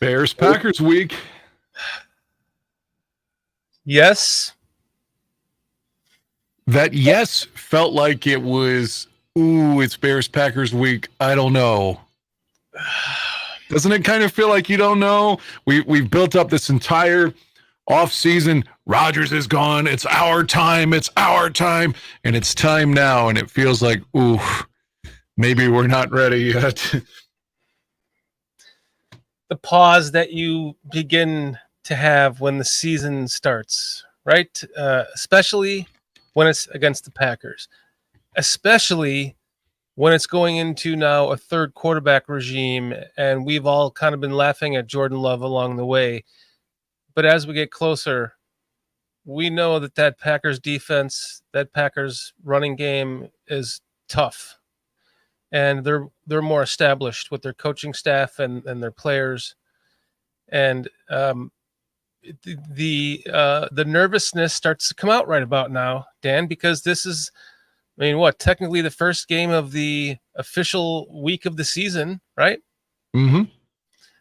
Bears-Packers week. Yes. That yes felt like it was, it's Bears-Packers week. I don't know. Doesn't it kind of feel like you don't know? We've built up this entire off-season. Rodgers is gone. It's our time. It's our time. And it's time now. And it feels like, maybe we're not ready yet. The pause that you begin to have when the season starts, right? Especially when it's against the Packers. Especially when it's going into now a third quarterback regime, and we've all kind of been laughing at Jordan Love along the way. But as we get closer, we know that Packers defense, that Packers running game is tough. And they're more established with their coaching staff and their players. And the nervousness starts to come out right about now, Dan, because this is, technically the first game of the official week of the season, right? Mm-hmm.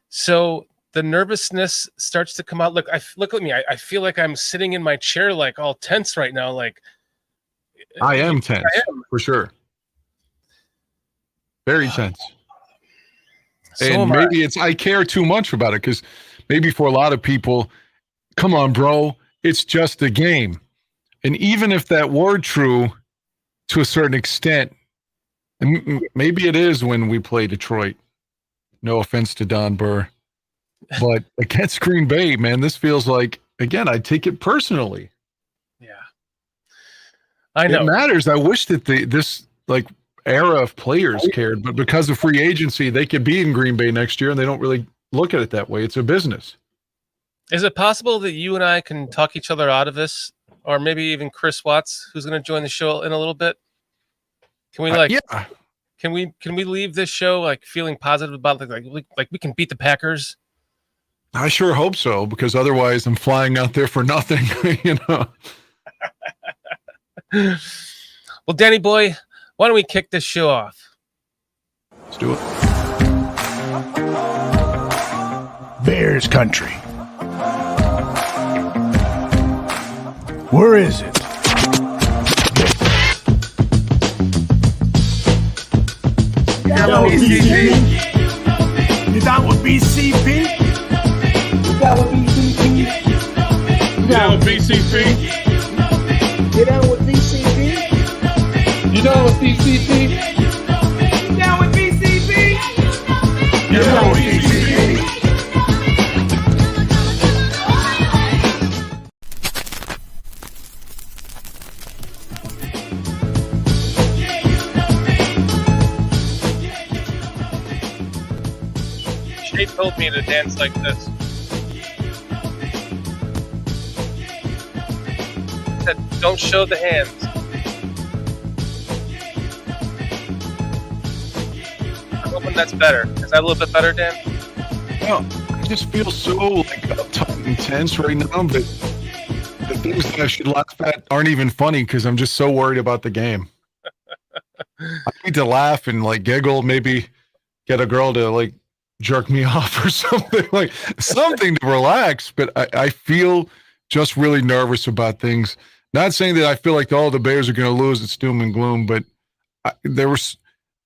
So the nervousness starts to come out. Look at me. I feel like I'm sitting in my chair, like all tense right now. Like I am tense, for sure. Very tense. So and maybe I care too much about it, because maybe for a lot of people, come on, bro, it's just a game. And even if that were true to a certain extent, and maybe it is when we play Detroit. No offense to Don Burr. But against Green Bay, man, this feels like, again, I take it personally. Yeah. I know. It matters. I wish that this era of players cared, but because of free agency, they could be in Green Bay next year, and they don't really look at it that way. It's a business. Is it possible that you and I can talk each other out of this, or maybe even Chris Watts, who's going to join the show in a little bit? Can we yeah? Can we leave this show like feeling positive about like we can beat the Packers? I sure hope so, because otherwise I'm flying out there for nothing, Well, Danny boy, why don't we kick this show off? Let's do it. Bears country. Where is it? You down with BCP? You down with BCP? You down with BCP? You down with BCP? You down with BCP? You down with BCP? You down with BCP? You down with BCP? Shay told me to dance like this. He said, don't show the hands. I'm hoping that's better. Is that a little bit better, Dan? No, I just feel so uptight and tense right now that the things that I should laugh at aren't even funny, because I'm just so worried about the game. I need to laugh and giggle, maybe get a girl to jerk me off or something, something to relax. But I feel just really nervous about things. Not saying that I feel like all the Bears are going to lose. It's doom and gloom, but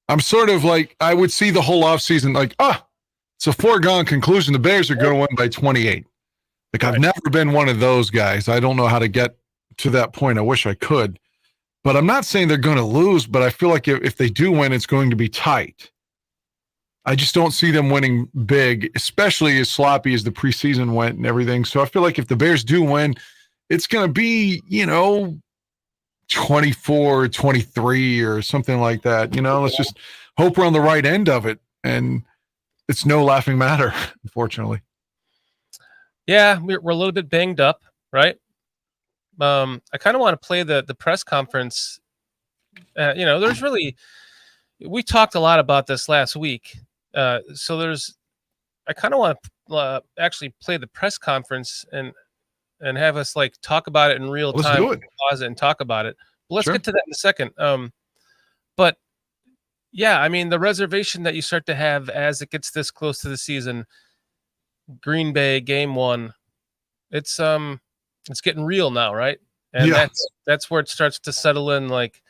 I'm sort of I would see the whole offseason it's a foregone conclusion. The Bears are going to win by 28. I've never been one of those guys. I don't know how to get to that point. I wish I could, but I'm not saying they're going to lose, but I feel like if they do win, it's going to be tight. I just don't see them winning big, especially as sloppy as the preseason went and everything. So I feel like if the Bears do win, it's going to be, 24-23 or something like that. Let's just hope we're on the right end of it. And it's no laughing matter, unfortunately. Yeah, we're a little bit banged up, right? I kind of want to play the press conference. There's really, we talked a lot about this last week. So I kind of want to actually play the press conference and have us talk about it in real time. Let's do it. Pause it and talk about it. But let's Sure. get to that in a second. But yeah, the reservation that you start to have as it gets this close to the season, Green Bay game 1. It's getting real now, right? And Yeah. that's where it starts to settle in, like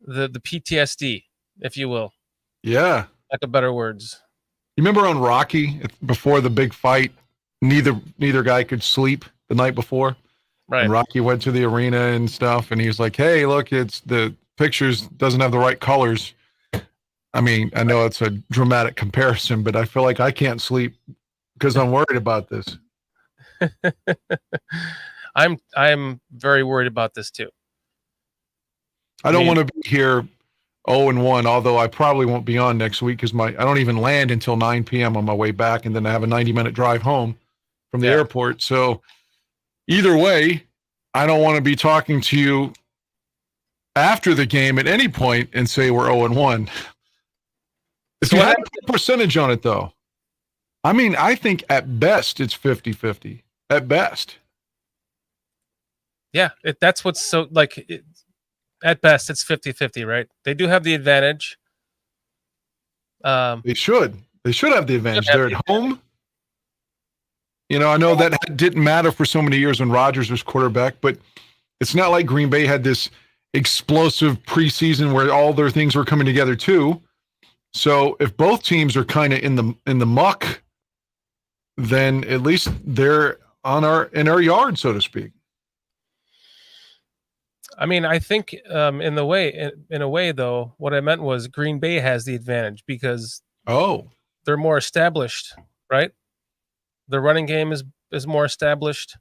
the PTSD, if you will, Yeah. lack of better words. You remember on Rocky, before the big fight, neither guy could sleep the night before? Right. And Rocky went to the arena and stuff, and he was like, hey, look, it's the pictures doesn't have the right colors. I mean, I know it's a dramatic comparison, but I feel like I can't sleep because I'm worried about this. I'm very worried about this too. I don't want to be here 0-1, although I probably won't be on next week because I don't even land until 9 p.m. on my way back, and then I have a 90-minute drive home from the airport. So either way, I don't want to be talking to you after the game at any point and say we're 0-1. If you had a percentage on it, though, I mean, I think at best it's 50-50. At best. Yeah, that's what's so, like, at best it's 50-50, right? They do have the advantage. They should have the advantage. They're at home. You know, I know that didn't matter for so many years when Rodgers was quarterback, but it's not like Green Bay had this explosive preseason where all their things were coming together too. So if both teams are kind of in the muck, then at least they're in our yard, so to speak. I mean, I think in a way though, what I meant was Green Bay has the advantage because they're more established, right? The running game is more established.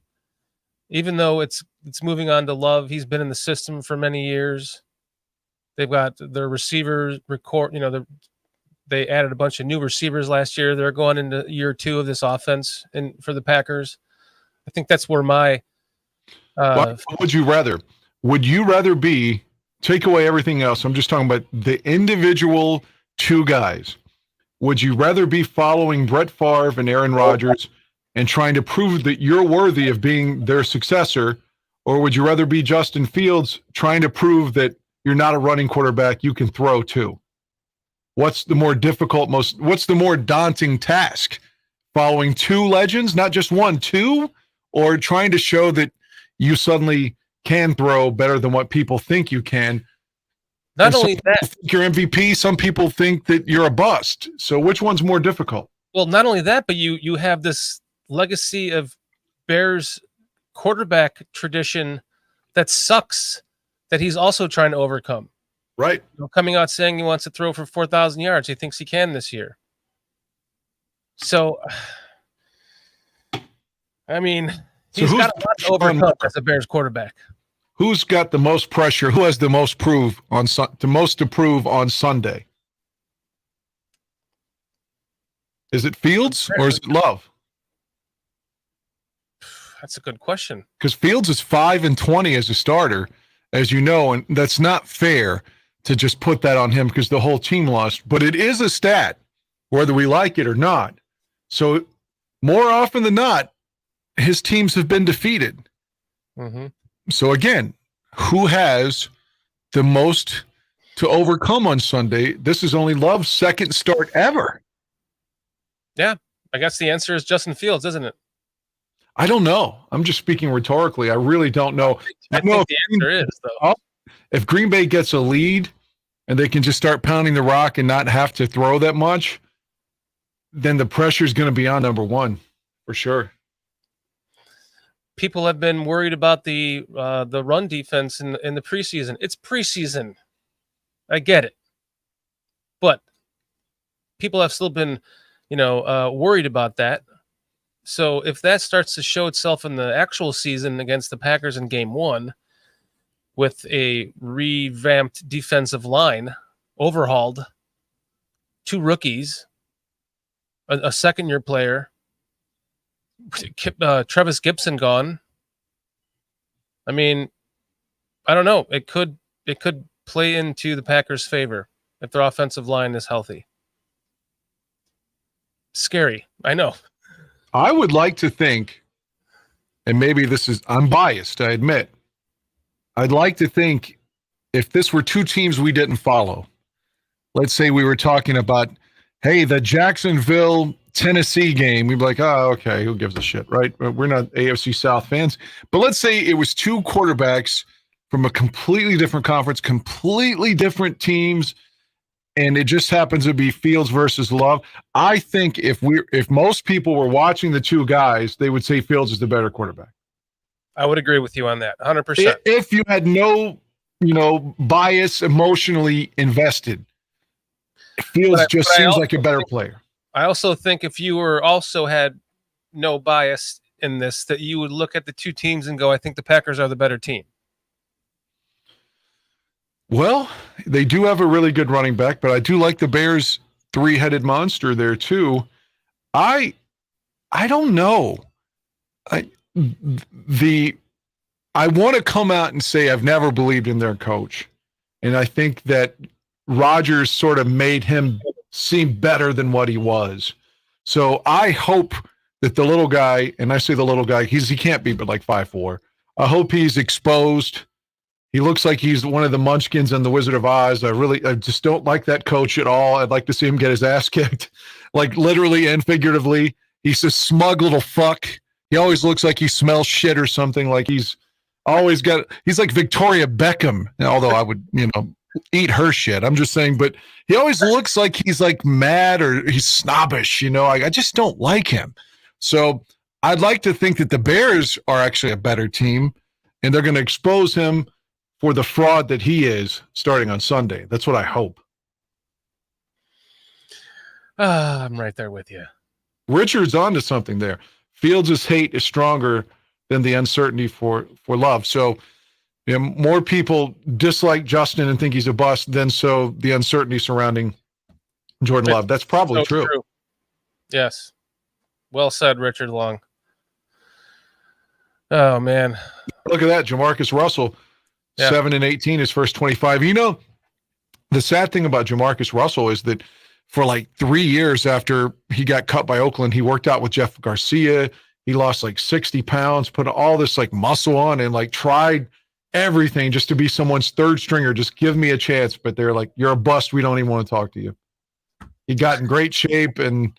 Even though it's moving on to Love, he's been in the system for many years. They've got their receivers they added a bunch of new receivers last year. They're going into year 2 of this offense and for the Packers. I think that's where my what would you rather? Would you rather take away everything else? I'm just talking about the individual 2 guys. Would you rather be following Brett Favre and Aaron Rodgers and trying to prove that you're worthy of being their successor, or would you rather be Justin Fields trying to prove that you're not a running quarterback, you can throw too? What's the more difficult, what's the more daunting task? Following 2 legends, not just 1, 2, or trying to show that you suddenly can throw better than what people think you can? Not only that, you're MVP, some people think that you're a bust. So which one's more difficult? Well, not only that, but you have this legacy of Bears quarterback tradition that sucks that he's also trying to overcome. Right. Coming out saying he wants to throw for 4,000 yards. He thinks he can this year. So, I mean, he's got a lot to overcome as a Bears quarterback. Who's got the most pressure? Who has the most to prove on Sunday? Is it Fields or is it Love? That's a good question. Because Fields is 5-20 as a starter, as you know, and that's not fair to just put that on him because the whole team lost. But it is a stat, whether we like it or not. So more often than not, his teams have been defeated. Mm-hmm. So again, who has the most to overcome on Sunday? This is only Love's second start ever. Yeah, I guess the answer is Justin Fields, isn't it? I don't know. I'm just speaking rhetorically. I really don't know. I think the answer is, though. If Green Bay gets a lead and they can just start pounding the rock and not have to throw that much, then the pressure is going to be on number 1 for sure. People have been worried about the run defense in the preseason. It's preseason. I get it. But people have still been, worried about that. So if that starts to show itself in the actual season against the Packers in game 1 with a revamped defensive line, overhauled, 2 rookies, a second-year player, Travis Gibson gone. I mean, I don't know. It could play into the Packers' favor if their offensive line is healthy. Scary, I know. I would like to think, and maybe I'm biased, I admit. I'd like to think if this were 2 teams we didn't follow, let's say we were talking about Hey, the Jacksonville Tennessee game, we'd be like, oh, okay, who gives a shit, right? We're not AFC South fans. But let's say it was two quarterbacks from a completely different conference, completely different teams, and it just happens to be Fields versus Love. I think if most people were watching the two guys, they would say Fields is the better quarterback. I would agree with you on that, 100%. If you had no, bias emotionally invested, Fields seems like a better player. I also think if you also had no bias in this, that you would look at the two teams and go, I think the Packers are the better team. Well, they do have a really good running back, but I do like the Bears' three-headed monster there too. I don't know. I want to come out and say I've never believed in their coach. And I think that Rodgers sort of made him seem better than what he was. So I hope that the little guy, and I say the little guy, he can't be but like 5'4". I hope he's exposed. He looks like he's one of the munchkins in The Wizard of Oz. I just don't like that coach at all. I'd like to see him get his ass kicked, like literally and figuratively. He's a smug little fuck. He always looks like he smells shit or something. Like he's like Victoria Beckham, although I would, eat her shit. I'm just saying, but he always looks like he's like mad or he's snobbish, I just don't like him. So I'd like to think that the Bears are actually a better team and they're going to expose him for the fraud that he is starting on Sunday. That's what I hope. I'm right there with you. Richard's onto something there. Fields' hate is stronger than the uncertainty for Love. So more people dislike Justin and think he's a bust than so the uncertainty surrounding Jordan Love. That's probably true. Yes. Well said, Richard Long. Oh, man. Look at that. Jamarcus Russell, 7-18, his first 25. The sad thing about Jamarcus Russell is that for like 3 years after he got cut by Oakland, he worked out with Jeff Garcia. He lost like 60 pounds, put all this like muscle on and like tried everything just to be someone's third stringer. Just give me a chance. But they're like, you're a bust. We don't even want to talk to you. He got in great shape and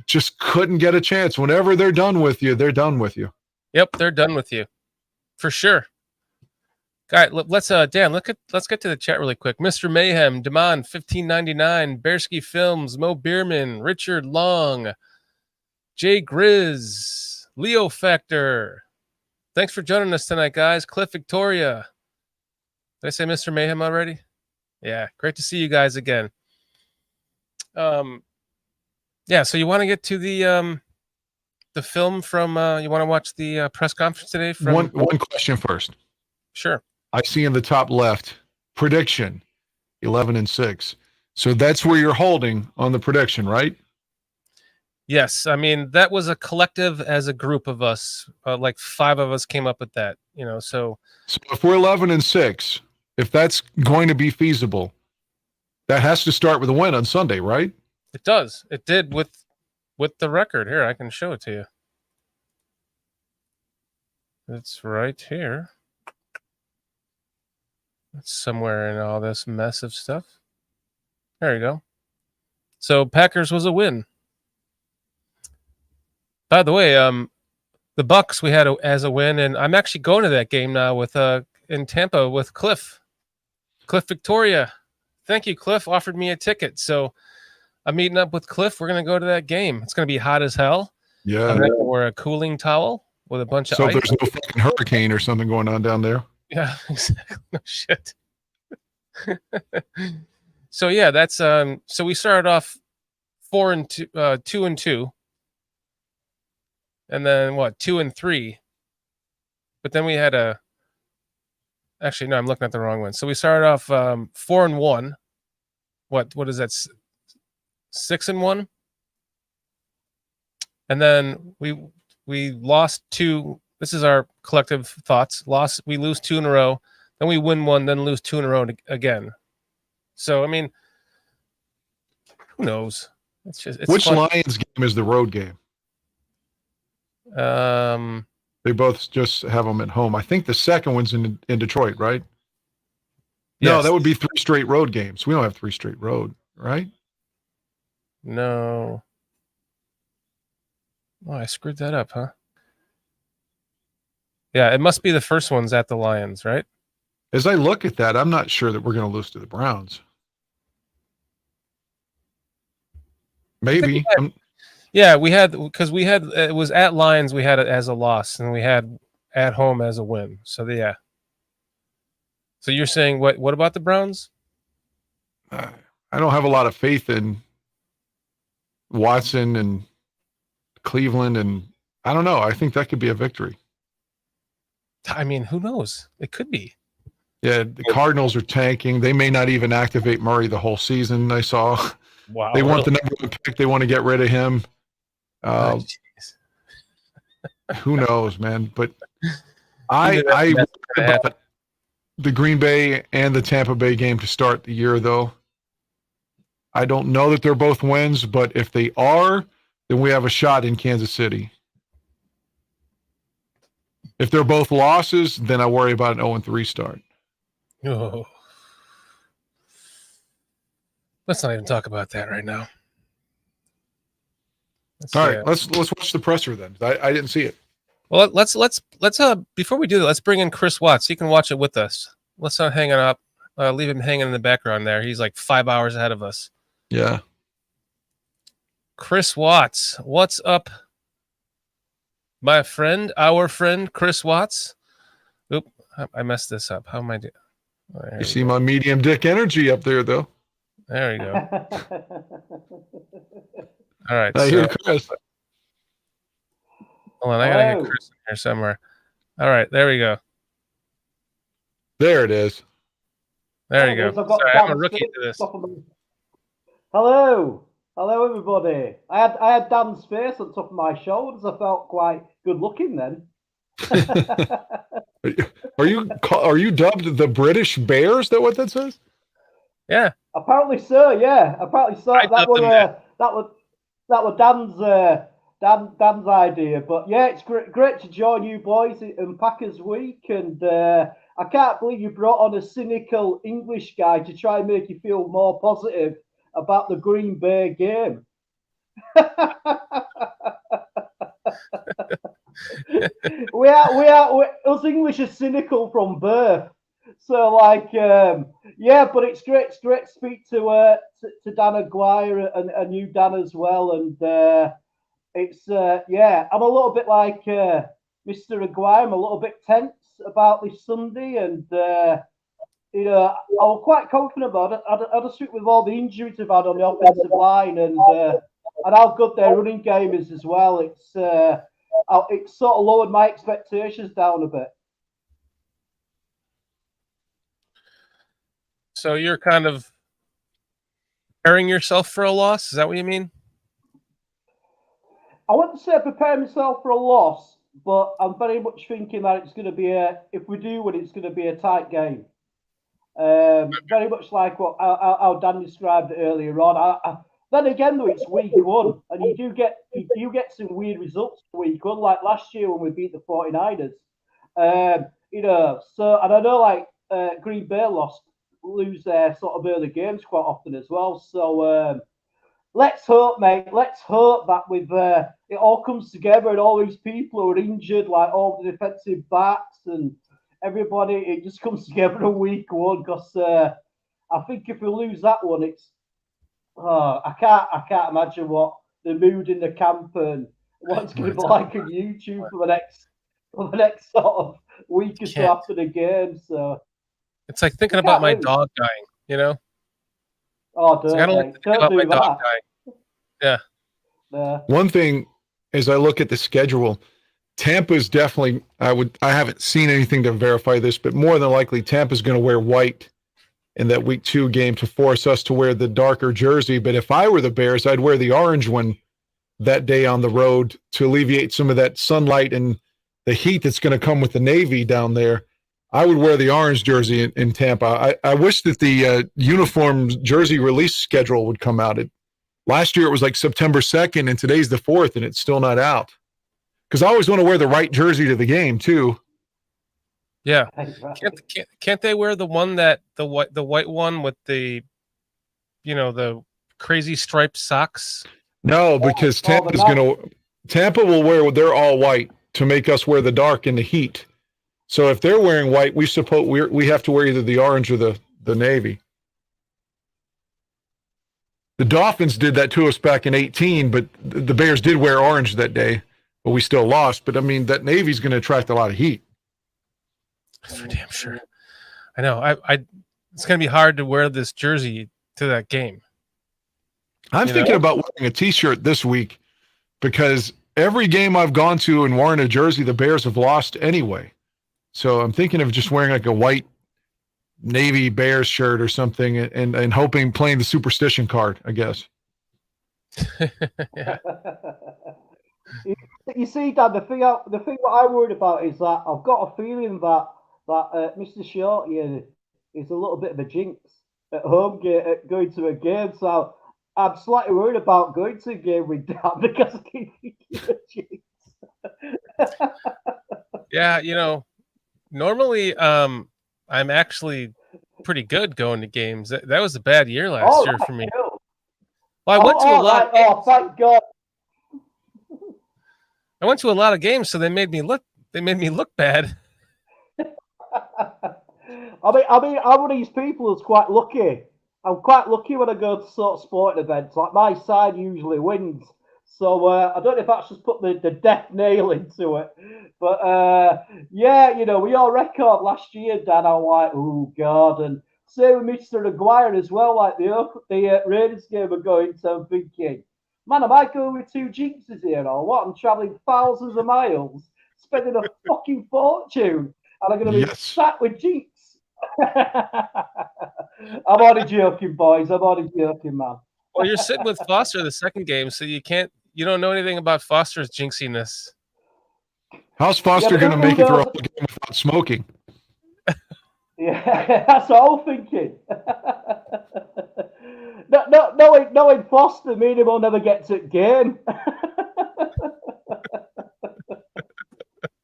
just couldn't get a chance. Whenever they're done with you, they're done with you. Yep, they're done with you. For sure. All right, let's Dan, let's get to the chat really quick. Mr. Mayhem, Damon, 1599, Bearsky Films, Mo Bierman, Richard Long, Jay Grizz, Leo Factor. Thanks for joining us tonight, guys. Cliff Victoria. Did I say Mr. Mayhem already? Yeah, great to see you guys again. Yeah, so you want to get to the film from you want to watch the press conference today from one question first. Sure. I see in the top left prediction 11-6. So that's where you're holding on the prediction, right? Yes, I mean that was a collective as a group of us. Like 5 of us came up with that, So if we're 11-6, if that's going to be feasible, that has to start with a win on Sunday, right? It does. It did with the record. Here, I can show it to you. It's right here. It's somewhere in all this mess of stuff. There you go. So Packers was a win. By the way, the Bucks we had as a win, and I'm actually going to that game now with in Tampa with Cliff Victoria. Thank you, Cliff. Offered me a ticket, so I'm meeting up with Cliff. We're gonna go to that game. It's gonna be hot as hell. Yeah. I'm gonna wear a cooling towel with a bunch of ice. So there's no fucking hurricane or something going on down there. Yeah, exactly. No shit. So yeah, that's so we started off 2-2, and then 2-3, but then we had actually no, I'm looking at the wrong one. So we started off 4-1. What is that? 6-1, and then we lost 2. This is our collective thoughts. We lose 2 in a row. Then we win 1, then lose 2 in a row again. So, I mean, who knows? It's Which fun. Lions game is the road game? They both just have them at home. I think the second one's in Detroit, right? Yes. No, that would be 3 straight road games. We don't have 3 straight road, right? No. Oh, I screwed that up, huh? Yeah, it must be the first one's at the Lions, right? As I look at that, I'm not sure that we're going to lose to the Browns. Maybe. Yeah, we had because we had it was at Lions. We had it as a loss, and we had at home as a win. So yeah. So you're saying what? What about the Browns? I don't have a lot of faith in Watson and Cleveland, and I don't know. I think that could be a victory. I mean, who knows? It could be. Yeah, the Cardinals are tanking. They may not even activate Murray the whole season. I saw. Wow. They want the number one pick. They want to get rid of him. Who knows, man? But I worry about the Green Bay and the Tampa Bay game to start the year, though. I don't know that they're both wins, but if they are, then we have a shot in Kansas City. If they're both losses, then I worry about an 0-3 start. Oh. Let's not even talk about that right now. All right, let's watch the presser then. I didn't see it. Well, let's before we do that, let's bring in Chris Watts. He can watch it with us. Let's not hang it up. Leave him hanging in the background there. He's like 5 hours ahead of us. Yeah. Chris Watts, what's up, my friend? Our friend Chris Watts. Oop, I messed this up. How am I doing? You see my medium dick energy up there, though. There you go. All right. I hear Chris. Hold on, I gotta get Chris in here somewhere. All right, there we go. There it is. There you go. Sorry, I'm a rookie to this. Hello, everybody. I had Dan's face on top of my shoulders. I felt quite good looking then. Are you dubbed the British Bear? Is that what that says? Yeah. Apparently so. Yeah. Apparently so. That was Dan's idea. But yeah, it's great to join you boys in Packers Week, and I can't believe you brought on a cynical English guy to try and make you feel more positive about the Green Bay game. Us English are cynical from birth. So yeah, but it's great to speak to Dan Aguirre and you, Dan, as well. And it's I'm a little bit like Mr. Aguirre. I'm a little bit tense about this Sunday, and I was quite confident about it. I just think with all the injuries they've had on the offensive line and how good their running game is as well, it's sort of lowered my expectations down a bit. So you're kind of preparing yourself for a loss? Is that what you mean? I wouldn't say prepare myself for a loss, but I'm very much thinking that it's going to be if we do win, it's going to be a tight game. Very much like how Dan described it earlier on. Then again, though, it's week one, and you do get some weird results week one, like last year when we beat the 49ers. So, and I know Green Bay lose their sort of early games quite often as well. So let's hope, mate. Let's hope that with it all comes together and all these people who are injured, like all the defensive backs and everybody, it just comes together in week one. Because I think if we lose that one, it's I can't imagine what the mood in the camp and what it's going to be like on YouTube for the next sort of week or so after the game. So. It's like thinking about my dog dying, you know? Oh, don't, I don't like to think about my dog dying. Yeah. One thing as I look at the schedule, Tampa's definitely, I haven't seen anything to verify this, but more than likely Tampa's going to wear white in that week 2 game to force us to wear the darker jersey. But if I were the Bears, I'd wear the orange one that day on the road to alleviate some of that sunlight and the heat that's going to come with the Navy down there. I would wear the orange jersey in Tampa. I wish that the uniform jersey release schedule would come out. Last year it was like September 2nd, and today's the 4th, and it's still not out. Because I always want to wear the right jersey to the game too. Yeah, can't they wear the one that the white one with the, the crazy striped socks? No, because Tampa will wear their all white to make us wear the dark in the heat. So if they're wearing white, we have to wear either the orange or the navy. The Dolphins did that to us back in 2018, but the Bears did wear orange that day, but we still lost. But I mean, that navy's going to attract a lot of heat. That's for damn sure. I know. It's going to be hard to wear this jersey to that game. I'm thinking about wearing a T-shirt this week because every game I've gone to and worn a jersey, the Bears have lost anyway. So I'm thinking of just wearing like a white Navy Bears shirt or something and hoping playing the superstition card, I guess. Yeah. You see, Dan, the thing what I'm worried about is that I've got a feeling that Mr. Short here is a little bit of a jinx at home going to a game. So I'm slightly worried about going to a game with Dan because I keep thinking a jinx. Yeah, normally I'm actually pretty good going to games. That was a bad year last year for me. Well, I went to a lot. Oh, thank God. I went to a lot of games, so they made me look bad. I mean, I'm one of these people who's quite lucky. I'm quite lucky when I go to sort of sporting events. Like my side usually wins, so I don't know if that's just put the death nail into it. But yeah, with your record last year, Dan, I'm like, oh God, and same with Mr. Aguirre as well. Like the Raiders game are going, so I'm thinking, man, am I going with two jinxes here or what? I'm traveling thousands of miles, spending a fucking fortune, and I'm going to be sat with jinx. I'm only joking, boys. I'm only joking, man. Well, you're sitting with Foster the second game, so you don't know anything about Foster's jinxiness. How's Foster going to make it through the game without smoking? Yeah, that's what I'm thinking. Knowing Foster, me and him will never get to the game.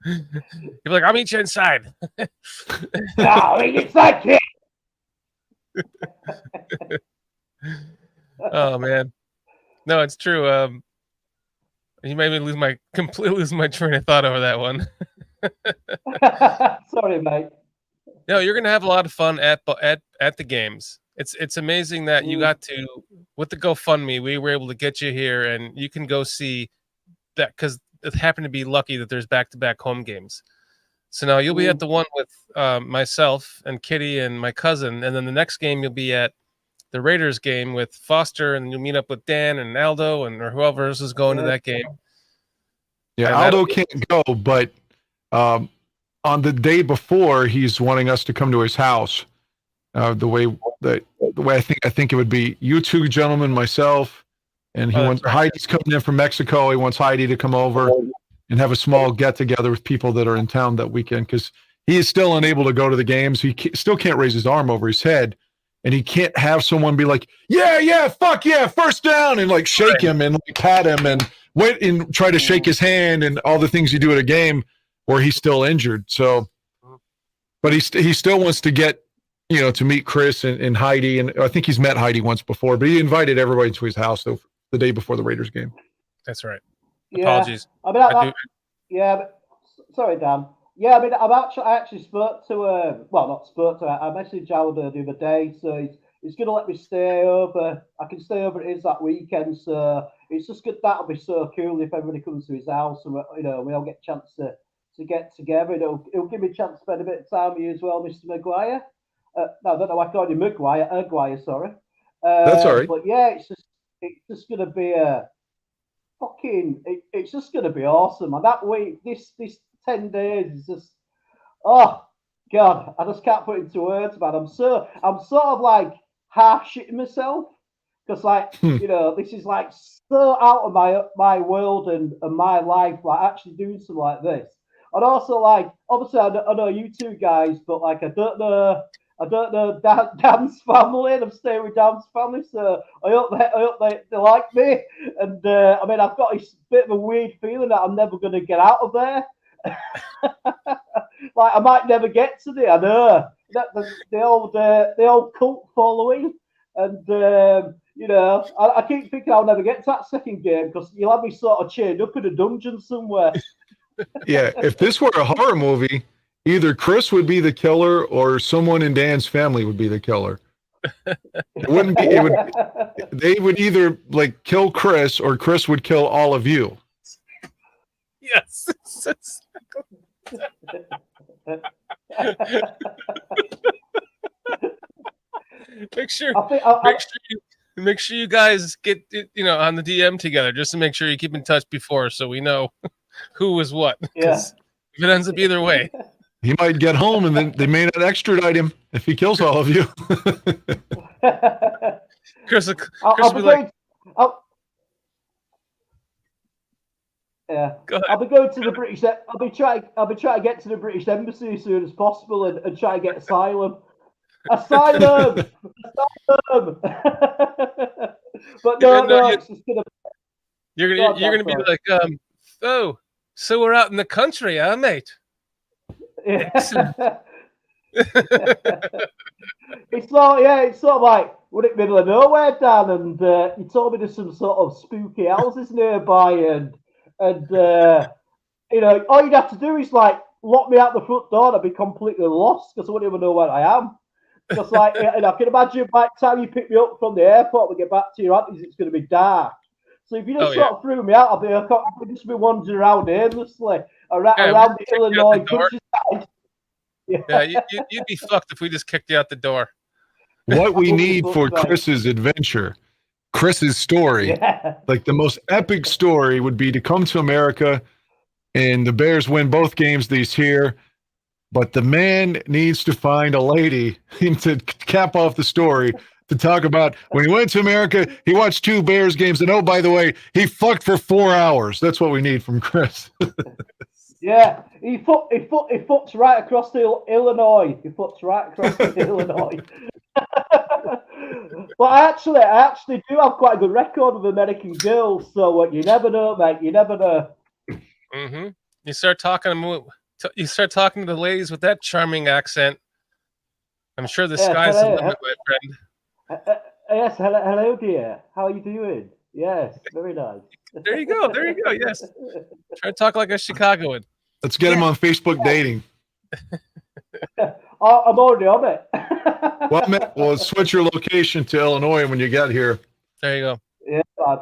You're like, I'll meet you inside. I'll meet you inside, kid. Oh man, no, it's true. You made me completely lose my train of thought over that one. Sorry, mate. No, you're gonna have a lot of fun at the games. It's amazing that you got to, with the GoFundMe, we were able to get you here, and you can go see that because it happened to be lucky that there's back-to-back home games. So now you'll be at the one with myself and Kitty and my cousin, and then the next game you'll be at the Raiders game with Foster, and you'll meet up with Dan and Aldo or whoever else is going to that game. Yeah, Aldo can't go, but on the day before, he's wanting us to come to his house. The way I think it would be you two gentlemen, myself, and Heidi's coming in from Mexico. He wants Heidi to come over and have a small get together with people that are in town that weekend because he is still unable to go to the games. He still can't raise his arm over his head, and he can't have someone be like, yeah, fuck yeah, first down, and like shake him and like pat him and wait and try to shake his hand and all the things you do at a game where he's still injured. So, but he still wants to get, to meet Chris and Heidi, and I think he's met Heidi once before, but he invited everybody to his house the day before the Raiders game. That's right. Yeah. Apologies. Sorry, Dan. Yeah, I mean, I actually spoke to I messaged Aldo the other day, so he's going to let me stay over. I can stay over at his that weekend, so it's just good. That'll be so cool if everybody comes to his house and we all get a chance to get together. It'll give me a chance to spend a bit of time with you as well, Mr. Maguire. No, I don't know why I called him Maguire, sorry. That's all right. But yeah, it's just going to be it's just going to be awesome. And that week, this 10 days is just, oh God, I just can't put it into words, man. I'm sort of like half shitting myself because this is like so out of my world and my life, like actually doing something like this. And also, like, obviously, I know you two guys, but like, I don't know Dan's family, and I'm staying with Dan's family, so I hope they like me. And I mean, I've got this bit of a weird feeling that I'm never going to get out of there. Like, I might never get to the old cult following, and I keep thinking I'll never get to that second game because you'll have me sort of chained up in a dungeon somewhere. Yeah, if this were a horror movie, either Chris would be the killer or someone in Dan's family would be the killer. It wouldn't be. It would. They would either like kill Chris or Chris would kill all of you. Yes. Make sure you guys get on the DM together just to make sure you keep in touch before, so we know who was what. Yeah. If it ends up either way, he might get home and then they may not extradite him if he kills all of you. Chris will be like, yeah, I'll be going to the British. I'll be trying to get to the British Embassy as soon as possible and try to get asylum. Asylum. But no, it's just gonna. You're gonna be like, oh, so we're out in the country, huh, mate? Yeah. It's sort of like we're in the middle of nowhere, Dan, and you told me there's some sort of spooky houses nearby, and all you'd have to do is like lock me out the front door, and I'd be completely lost because I wouldn't even know where I am. Because and I can imagine by the time you pick me up from the airport, we get back to your aunties, it's going to be dark. So if you just sort of threw me out, I'll just be wandering around aimlessly around the Illinois countryside. Yeah, you'd be fucked if we just kicked you out the door. What we need for Chris's adventure, Chris's story, like the most epic story would be to come to America and the Bears win both games this year. But the man needs to find a lady to cap off the story to talk about when he went to America, he watched 2 Bears games. And, oh, by the way, he fucked for 4 hours. That's what we need from Chris. Yeah, he fucks right across the Illinois. He fucks right across the Illinois. But I actually do have quite a good record with American girls. So you never know, mate. You never know. Mm-hmm. You start talking to the ladies with that charming accent. I'm sure the sky's the limit, my friend. Yes, hello, dear. How are you doing? Yes, very nice. There you go. Yes. Try to talk like a Chicagoan. Let's get him on Facebook dating. I'm already on it. Well, switch your location to Illinois when you get here. There you go. Yeah, man.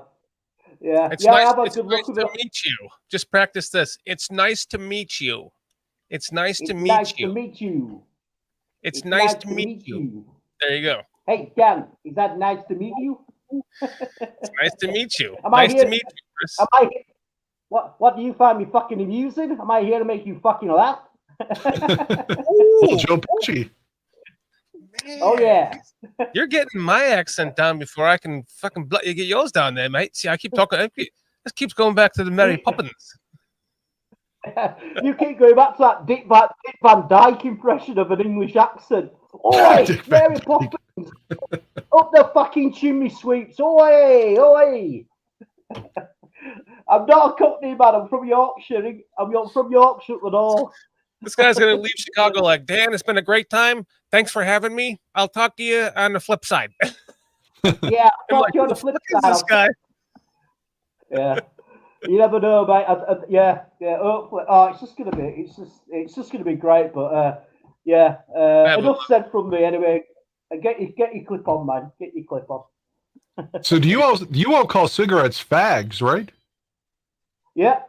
Yeah. It's nice to meet you. Just practice this. It's nice to meet you. It's nice to meet you. It's nice to meet you. There you go. Hey, Dan, is that nice to meet you? It's nice to meet you. Nice to meet you, Chris. What do you find me fucking amusing? Am I here to make you fucking laugh? Joe Pesci. Man, oh yeah. You're getting my accent down before I can fucking you get yours down there, mate. See, I keep talking. This keeps going back to the Mary Poppins. You keep going back to that Dick Van Dyke impression of an English accent. Oi, Mary Poppins, up the fucking chimney sweeps. Oi, oi. I'm not a Cockney man. I'm from Yorkshire. I'm from Yorkshire at all. This guy's going to leave Chicago like, Dan, it's been a great time. Thanks for having me. I'll talk to you on the flip side. Yeah, I'll talk to you on the flip side. This guy. Yeah. You never know, mate. Yeah. Hopefully, it's just gonna be great. But enough said from me anyway. Get your clip on, man. Get your clip on. So do you all call cigarettes fags, right? Yeah.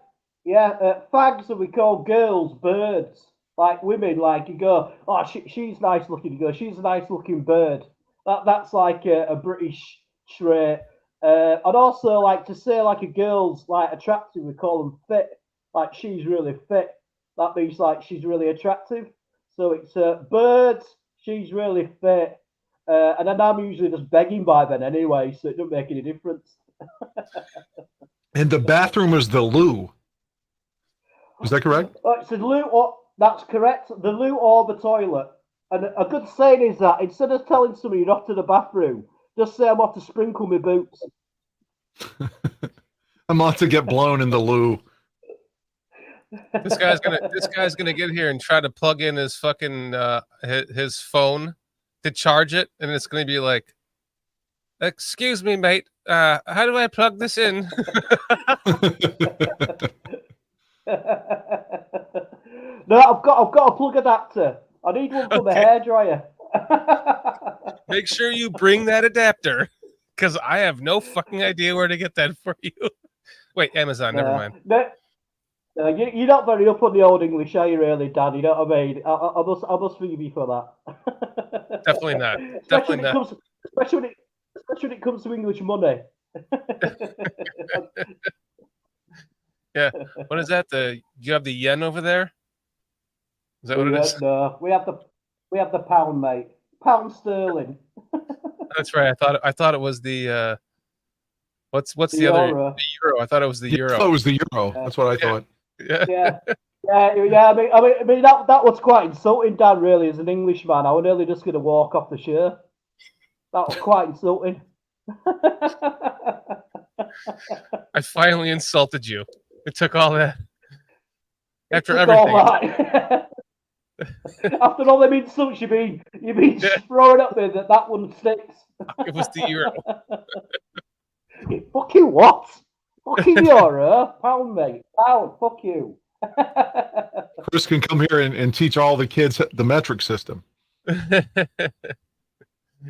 Fags that we call girls birds. Like women, like you go, oh, she's nice looking. You go, she's a nice looking bird. That's like a British trait. And also, like to say like a girl's like attractive, we call them fit. Like she's really fit. That means like she's really attractive. So it's birds. She's really fit. And then I'm usually just begging by then anyway, so it doesn't make any difference. And the bathroom is the loo. Is that correct? It's the loo. That's correct. The loo or the toilet. And a good saying is that instead of telling somebody you're off to the bathroom, just say I'm off to sprinkle my boots. I'm off to get blown in the loo. This guy's gonna get here and try to plug in his fucking his phone to charge it, and it's gonna be like, Excuse me, mate. How do I plug this in? No, I've got a plug adapter. I need one for my hairdryer. Make sure you bring that adapter, because I have no fucking idea where to get that for you. Wait, Amazon. Never mind. No, you're not very up on the old English, are you, really, Dan? You know what I mean? I must forgive you for that. Definitely not. Especially Definitely not. especially when it comes to English money. Yeah. What is that? Do you have the yen over there? Is that what it is? No, we have the pound, mate. Pound sterling. That's right. I thought it was the what's the euro. other, the euro? I thought it was the euro. I thought it was the euro. That's what I thought. Yeah. I mean that was quite insulting, Dan. Really, as an Englishman, I was nearly just going to walk off the show. That was quite insulting. I finally insulted you. It took all that. After everything. After all them insults you've been throwing up there, that one sticks. It was the euro. Fucking what? Fucking euro? Pound, mate. Pound. Fuck you. Chris can come here and teach all the kids the metric system.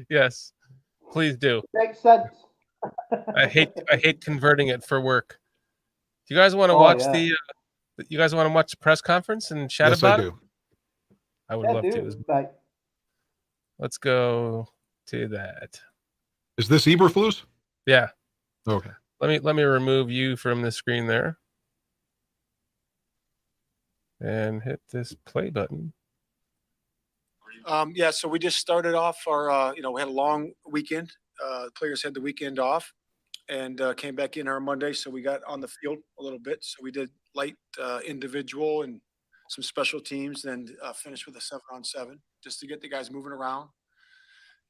Yes, please do. Makes sense. I hate converting it for work. Do you guys want to watch the? You guys want to watch the press conference and chat about it? I would love to. Mate. Let's go to that. Is this Eberflus? Yeah. Okay. Let me remove you from the screen there. And hit this play button. Yeah, so we just started off our, we had a long weekend. Players had the weekend off and came back in our Monday. So we got on the field a little bit. So we did light individual and some special teams, then finished with a 7-on-7 just to get the guys moving around.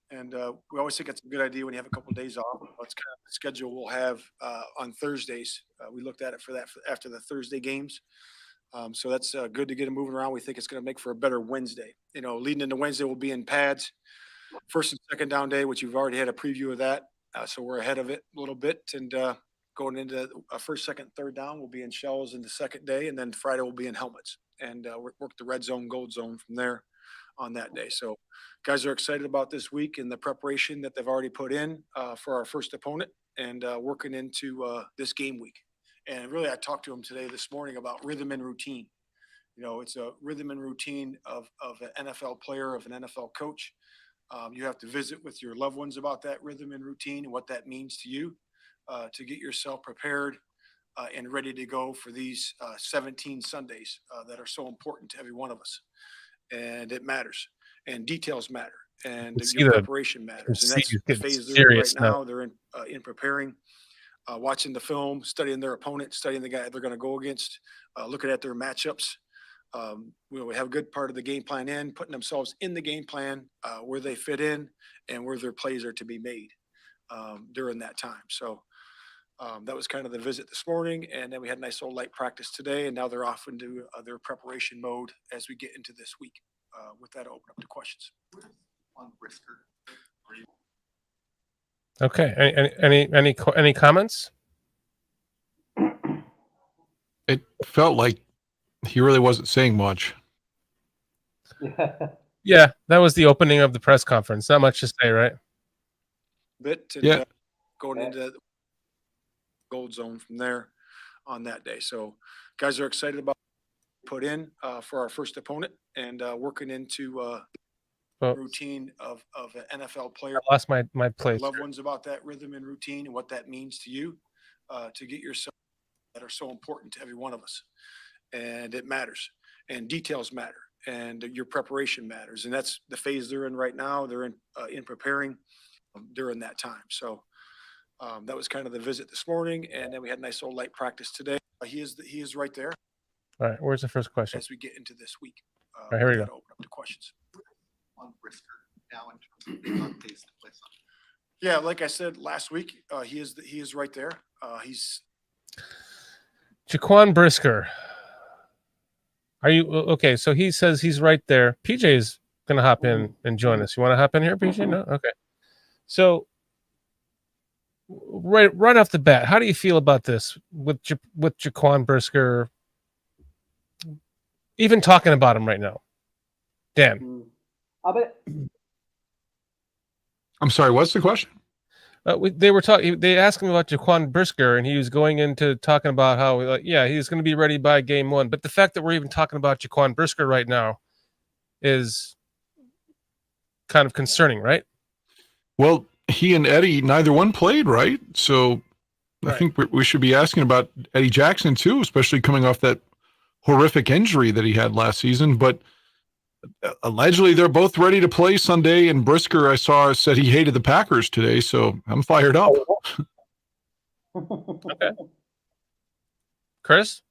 And we always think it's a good idea when you have a couple of days off. It's kind of the schedule we'll have on Thursdays. We looked at it for that after the Thursday games. So that's good to get them moving around. We think it's going to make for a better Wednesday. Leading into Wednesday, we'll be in pads, first and second down day, which you've already had a preview of that. So we're ahead of it a little bit. And going into first, second, third down, we'll be in shells in the second day. And then Friday, we'll be in helmets. And work the red zone, gold zone from there on that day. So guys are excited about this week and the preparation that they've already put in for our first opponent and working into this game week. And really, I talked to him this morning about rhythm and routine. It's a rhythm and routine of an NFL player, of an NFL coach. You have to visit with your loved ones about that rhythm and routine and what that means to you to get yourself prepared and ready to go for these 17 Sundays that are so important to every one of us. And it matters. And details matter. And your preparation matters. And that's the phase they're in right now. They're in preparing. Watching the film, studying their opponent, studying the guy they're going to go against, looking at their matchups. We have a good part of the game plan in, putting themselves in the game plan, where they fit in and where their plays are to be made during that time. So that was kind of the visit this morning. And then we had a nice little light practice today. And now they're off into their preparation mode as we get into this week. With that, I'll open up to questions. On Brisker. Okay. Any comments? It felt like he really wasn't saying much. Yeah, that was the opening of the press conference. Not much to say, right? Going into the gold zone from there on that day. So guys are excited about put in for our first opponent and working into routine of an NFL player. I lost my place. Loved ones about that rhythm and routine and what that means to you to get yourself that are so important to every one of us. And it matters. And details matter. And your preparation matters. And that's the phase they're in right now. They're in preparing during that time. So that was kind of the visit this morning. And then we had a nice little light practice today. He is right there. All right. Where's the first question? As we get into this week. All right, here we go. Open up to questions. On Brisker now in terms of pace to play something. Yeah, like I said last week, he is right there. He's Jaquan Brisker. Are you okay? So he says he's right there. PJ is gonna hop in and join us. You want to hop in here, PJ? No, okay. So right off the bat, how do you feel about this with Jaquan Brisker? Even talking about him right now, Dan. I mean, I'm sorry. What's the question? They were talking. They asked him about Jaquan Brisker, and he was going into talking about how, he's going to be ready by game 1. But the fact that we're even talking about Jaquan Brisker right now is kind of concerning, right? Well, he and Eddie, neither one played, right? So I think we should be asking about Eddie Jackson too, especially coming off that horrific injury that he had last season. But allegedly they're both ready to play Sunday, and Brisker, I saw, said he hated the Packers today, so I'm fired up. Okay. Chris?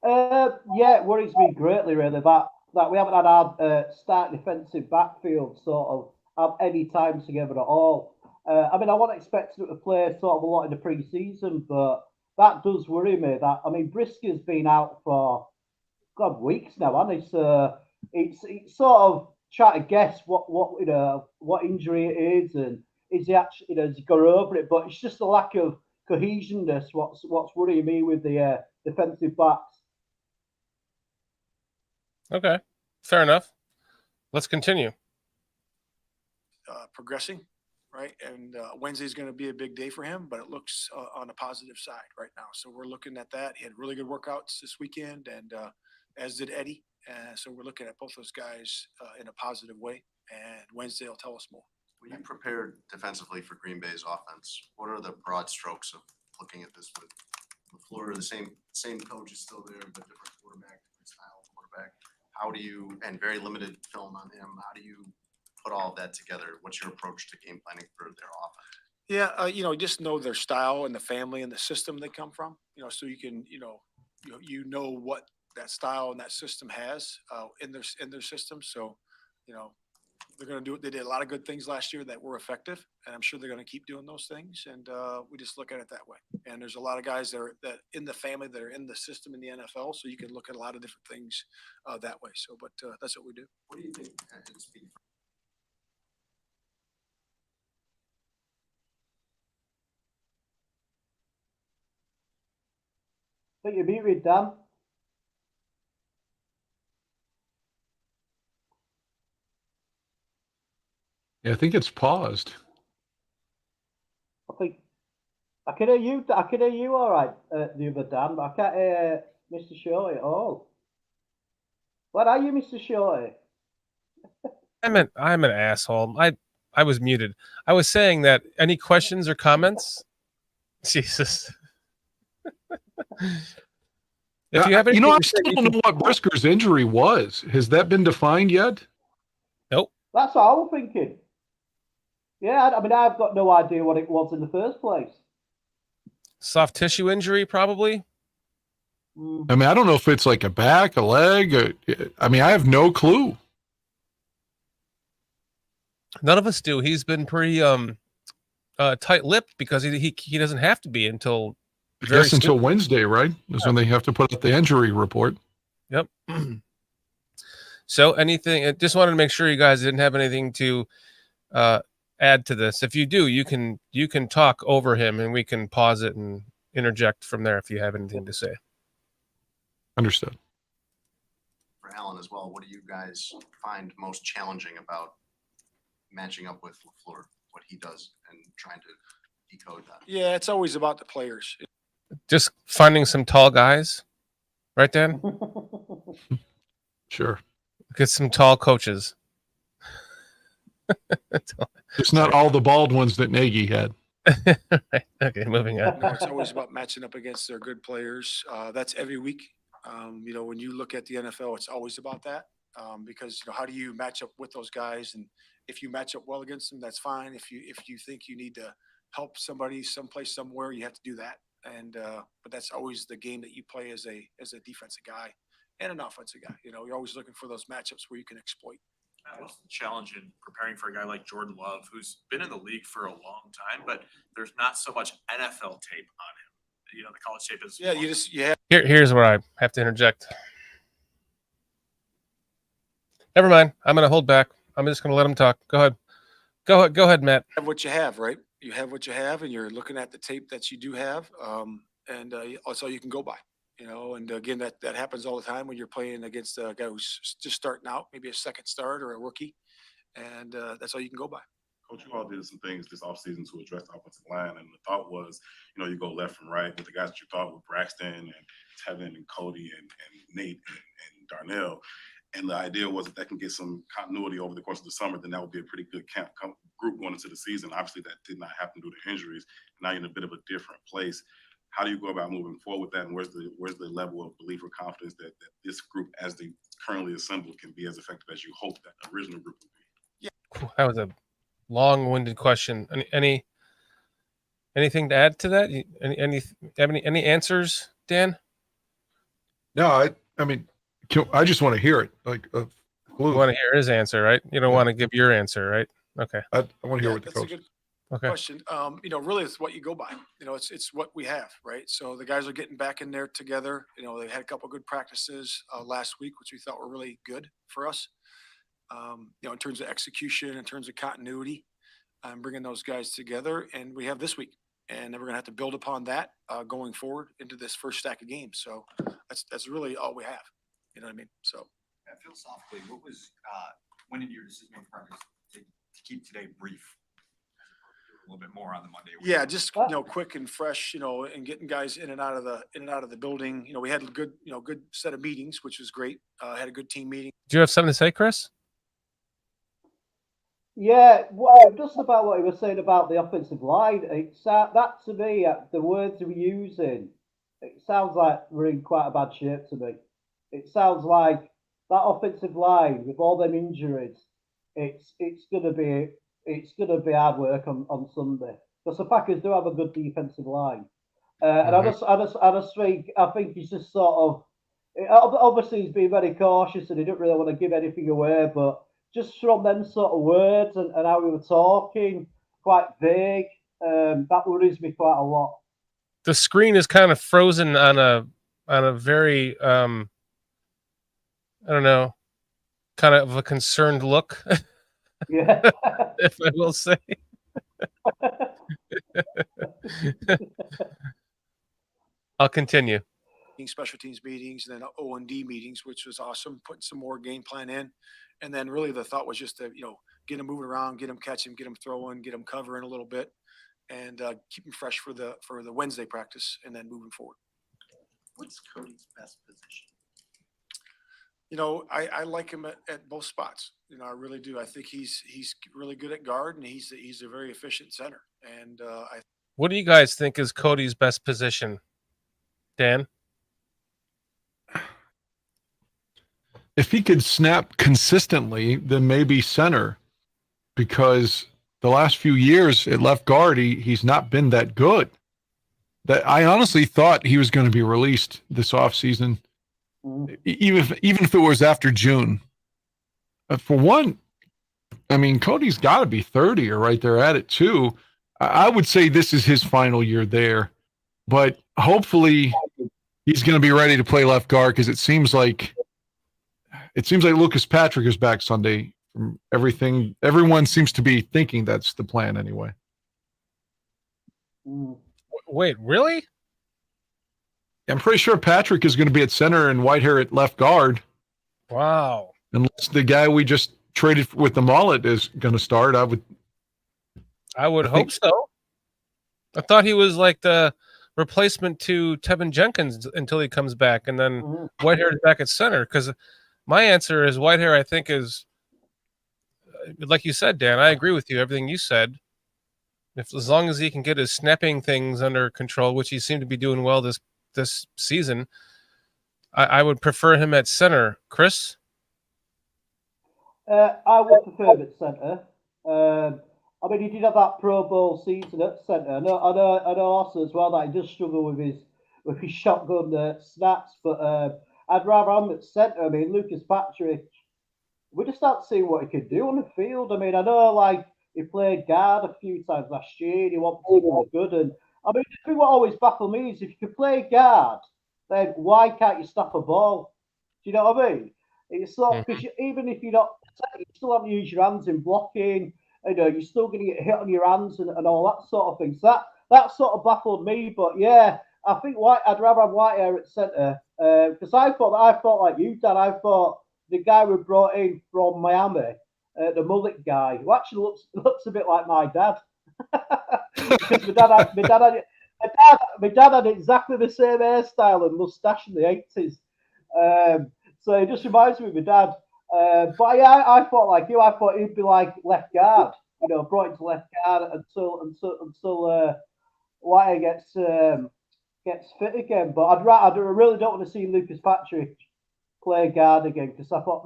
Yeah, it worries me greatly, really, that we haven't had our start defensive backfield sort of have any time together at all. I mean, I wasn't expecting to play sort of a lot in the pre-season, but that does worry me. Brisker's been out for weeks now, hasn't he? So it's sort of trying to guess what injury it is, and is he actually has he got over it? But it's just a lack of cohesionness. What's worrying me with the defensive backs. Okay, fair enough. Let's continue. Progressing, right? And Wednesday's going to be a big day for him, but it looks on a positive side right now. So we're looking at that. He had really good workouts this weekend, and as did Eddie. So we're looking at both those guys in a positive way, and Wednesday will tell us more. When you prepared defensively for Green Bay's offense, what are the broad strokes of looking at this with LaFleur? The same coach is still there, but different quarterback, different style of quarterback. How do you, and very limited film on him, how do you put all of that together? What's your approach to game planning for their offense? Yeah, just know their style and the family and the system they come from. So you can, know what that style and that system has in their system. So, they're going to do it. They did a lot of good things last year that were effective, and I'm sure they're going to keep doing those things. And we just look at it that way. And there's a lot of guys that in the family that are in the system in the NFL, so you can look at a lot of different things that way. So, but that's what we do. What do you think? I think you're muted, Dan. Yeah, I think it's paused. I think I can hear you. I can hear you all right, the other Dan, but I can't hear Mr. Shorty at all. Where are you, Mr. Shorty? I'm an asshole. I was muted. I was saying that any questions or comments? Jesus. If you have anything I to say, still don't know what Brisker's injury was. Has that been defined yet? Nope. That's what I was thinking. Yeah, I mean, I've got no idea what it was in the first place. Soft tissue injury, probably. I mean, I don't know if it's like a back, a leg. I have no clue. None of us do. He's been pretty tight-lipped because he doesn't have to be until until Wednesday, right? Is when they have to put out the injury report. Yep. So anything? Just wanted to make sure you guys didn't have anything to add to this. If you do, you can talk over him, and we can pause it and interject from there if you have anything to say. Understood. For Alan as well, what do you guys find most challenging about matching up with LaFleur, what he does, and trying to decode that? Yeah, it's always about the players. Just finding some tall guys, right, Dan? Sure. Get some tall coaches. It's not all the bald ones that Nagy had. Right. Okay, moving on. It's always about matching up against their good players. That's every week. When you look at the NFL, it's always about that because how do you match up with those guys? And if you match up well against them, that's fine. If you think you need to help somebody someplace somewhere, you have to do that. And but that's always the game that you play as a defensive guy and an offensive guy. You're always looking for those matchups where you can exploit. What's the challenge in preparing for a guy like Jordan Love, who's been in the league for a long time, but there's not so much NFL tape on him? The college tape is. Yeah, Here's where I have to interject. Never mind. I'm going to hold back. I'm just going to let him talk. Go ahead. Go ahead, Matt. Have what you have, right? You have what you have, and you're looking at the tape that you do have, and that's all you can go by. And again, that happens all the time when you're playing against a guy who's just starting out, maybe a second start or a rookie, and that's all you can go by. Coach, you all did some things this offseason to address the offensive line, and the thought was, you go left and right with the guys that you thought with Braxton and Tevin and Cody and Nate and Darnell. And the idea was that can get some continuity over the course of the summer, then that would be a pretty good group going into the season. Obviously, that did not happen due to injuries. Now you're in a bit of a different place. How do you go about moving forward with that, and where's the level of belief or confidence that this group, as they currently assembled, can be as effective as you hoped that original group would be? Yeah, that was a long-winded question. Anything to add to that? Any answers, Dan? No, I mean, I just want to hear it. You want to hear his answer, right? You don't want to give your answer, right? Okay. I want to hear what the That's a coach. good question. Really, it's what you go by. It's what we have, right? So the guys are getting back in there together. They had a couple of good practices last week, which we thought were really good for us. In terms of execution, in terms of continuity, bringing those guys together, and we have this week, and then we're gonna have to build upon that going forward into this first stack of games. So that's really all we have. You know what I mean? So philosophically, what was when in your decision-making process to keep today brief? A little bit more on the Monday. Yeah, just quick and fresh, and getting guys in and out of the building. We had a good set of meetings, which was great. Had a good team meeting. Do you have something to say, Chris? Yeah, well, just about what he was saying about the offensive line. That to me, the words he was using, it sounds like we're in quite a bad shape to me. It sounds like that offensive line with all them injuries, it's gonna be hard work on Sunday, because the Packers do have a good defensive line, and I think he's just sort of, obviously he's being very cautious and he didn't really want to give anything away, but just from them sort of words and how we were talking, quite vague, that worries me quite a lot. The screen is kind of frozen on a very I don't know, kind of a concerned look. Yeah. If I will say. I'll continue. Special teams meetings and then O&D meetings, which was awesome, putting some more game plan in. And then really the thought was just to, get them moving around, get them catching, get them throwing, get them covering a little bit, and keep them fresh for the Wednesday practice and then moving forward. What's Cody's best position? I like him at both spots. I really do. I think he's really good at guard, and he's a very efficient center. And what do you guys think is Cody's best position, Dan? If he could snap consistently, then maybe center, because the last few years at left guard, he's not been that good. That I honestly thought he was going to be released this offseason, even if it was after June. For one, I mean, Cody's got to be 30 or right there at it too. I would say this is his final year there, but hopefully he's going to be ready to play left guard, because it seems like Lucas Patrick is back Sunday. From everything, everyone seems to be thinking that's the plan anyway. Wait, really? I'm pretty sure Patrick is going to be at center and Whitehair at left guard. Wow. Unless the guy we just traded with the mullet is going to start, I would hope so. I thought he was like the replacement to Tevin Jenkins until he comes back, and then Whitehair is back at center. Because my answer is Whitehair, I think, is, like you said, Dan, I agree with you, everything you said. As long as he can get his snapping things under control, which he seemed to be doing well this season, I would prefer him at center. Chris? I would prefer him at center. I mean, he did have that Pro Bowl season at center. I know also as well that he does struggle with his shotgun snaps, but I'd rather him at center. I mean, Lucas Patrick, we just start seeing what he could do on the field. I mean, I know he played guard a few times last year, and he wasn't particularly good. And I mean, the thing what always baffles me is if you can play guard, then why can't you stop a ball? Do you know what I mean? It's sort of, because even if you're not, you still have to use your hands in blocking. you're still going to get hit on your hands and all that sort of thing. So that sort of baffled me. But yeah, I think I'd rather have Whitehair at centre because I thought like you, Dan. I thought the guy we brought in from Miami, the mullet guy, who actually looks a bit like my dad. Because my dad had exactly the same hairstyle and mustache in the 80s. So it just reminds me of my dad. But yeah, I thought like you. I thought he'd be like left guard, brought into left guard until Wire gets fit again. But I really don't want to see Lucas Patrick play guard again because I thought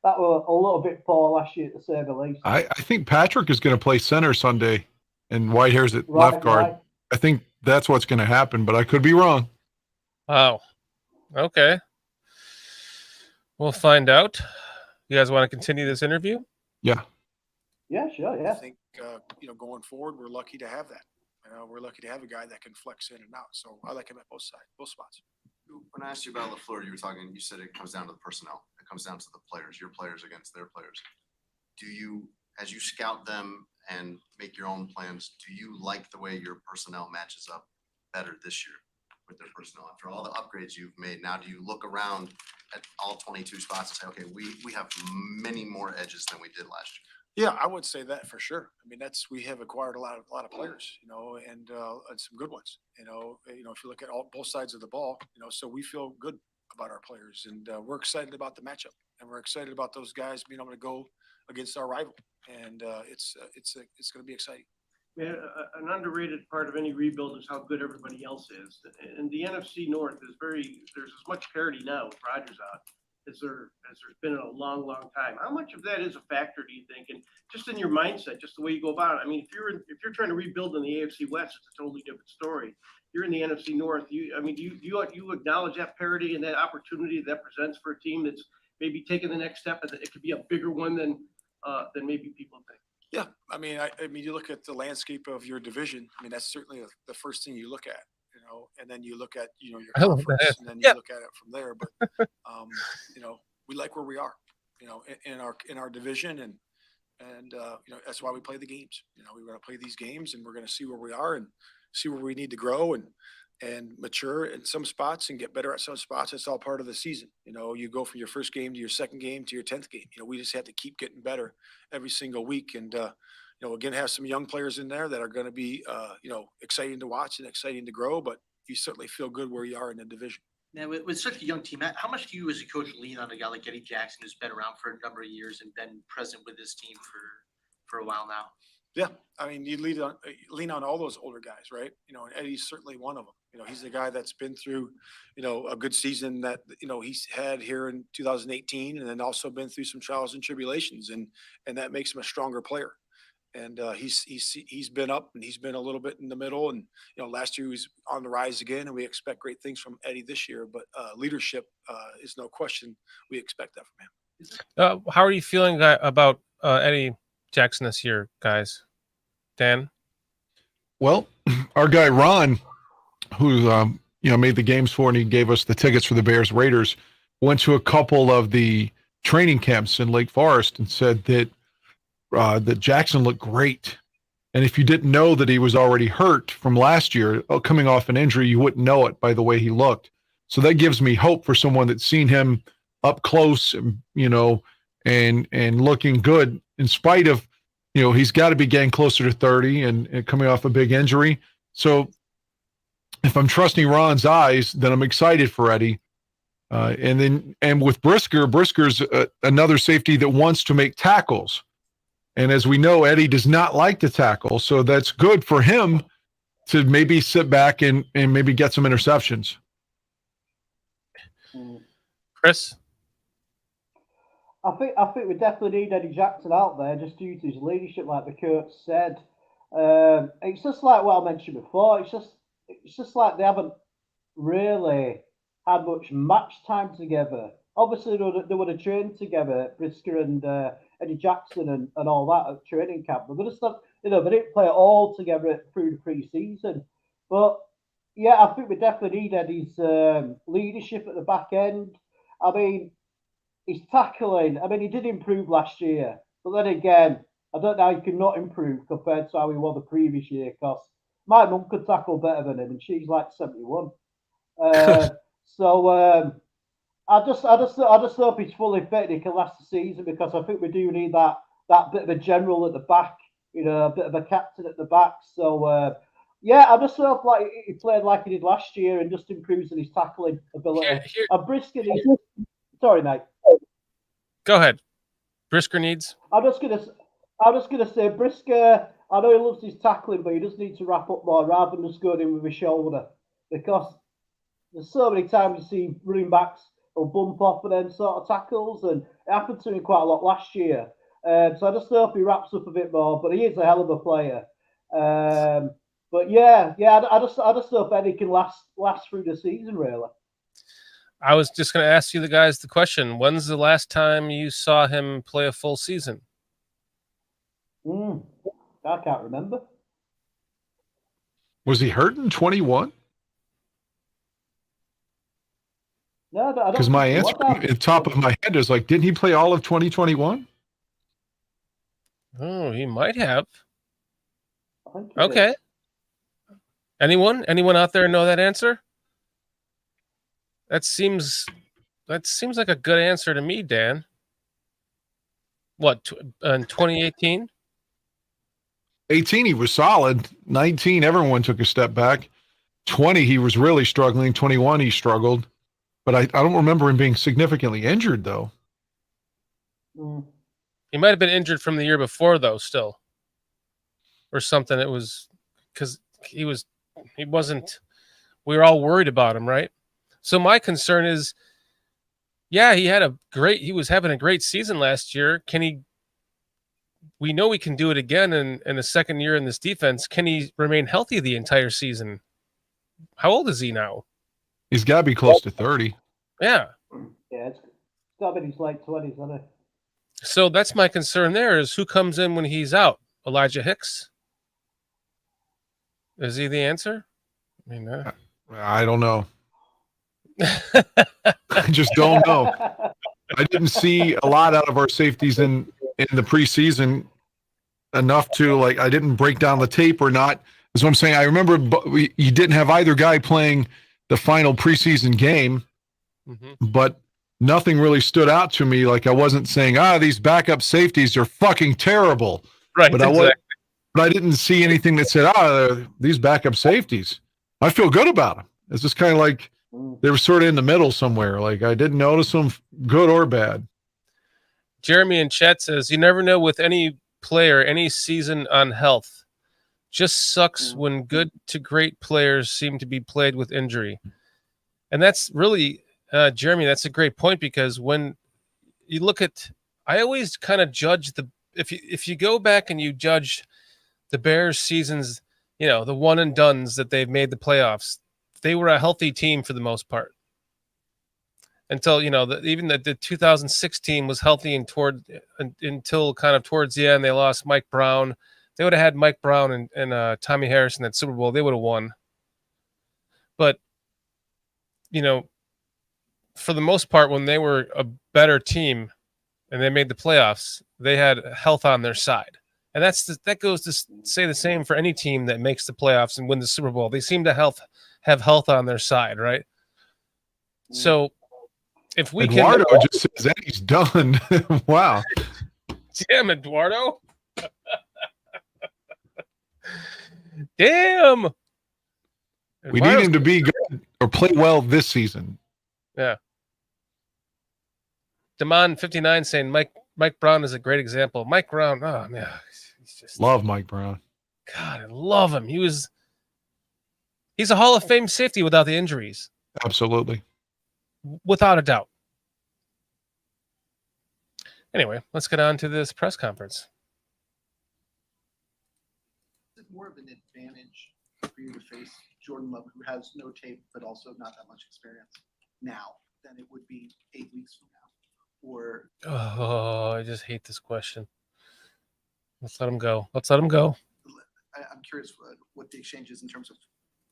that was a little bit poor last year, to say the least. I think Patrick is going to play center Sunday, and Whitehair's at left guard. Right. I think that's what's going to happen, but I could be wrong. Wow. Okay. We'll find out. You guys want to continue this interview? Yeah. Yeah, sure. Yeah. I think going forward, we're lucky to have that. We're lucky to have a guy that can flex in and out. So I like him at both spots. When I asked you about LaFleur, you said it comes down to the personnel. It comes down to the players, your players against their players. Do you, as you scout them and make your own plans, do you like the way your personnel matches up better this year with their personnel? After all the upgrades you've made, now do you look around at all 22 spots and say, okay, we have many more edges than we did last year? Yeah, I would say that for sure. I mean, we have acquired a lot of players, and some good ones. If you look at both sides of the ball, so we feel good about our players, and we're excited about the matchup, and we're excited about those guys being able to go against our rival, and it's going to be exciting. Yeah, an underrated part of any rebuild is how good everybody else is, and the NFC North there's as much parity now with Rodgers out as there's been in a long, long time. How much of that is a factor, do you think? And just in your mindset, just the way you go about it. I mean, if you're trying to rebuild in the AFC West, it's a totally different story. You're in the NFC North. Do you acknowledge that parity and that opportunity that presents for a team that's maybe taking the next step, and it could be a bigger one than maybe people think? Yeah, I mean, you look at the landscape of your division. I mean, that's certainly the first thing you look at. And then you look at your conference, and then you look at it from there. But we like where we are, in our division, and that's why we play the games. We're going to play these games, and we're going to see where we are and see where we need to grow and mature in some spots and get better at some spots. It's all part of the season. You go from your first game to your second game to your 10th game. We just have to keep getting better every single week, and again, have some young players in there that are going to be, exciting to watch and exciting to grow, but you certainly feel good where you are in the division. Now, with such a young team, how much do you as a coach lean on a guy like Eddie Jackson, who's been around for a number of years and been present with this team for a while now? Yeah. I mean, you lean on all those older guys, right? And Eddie's certainly one of them. He's the guy that's been through, a good season that, he's had here in 2018, and then also been through some trials and tribulations, and that makes him a stronger player. And he's been up, and he's been a little bit in the middle. And last year he was on the rise again, and we expect great things from Eddie this year. But leadership is no question. We expect that from him. How are you feeling about Eddie Jackson this year, guys? Dan? Well, our guy Ron, who made the games for, and he gave us the tickets for the Bears Raiders, went to a couple of the training camps in Lake Forest and said that Jackson looked great. And if you didn't know that he was already hurt from last year, coming off an injury, you wouldn't know it by the way he looked. So that gives me hope for someone that's seen him up close, and looking good in spite of, he's got to be getting closer to 30 and coming off a big injury. So if I'm trusting Ron's eyes, then I'm excited for Eddie. And with Brisker's another safety that wants to make tackles. And as we know, Eddie does not like to tackle. So that's good for him to maybe sit back and maybe get some interceptions. Chris? I think we definitely need Eddie Jackson out there just due to his leadership, like the coach said. It's just like what I mentioned before. It's just like they haven't really had much match time together. Obviously, they would have trained together, Brisker and Eddie Jackson and all that at training camp. But they just they didn't play it all together through the pre-season. But yeah, I think we definitely need Eddie's leadership at the back end. I mean, his tackling, he did improve last year. But then again, I don't know how he can not improve compared to how he was the previous year. Because my mum could tackle better than him, and she's like 71. So I just hope he's fully fit and he can last the season, because I think we do need that bit of a general at the back, a bit of a captain at the back. So yeah, I just hope like he played like he did last year and just improves in his tackling ability. And Brisker needs. Sorry, mate. Go ahead. Brisker needs. I'm just gonna say Brisker. I know he loves his tackling, but he just needs to wrap up more rather than just going in with his shoulder, because there's so many times you see running backs will bump off of them sort of tackles, and it happened to him quite a lot last year. So I just hope he wraps up a bit more. But he is a hell of a player. But yeah, I just hope Eddie can last through the season, really. I was just going to ask you the question. When's the last time you saw him play a full season? I can't remember. Was he hurt in 21? No, I don't. Because my answer at the top of my head is like, didn't he play all of 2021? Oh, he might have. Okay. Anyone out there know that answer? That seems like a good answer to me, Dan. What, in 2018? 18, he was solid. 19, everyone took a step back. 20, he was really struggling. 21, he struggled. But I don't remember him being significantly injured, though. He might have been injured from the year before, though, still. Or something. It was because he wasn't, we were all worried about him, right? So my concern is, yeah, he was having a great season last year. We know he can do it again in the second year in this defense. Can he remain healthy the entire season? How old is he now? He's got to be close to 30. Yeah. Yeah, it's got to be in his late 20s, isn't it? So that's my concern there, is who comes in when he's out? Elijah Hicks? Is he the answer? I mean, I don't know. I just don't know. I didn't see a lot out of our safeties in the preseason enough to, like, I didn't break down the tape or not. That's what I'm saying. I remember you didn't have either guy playing the final preseason game, but nothing really stood out to me. Like, I wasn't saying, these backup safeties are fucking terrible. Right, but exactly. But I didn't see anything that said, these backup safeties. I feel good about them. It's just kind of like they were sort of in the middle somewhere. Like, I didn't notice them good or bad. Jeremy in chat says, you never know with any player, any season on health. Just sucks when good to great players seem to be played with injury. And that's really, Jeremy, that's a great point, because when you look at, I always kind of judge if you go back and you judge the Bears seasons, the one and dones that they've made the playoffs, they were a healthy team for the most part. Until, even the 2006 team was healthy until kind of towards the end, they lost Mike Brown. They would have had Mike Brown and Tommy Harris in that Super Bowl, they would have won. But, for the most part, when they were a better team and they made the playoffs, they had health on their side. And that goes to say the same for any team that makes the playoffs and win the Super Bowl. They seem to have health on their side, right? So if we Eduardo just says that he's done. Wow. Damn, Eduardo. Damn. We need him to be good or play well this season. Yeah. Damon 59 saying Mike Brown is a great example. Mike Brown, oh man, he's just love Mike Brown. God, I love him. He's a Hall of Fame safety without the injuries. Absolutely. Without a doubt. Anyway, let's get on to this press conference. Is it more of an advantage for you to face Jordan Love, who has no tape but also not that much experience now, than it would be 8 weeks from now? Or I just hate this question. Let's let him go. I'm curious what the exchange is in terms of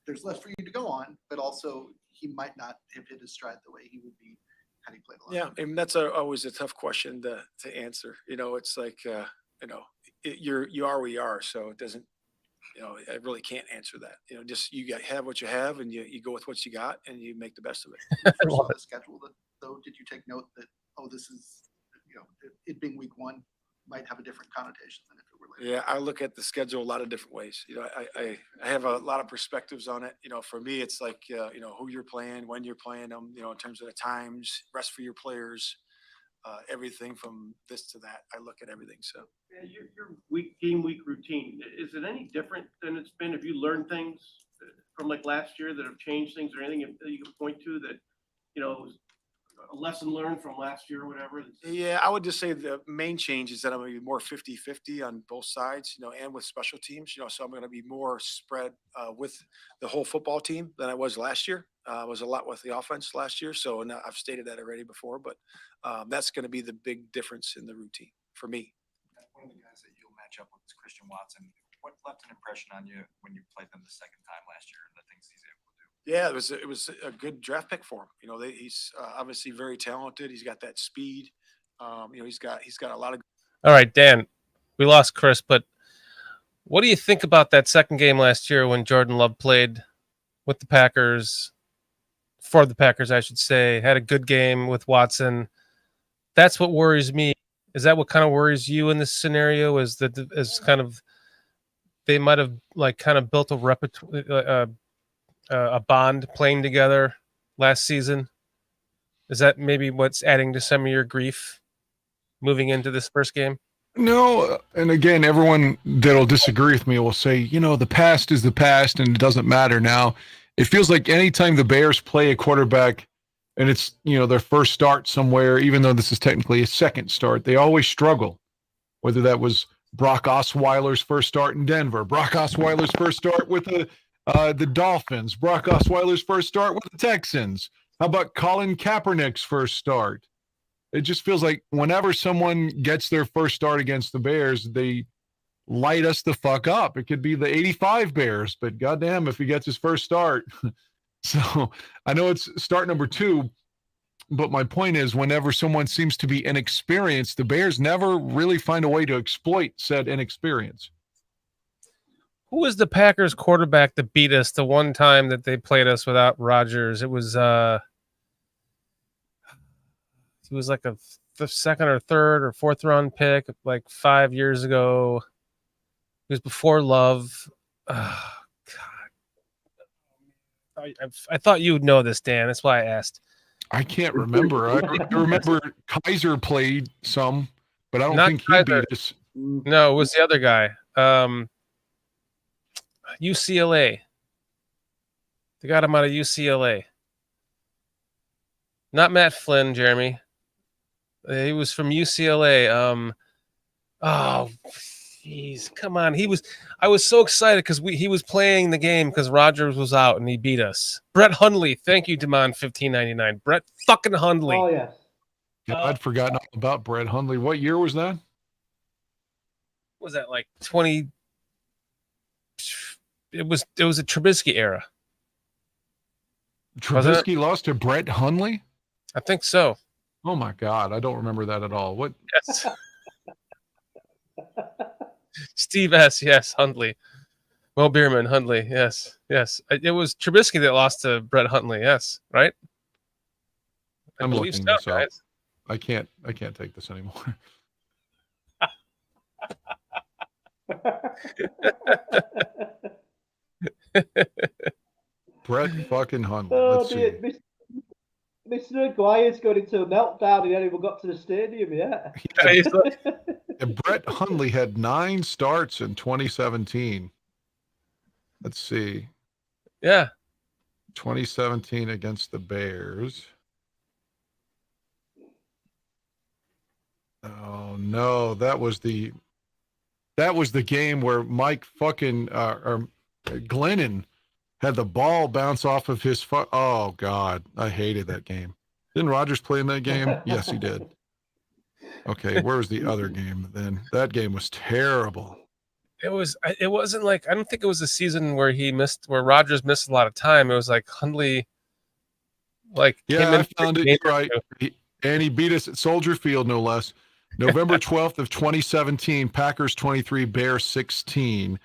there's less for you to go on, but also he might not have hit his stride the way he would be had he played a lot. Yeah, and that's always a tough question to answer. It's like, you are where you are. So it doesn't, I really can't answer that. Just have what you have, and you go with what you got, and you make the best of it. First on the schedule, though, did you take note that, this is, it being week 1 might have a different connotation than if it were later? Yeah, I look at the schedule a lot of different ways. I have a lot of perspectives on it. For me, it's like, who you're playing, when you're playing them, in terms of the times, rest for your players, everything from this to that. I look at everything. So Your game week routine, is it any different than it's been? Have you learned things from like last year that have changed things, or anything that you can point to that, was a lesson learned from last year or whatever? yeah, I would just say the main change is that I'm going to be more 50-50 on both sides, and with special teams, so I'm going to be more spread with the whole football team than I was last year. I was a lot with the offense last year. So, and I've stated that already before, but that's going to be the big difference in the routine for me. One of the guys that you'll match up with is Christian Watson. What left an impression on you when you played them the second time last year, and the things he's able to do? Yeah, it was a good draft pick for him. He's obviously very talented. He's got that speed. He's got a lot of. All right, Dan, we lost Chris, but what do you think about that second game last year when Jordan Love played with the Packers, for the Packers, I should say, had a good game with Watson? That's what worries me. Is that what kind of worries you in this scenario? Is kind of they might have like kind of built a repertoire, a bond playing together last season? Is that maybe what's adding to some of your grief moving into this first game? No, and again, everyone that'll disagree with me will say, the past is the past and it doesn't matter now. It feels like anytime the Bears play a quarterback and it's, their first start somewhere, even though this is technically a second start, they always struggle. Whether that was Brock Osweiler's first start in Denver, Brock Osweiler's first start with the Dolphins, Brock Osweiler's first start with the Texans. How about Colin Kaepernick's first start? It just feels like whenever someone gets their first start against the Bears, they light us the fuck up. It could be the 85 Bears, but goddamn if he gets his first start. So I know it's start number 2, but my point is whenever someone seems to be inexperienced, the Bears never really find a way to exploit said inexperience. Who was the Packers quarterback that beat us the one time that they played us without Rodgers? It was he was like the second or third or fourth round pick like 5 years ago. It was before Love. Oh, God. I thought you would know this, Dan. That's why I asked. I can't remember. I remember Kaiser played some, but I don't Not think he Kaiser. beat us. No, it was the other guy. UCLA. They got him out of UCLA. Not Matt Flynn, Jeremy. He was from UCLA. Oh, jeez, come on. I was so excited because he was playing the game because Rodgers was out and he beat us. Brett Hundley. Thank you, Demond 1599. Brett fucking Hundley. Oh yes. Yeah, I'd forgotten all about Brett Hundley. What year was that? Was that like 20? It was a Trubisky era. Trubisky lost to Brett Hundley? I think so. Oh my God, I don't remember that at all. What? Yes. Steve S. Yes, Hundley. Will Bierman, Hundley. Yes. It was Trubisky that lost to Brett Hundley. Yes, right. I'm believe looking so, this up. guys. I can't take this anymore. Brett fucking Hundley. Let's see. Mr. Aguirre's got into a meltdown. He hadn't even got to the stadium yet. And Brett Hundley had 9 starts in 2017. Let's see. Yeah. 2017 against the Bears. Oh no, that was the game where Mike fucking or Glennon had the ball bounce off of his foot. Oh God, I hated that game. Didn't Rodgers play in that game? Yes, he did. Okay, where was the other game then? That game was terrible. It wasn't like, I don't think it was a season where Rodgers missed a lot of time. It was like Hundley, like, yeah, I found it. You're right. And he beat us at Soldier Field, no less. November 12th of 2017, Packers 23, Bears 16.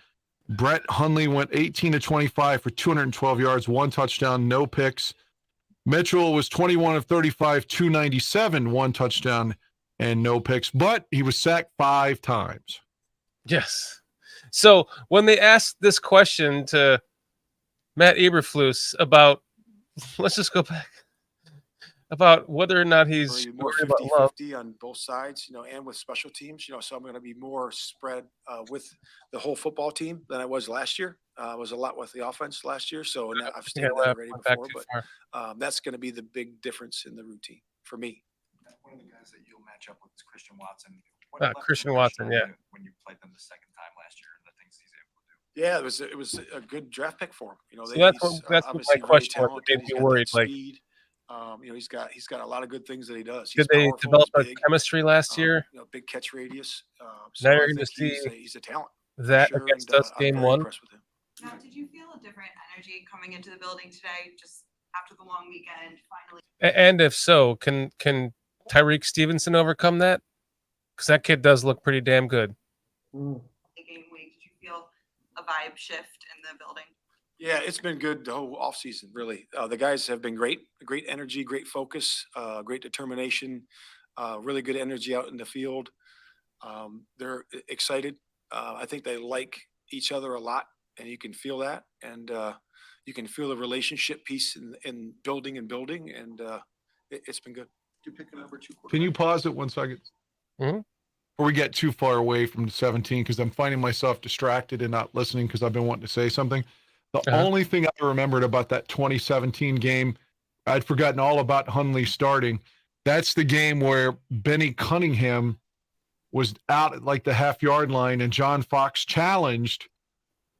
Brett Hundley went 18 to 25 for 212 yards, 1 touchdown, no picks. Mitchell was 21 of 35, 297, 1 touchdown, and no picks, but he was sacked 5 times. Yes. So when they asked this question to Matt Eberflus about, let's just go back, about whether or not he's Really more worried about Love. 50-50 on both sides, and with special teams, so I'm going to be more spread with the whole football team than I was last year. I was a lot with the offense last year, so now I've stated that already before, but that's going to be the big difference in the routine for me. One of the guys that you'll match up with is Christian Watson. Christian Watson, yeah. When you played them the second time last year and the things he's able to do. Yeah, it was a good draft pick for him. So that's what my question was. They'd be worried, like. He's got a lot of good things that he does. Did they develop a chemistry last year? Big catch radius. Now you're going to see he's a talent. That against us game 1. Now, did you feel a different energy coming into the building today, just after the long weekend, finally? And if so, can Tyreek Stevenson overcome that? Because that kid does look pretty damn good. Game week, did you feel a vibe shift in the building? Yeah, it's been good the whole offseason, really. The guys have been great energy, great focus, great determination, really good energy out in the field. They're excited. I think they like each other a lot, and you can feel that. And you can feel the relationship piece in building, and it's been good. You pick a number 2 quarterback. Can you pause it 1 second? Mm-hmm. Before we get too far away from 17, because I'm finding myself distracted and not listening because I've been wanting to say something. The only thing I remembered about that 2017 game, I'd forgotten all about Hundley starting. That's the game where Benny Cunningham was out at like the half-yard line and John Fox challenged.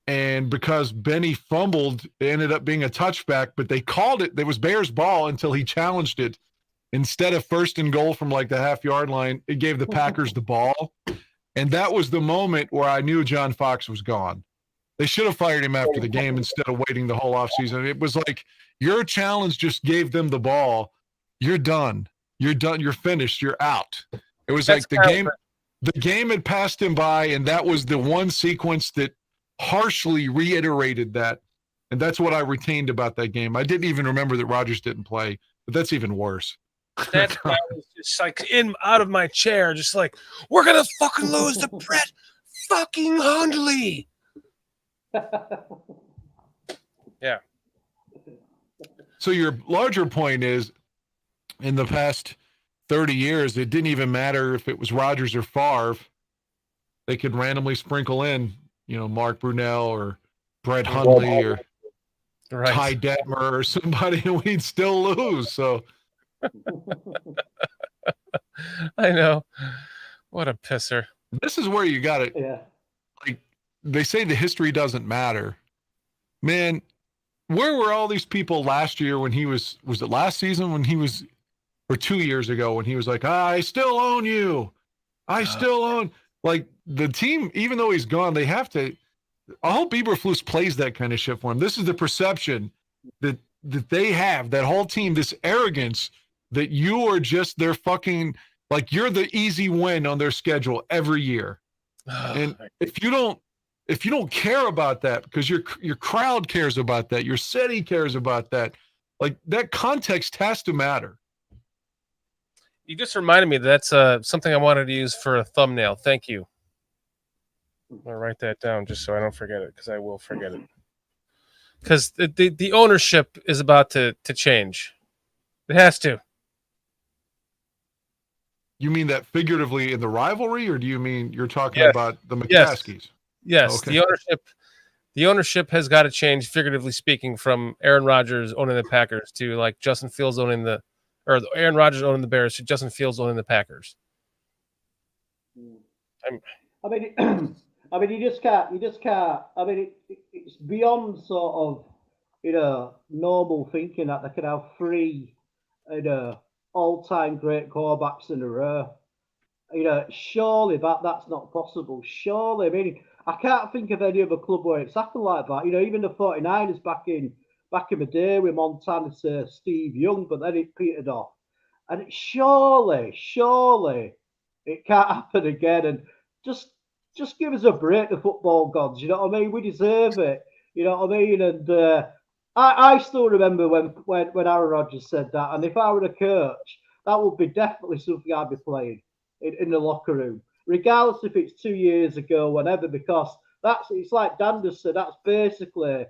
And because Benny fumbled, it ended up being a touchback, but they called it. It was Bears ball until he challenged it. Instead of 1st and goal from like the half-yard line, it gave the Packers the ball. And that was the moment where I knew John Fox was gone. They should have fired him after the game instead of waiting the whole offseason. It was like your challenge just gave them the ball. You're done. You're done. You're finished. You're out. It was like the game had passed him by, and that was the one sequence that harshly reiterated that. And that's what I retained about that game. I didn't even remember that Rodgers didn't play, but that's even worse. That guy was just like out of my chair, just like, we're going to fucking lose to Brett fucking Hundley. Yeah. So your larger point is, in the past 30 years, it didn't even matter if it was Rodgers or Favre. They could randomly sprinkle in, Mark Brunell or Brett Hundley or Ty Detmer or somebody, and we'd still lose. So I know. What a pisser. This is where you got it. Yeah. Like they say the history doesn't matter. Man, where were all these people last year when he was it last season when he was, or 2 years ago when he was like, I still own you. I still own, like the team, even though he's gone, they have to, I hope Eberflus plays that kind of shit for him. This is the perception that they have, that whole team, this arrogance that you are just their fucking, like you're the easy win on their schedule every year. And if you don't care about that, because your crowd cares about that, your city cares about that, like that context has to matter. You just reminded me that's something I wanted to use for a thumbnail. Thank you. I'll write that down just so I don't forget it, because I will forget it. Because the ownership is about to change. It has to. You mean that figuratively in the rivalry, or do you mean you're talking about the McCaskies? Yes. Okay. The ownership has got to change, figuratively speaking, from Aaron Rodgers owning the Packers to like Justin Fields owning Aaron Rodgers owning the Bears to Justin Fields owning the Packers. I mean, you just can't. I mean, it's beyond sort of, normal thinking that they could have 3, all-time great quarterbacks in a row. Surely that's not possible. Surely, I mean, I can't think of any other club where it's happened like that. Even the 49ers back in the day with Montana to Steve Young, but then it petered off. And surely, It can't happen again. And just give us a break, the football gods. You know what I mean? We deserve it. You know what I mean? And I still remember when Aaron Rodgers said that. And if I were a coach, that would be definitely something I'd be playing in the locker room, regardless if it's 2 years ago, whatever, because it's like Dan just said, that's basically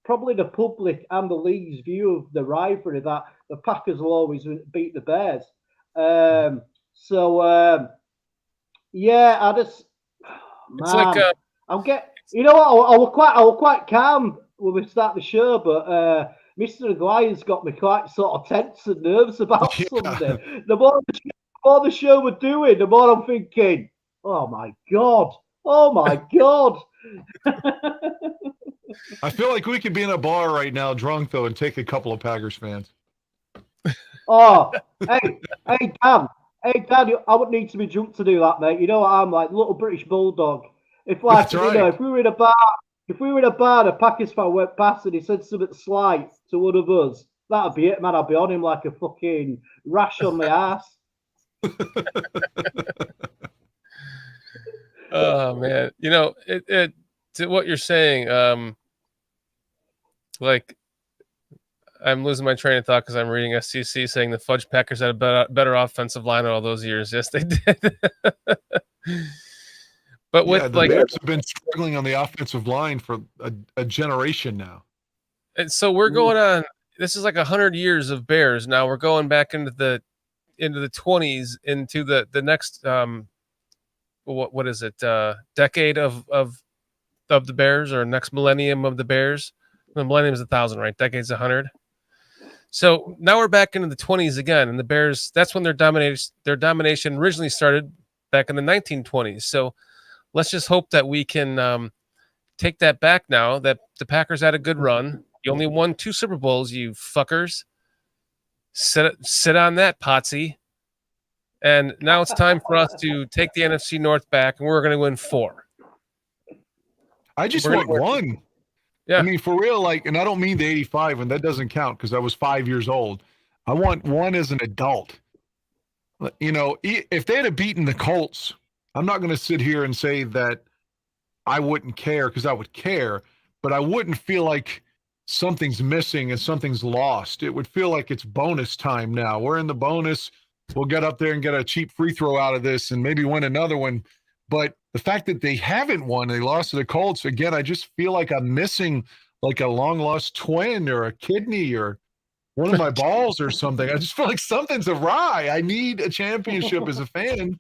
probably the public and the league's view of the rivalry, that the Packers will always beat the Bears. Yeah, I just, It's like you know what? I was quite calm when we start the show, but Mr. Aguirre's got me quite sort of tense and nervous about Sunday. The more the show we're doing, the more I'm thinking, oh my god. I feel like we could be in a bar right now, drunk though, and take a couple of Packers fans. Oh, hey, Dan, I wouldn't need to be drunk to do that, mate. You know what I'm like, little British bulldog. If like, That's right. you know, if we were in a bar, and a Packers fan went past and he said something slight to one of us, that'd be it, man. I'd be on him like a fucking rash on my ass. Oh man, you know it to what you're saying. Like I'm losing my train of thought because I'm reading SCC saying the Fudge Packers had a better offensive line all those years. Yes, they did. But with the Bears have been struggling on the offensive line for a generation now. And so we're going on. This is like 100 years of Bears. Now we're going back into the 20s, into the next what is it? Decade of the Bears, or next millennium of the Bears. The millennium is 1,000, right? Decade's 100. So now we're back into the 20s again, and the Bears. That's when their domination originally started back in the 1920s. So let's just hope that we can take that back now. That the Packers had a good run. You only won 2 Super Bowls, you fuckers. Sit on that, Potsy. And now it's time for us to take the NFC North back, and we're going to win 4. I just want one. Yeah. I mean, for real, like, and I don't mean the 85, and that doesn't count because I was 5 years old. I want one as an adult. You know, if they had beaten the Colts, I'm not going to sit here and say that I wouldn't care, because I would care, but I wouldn't feel like something's missing and something's lost. It would feel like it's bonus time now. We're in the bonus. We'll get up there and get a cheap free throw out of this and maybe win another one. But the fact that they haven't won, they lost to the Colts, again, I just feel like I'm missing like a long-lost twin or a kidney or one of my balls or something. I just feel like something's awry. I need a championship as a fan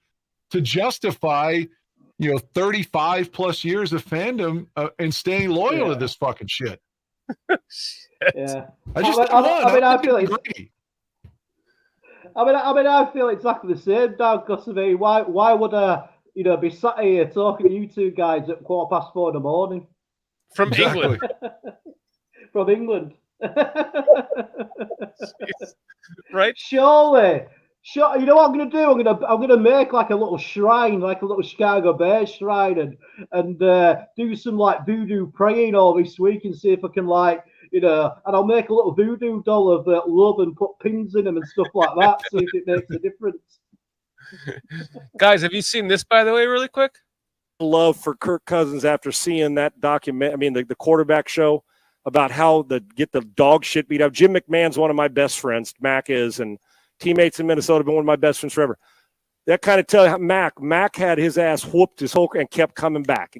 to justify, 35 plus years of fandom and staying loyal to this fucking shit. Yeah. I feel exactly the same, Doug, because why would I, be sat here talking to you two guys at 4:15 in the morning? From England. From England. Right? Surely. You know what I'm gonna do? I'm gonna make like a little shrine, like a little Chicago Bears shrine, and do some like voodoo praying all this week and see if I can and I'll make a little voodoo doll of love and put pins in them and stuff like that. See if it makes a difference. Guys, have you seen this, by the way, really quick? Love for Kirk Cousins after seeing that document. I mean, the quarterback show about how get the dog shit beat up. Jim McMahon's one of my best friends. Mac is, and teammates in Minnesota have been one of my best friends forever. That kind of tell you how Mac had his ass whooped his whole and kept coming back.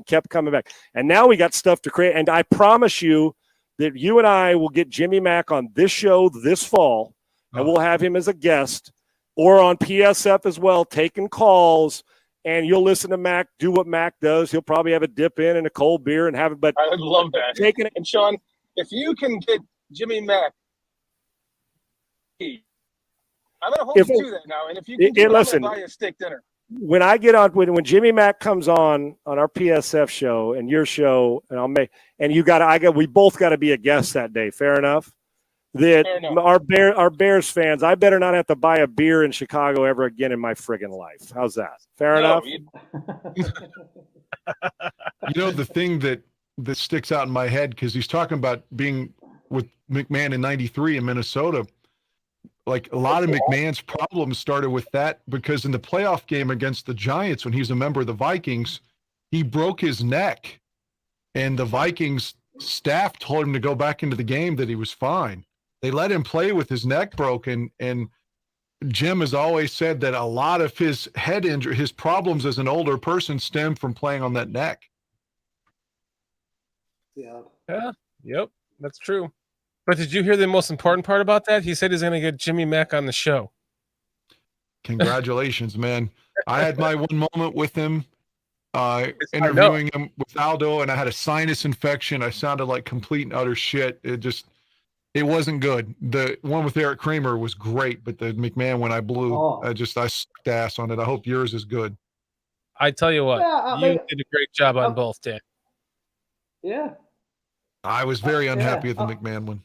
And now we got stuff to create. And I promise you that you and I will get Jimmy Mack on this show this fall, and we'll have him as a guest or on PSF as well, taking calls. And you'll listen to Mac do what Mac does. He'll probably have a dip in and a cold beer and have it. But I would love that. And Sean, if you can get Jimmy Mack, I'm going to hold you to that now. And if you can do it, I'm going to buy you a steak dinner. When I get on, when Jimmy Mack comes on our PSF show and your show, and we both got to be a guest that day. Fair enough. Our Bears fans, I better not have to buy a beer in Chicago ever again in my friggin' life. How's that? Fair enough. The thing that sticks out in my head, because he's talking about being with McMahon in '93 in Minnesota. like a lot of McMahon's problems started with that, because in the playoff game against the Giants, when he was a member of the Vikings, he broke his neck, and the Vikings staff told him to go back into the game, that he was fine. They let him play with his neck broken, and Jim has always said that a lot of his head injury, his problems as an older person, stem from playing on that neck. Yeah. Yeah. Yep. That's true. But did you hear the most important part about that? He said he's going to get Jimmy Mack on the show. Congratulations, man. I had my one moment with him, interviewing him with Aldo, and I had a sinus infection. I sounded like complete and utter shit. It wasn't good. The one with Eric Kramer was great, but the McMahon one I blew. I sucked ass on it. I hope yours is good. I tell you what, you did a great job on both, Dan. Yeah. I was very unhappy with the McMahon one.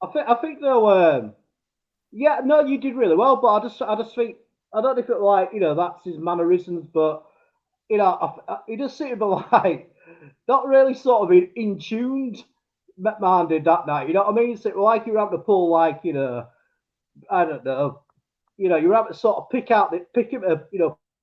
I think though, yeah, no, you did really well, but I just think, I don't know if it like, that's his mannerisms, but he just seemed like not really sort of in tuned. McMahon did that night, you know what I mean? So like you were having to pull like, I don't know, you're having to sort of pick him,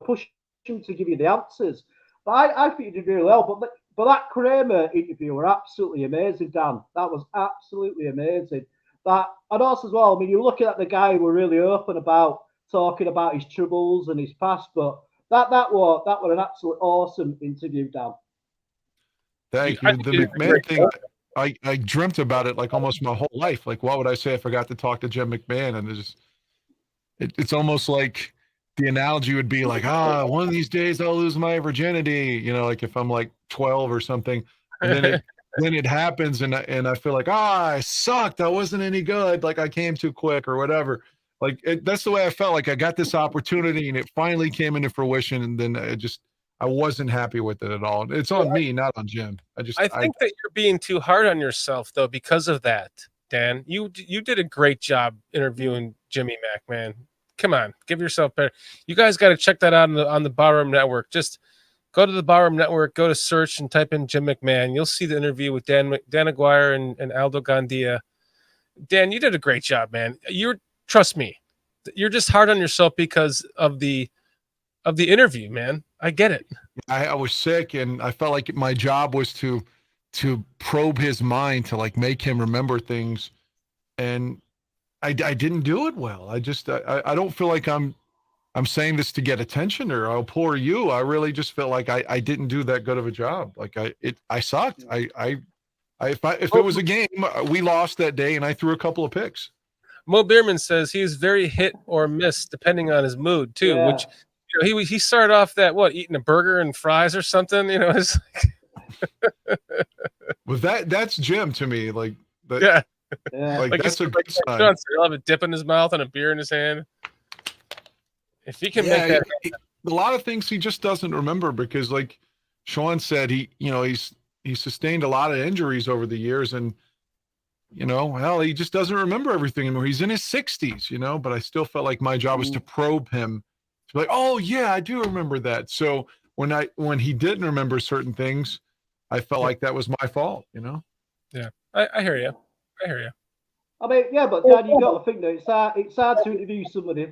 push him to give you the answers. But I think you did really well. But that Kramer interview were absolutely amazing, Dan. That was absolutely amazing. And also as well, I mean, you're looking at the guy who were really open about talking about his troubles and his past, but that was an absolutely awesome interview, Dan. Thank you. The McMahon thing, I dreamt about it like almost my whole life. Like, what would I say if I got to talk to Jim McMahon? And it's almost like the analogy would be like, one of these days I'll lose my virginity, like if I'm like 12 or something, and then it happens, and I feel like, I sucked, I wasn't any good, like I came too quick or whatever. Like that's the way I felt. Like I got this opportunity and it finally came into fruition, and then I wasn't happy with it at all. It's on me, not on Jim. I think that you're being too hard on yourself though because of that, Dan. You did a great job interviewing Jimmy Mack, man. Come on, give yourself better. You guys got to check that out on the Barroom Network. Just go to the Barroom Network, go to search and type in Jim McMahon. You'll see the interview with Dan Aguirre and Aldo Gandia. Dan, you did a great job, man. Trust me, you're just hard on yourself because of the interview, man. I get it. I was sick, and I felt like my job was to probe his mind, to like make him remember things, and I didn't do it well. I don't feel like I'm saying this to get attention or oh, poor you. I really just feel like I didn't do that good of a job. Like I sucked. If it was a game, we lost that day, and I threw a couple of picks. Mo Bierman says he was very hit or miss depending on his mood too. Yeah. Which he started off eating a burger and fries or something. It's like well, that's Jim to me. Like yeah. Like that's a good sign. He'll have a dip in his mouth and a beer in his hand. If he can make that, a lot of things he just doesn't remember, because, like Sean said, he's sustained a lot of injuries over the years, and he just doesn't remember everything anymore. He's in his 60s, but I still felt like my job was to probe him, to be like, oh yeah, I do remember that. So when he didn't remember certain things, I felt like that was my fault. Yeah, I hear you. I hear you. I mean, yeah, but Dan, you got to think that it's hard to interview somebody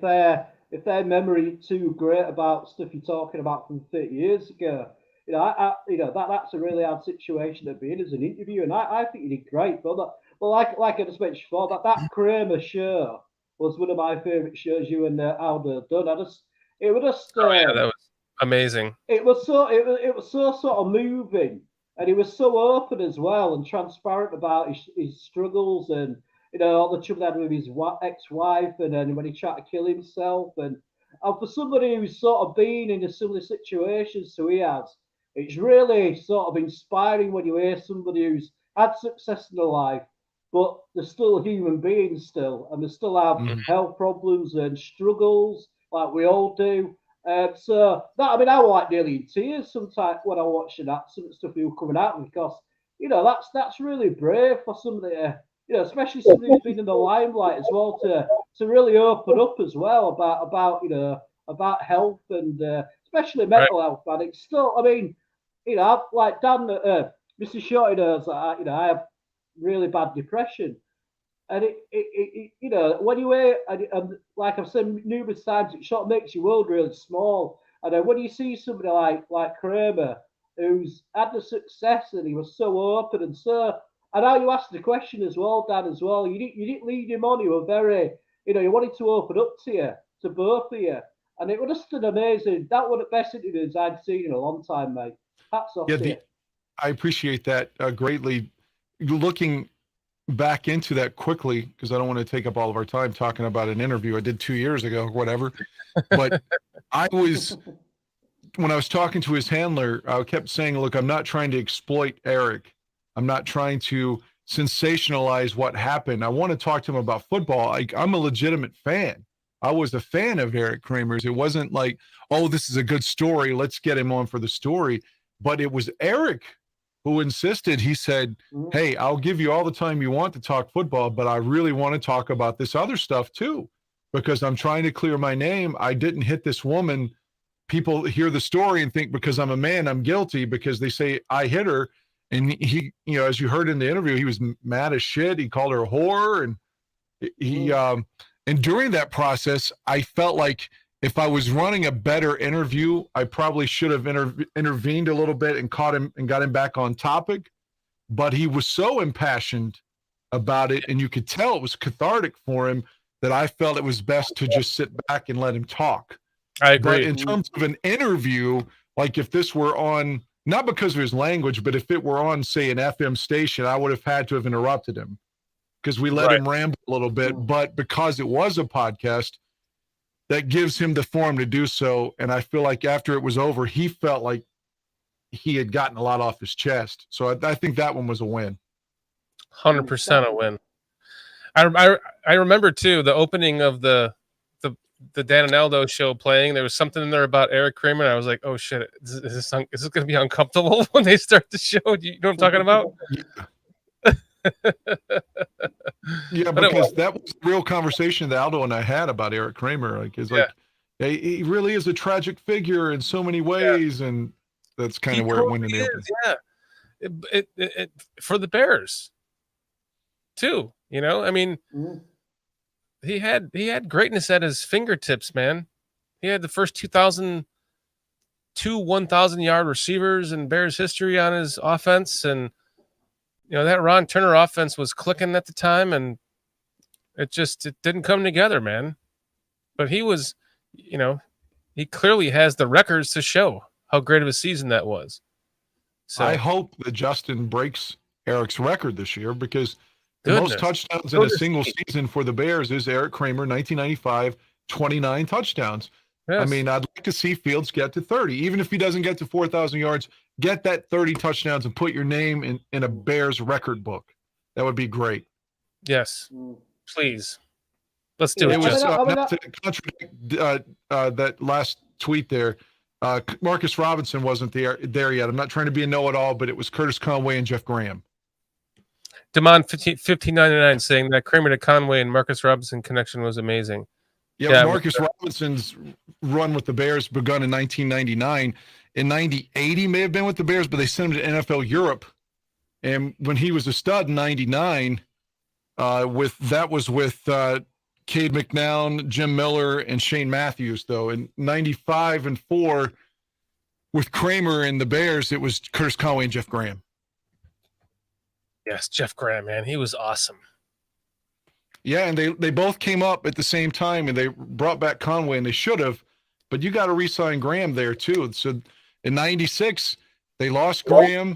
if their memory is too great about stuff you're talking about from 30 years ago. That's a really hard situation to be in as an interview, and I think you did great. But like I just mentioned before, that Kramer show was one of my favourite shows you and Aldo done. That was that was amazing. It was so sort of moving. And he was so open as well and transparent about his struggles and, all the trouble he had with his ex-wife, and then when he tried to kill himself. And for somebody who's sort of been in a similar situations to he has, it's really sort of inspiring when you hear somebody who's had success in their life, but they're still human beings still, and they still have health problems and struggles like we all do. So that, I was like nearly in tears sometimes when I watched that, some stuff he was coming out with, because that's really brave for somebody, especially somebody who's been in the limelight as well, to really open up as well about health and especially mental health. And it's still, like Dan, Mr. Shorty knows, I have really bad depression. And you know, when you hear, and like I've said numerous times, it sort of makes your world really small. And then when you see somebody like Kramer, who's had the success and he was so open and so, and how you asked the question as well, Dan, as well. You didn't lead him on. You were very, you know, you wanted to open up to you, to both of you, and it was just an amazing. That one of the best interviews I'd seen in a long time, mate. Hats off Yeah, to you. I appreciate that greatly. Looking back into that quickly, because I don't want to take up all of our time talking about an interview I did 2 years ago or whatever. But when I was talking to his handler, I kept saying, look, I'm not trying to exploit Eric. I'm not trying to sensationalize what happened. I want to talk to him about football. I'm a legitimate fan. I was a fan of Eric Kramer's. It wasn't like, oh, this is a good story, let's get him on for the story. But it was Eric who insisted. He said, hey, I'll give you all the time you want to talk football, but I really want to talk about this other stuff too, because I'm trying to clear my name. I didn't hit this woman. People hear the story and think because I'm a man, I'm guilty because they say I hit her. And he, you know, as you heard in the interview, he was mad as shit. He called her a whore. And and during that process, I felt like if I was running a better interview, I probably should have intervened a little bit and caught him and got him back on topic. But he was so impassioned about it, and you could tell it was cathartic for him, that I felt it was best to just sit back and let him talk. I agree. But in terms of an interview, like if this were on, not because of his language, but if it were on, say, an FM station, I would have had to have interrupted him because we let him ramble a little bit. But because it was a podcast, that gives him the forum to do so. And I feel like after it was over, he felt like he had gotten a lot off his chest. So I think that one was a win. 100% a win. I remember too the opening of the Dan and Aldo show playing. There was something in there about Eric Kramer. And I was like, oh shit, is this going to be uncomfortable when they start the show? Do you know what I'm talking about? Yeah, because that was a real conversation that Aldo and I had about Eric Kramer. Like, it's like, he really is a tragic figure in so many ways, and that's kind of where it went in the open. Yeah, it for the Bears too. You know, I mean, he had greatness at his fingertips, man. He had the first 1,000-yard receivers in Bears history on his offense, and you know that Ron Turner offense was clicking at the time, and it didn't come together, man. But he was, you know, he clearly has the records to show how great of a season that was. So I hope that Justin breaks Eric's record this year, because the most touchdowns in a single season for the Bears is Eric Kramer, 1995, 29 touchdowns. Yes. I mean, I'd like to see Fields get to 30. Even if he doesn't get to 4,000 yards, get that 30 touchdowns and put your name in a Bears record book. That would be great. Yes. Please. Let's do it. It was not to contradict that last tweet there. Marcus Robinson wasn't there yet. I'm not trying to be a know-it-all, but it was Curtis Conway and Jeff Graham. Demond 1599 saying that Kramer to Conway and Marcus Robinson connection was amazing. Yeah, Marcus Robinson's run with the Bears begun in 1999. In 98, he may have been with the Bears, but they sent him to NFL Europe. And when he was a stud in 99, with Cade McNown, Jim Miller, and Shane Matthews, though. In 95 and 4, with Kramer and the Bears, it was Curtis Conway and Jeff Graham. Yes, Jeff Graham, man. He was awesome. Yeah, and they both came up at the same time, and they brought back Conway, and they should have, but you got to re-sign Graham there too. So in 96, they lost Graham,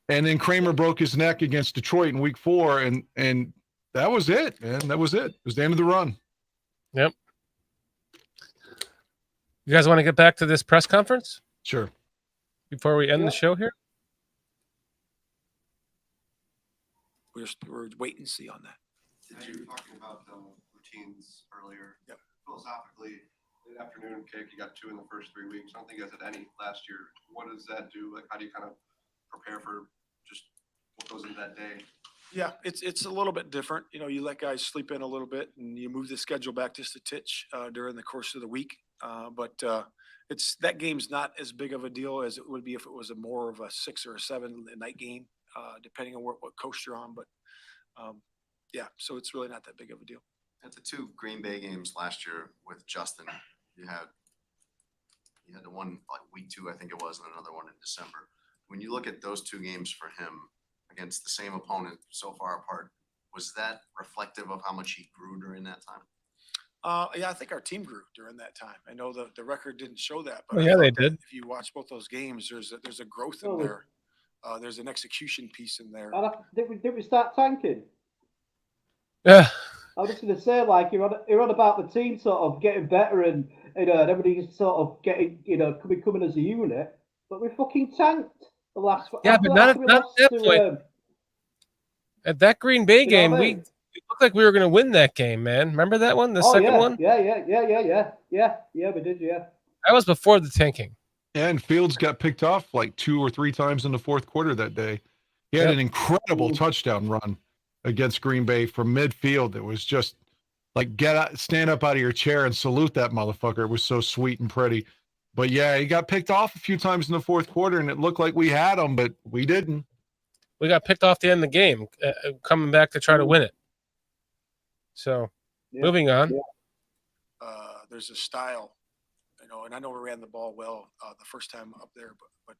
and then Kramer broke his neck against Detroit in week 4, and that was it, man. That was it. It was the end of the run. Yep. You guys want to get back to this press conference? Sure. Before we end the show here? We're wait and see on that. Did you talking about routines earlier? Yep. Philosophically, late afternoon kick, you got 2 in the first 3 weeks. I don't think you guys had any last year. What does that do? Like, how do you kind of prepare for just what goes into that day? Yeah, it's a little bit different. You know, you let guys sleep in a little bit, and you move the schedule back just a titch during the course of the week. But it's that game's not as big of a deal as it would be if it was more of a 6 or a 7 night game, depending on what coast you're on. But yeah, so it's really not that big of a deal. At the 2 Green Bay games last year with Justin, you had the one like week 2, I think it was, and another one in December. When you look at those 2 games for him against the same opponent so far apart, was that reflective of how much he grew during that time? Yeah, I think our team grew during that time. I know the record didn't show that, but Oh, I yeah, thought they that did. if you watch both those games, there's a growth in Oh. there. There's an execution piece in there. Did we start tanking? Yeah. I was just going to say, like, you're on about the team sort of getting better and and everybody's sort of getting, coming as a unit, but we fucking tanked the last. Yeah, but not we at lost that to, point. At that Green Bay You know game, what I we mean? it looked like we were going to win that game, man. Remember that one, the second one? Yeah, we did, yeah. That was before the tanking. And Fields got picked off like 2 or 3 times in the fourth quarter that day. He had Yep. an incredible touchdown run against Green Bay from midfield. It was just like stand up out of your chair and salute that motherfucker. It was so sweet and pretty. But yeah, he got picked off a few times in the fourth quarter, and it looked like we had him, but we didn't. We got picked off the end of the game, coming back to try to win it. So, moving on. There's a style, and I know we ran the ball well the first time up there, but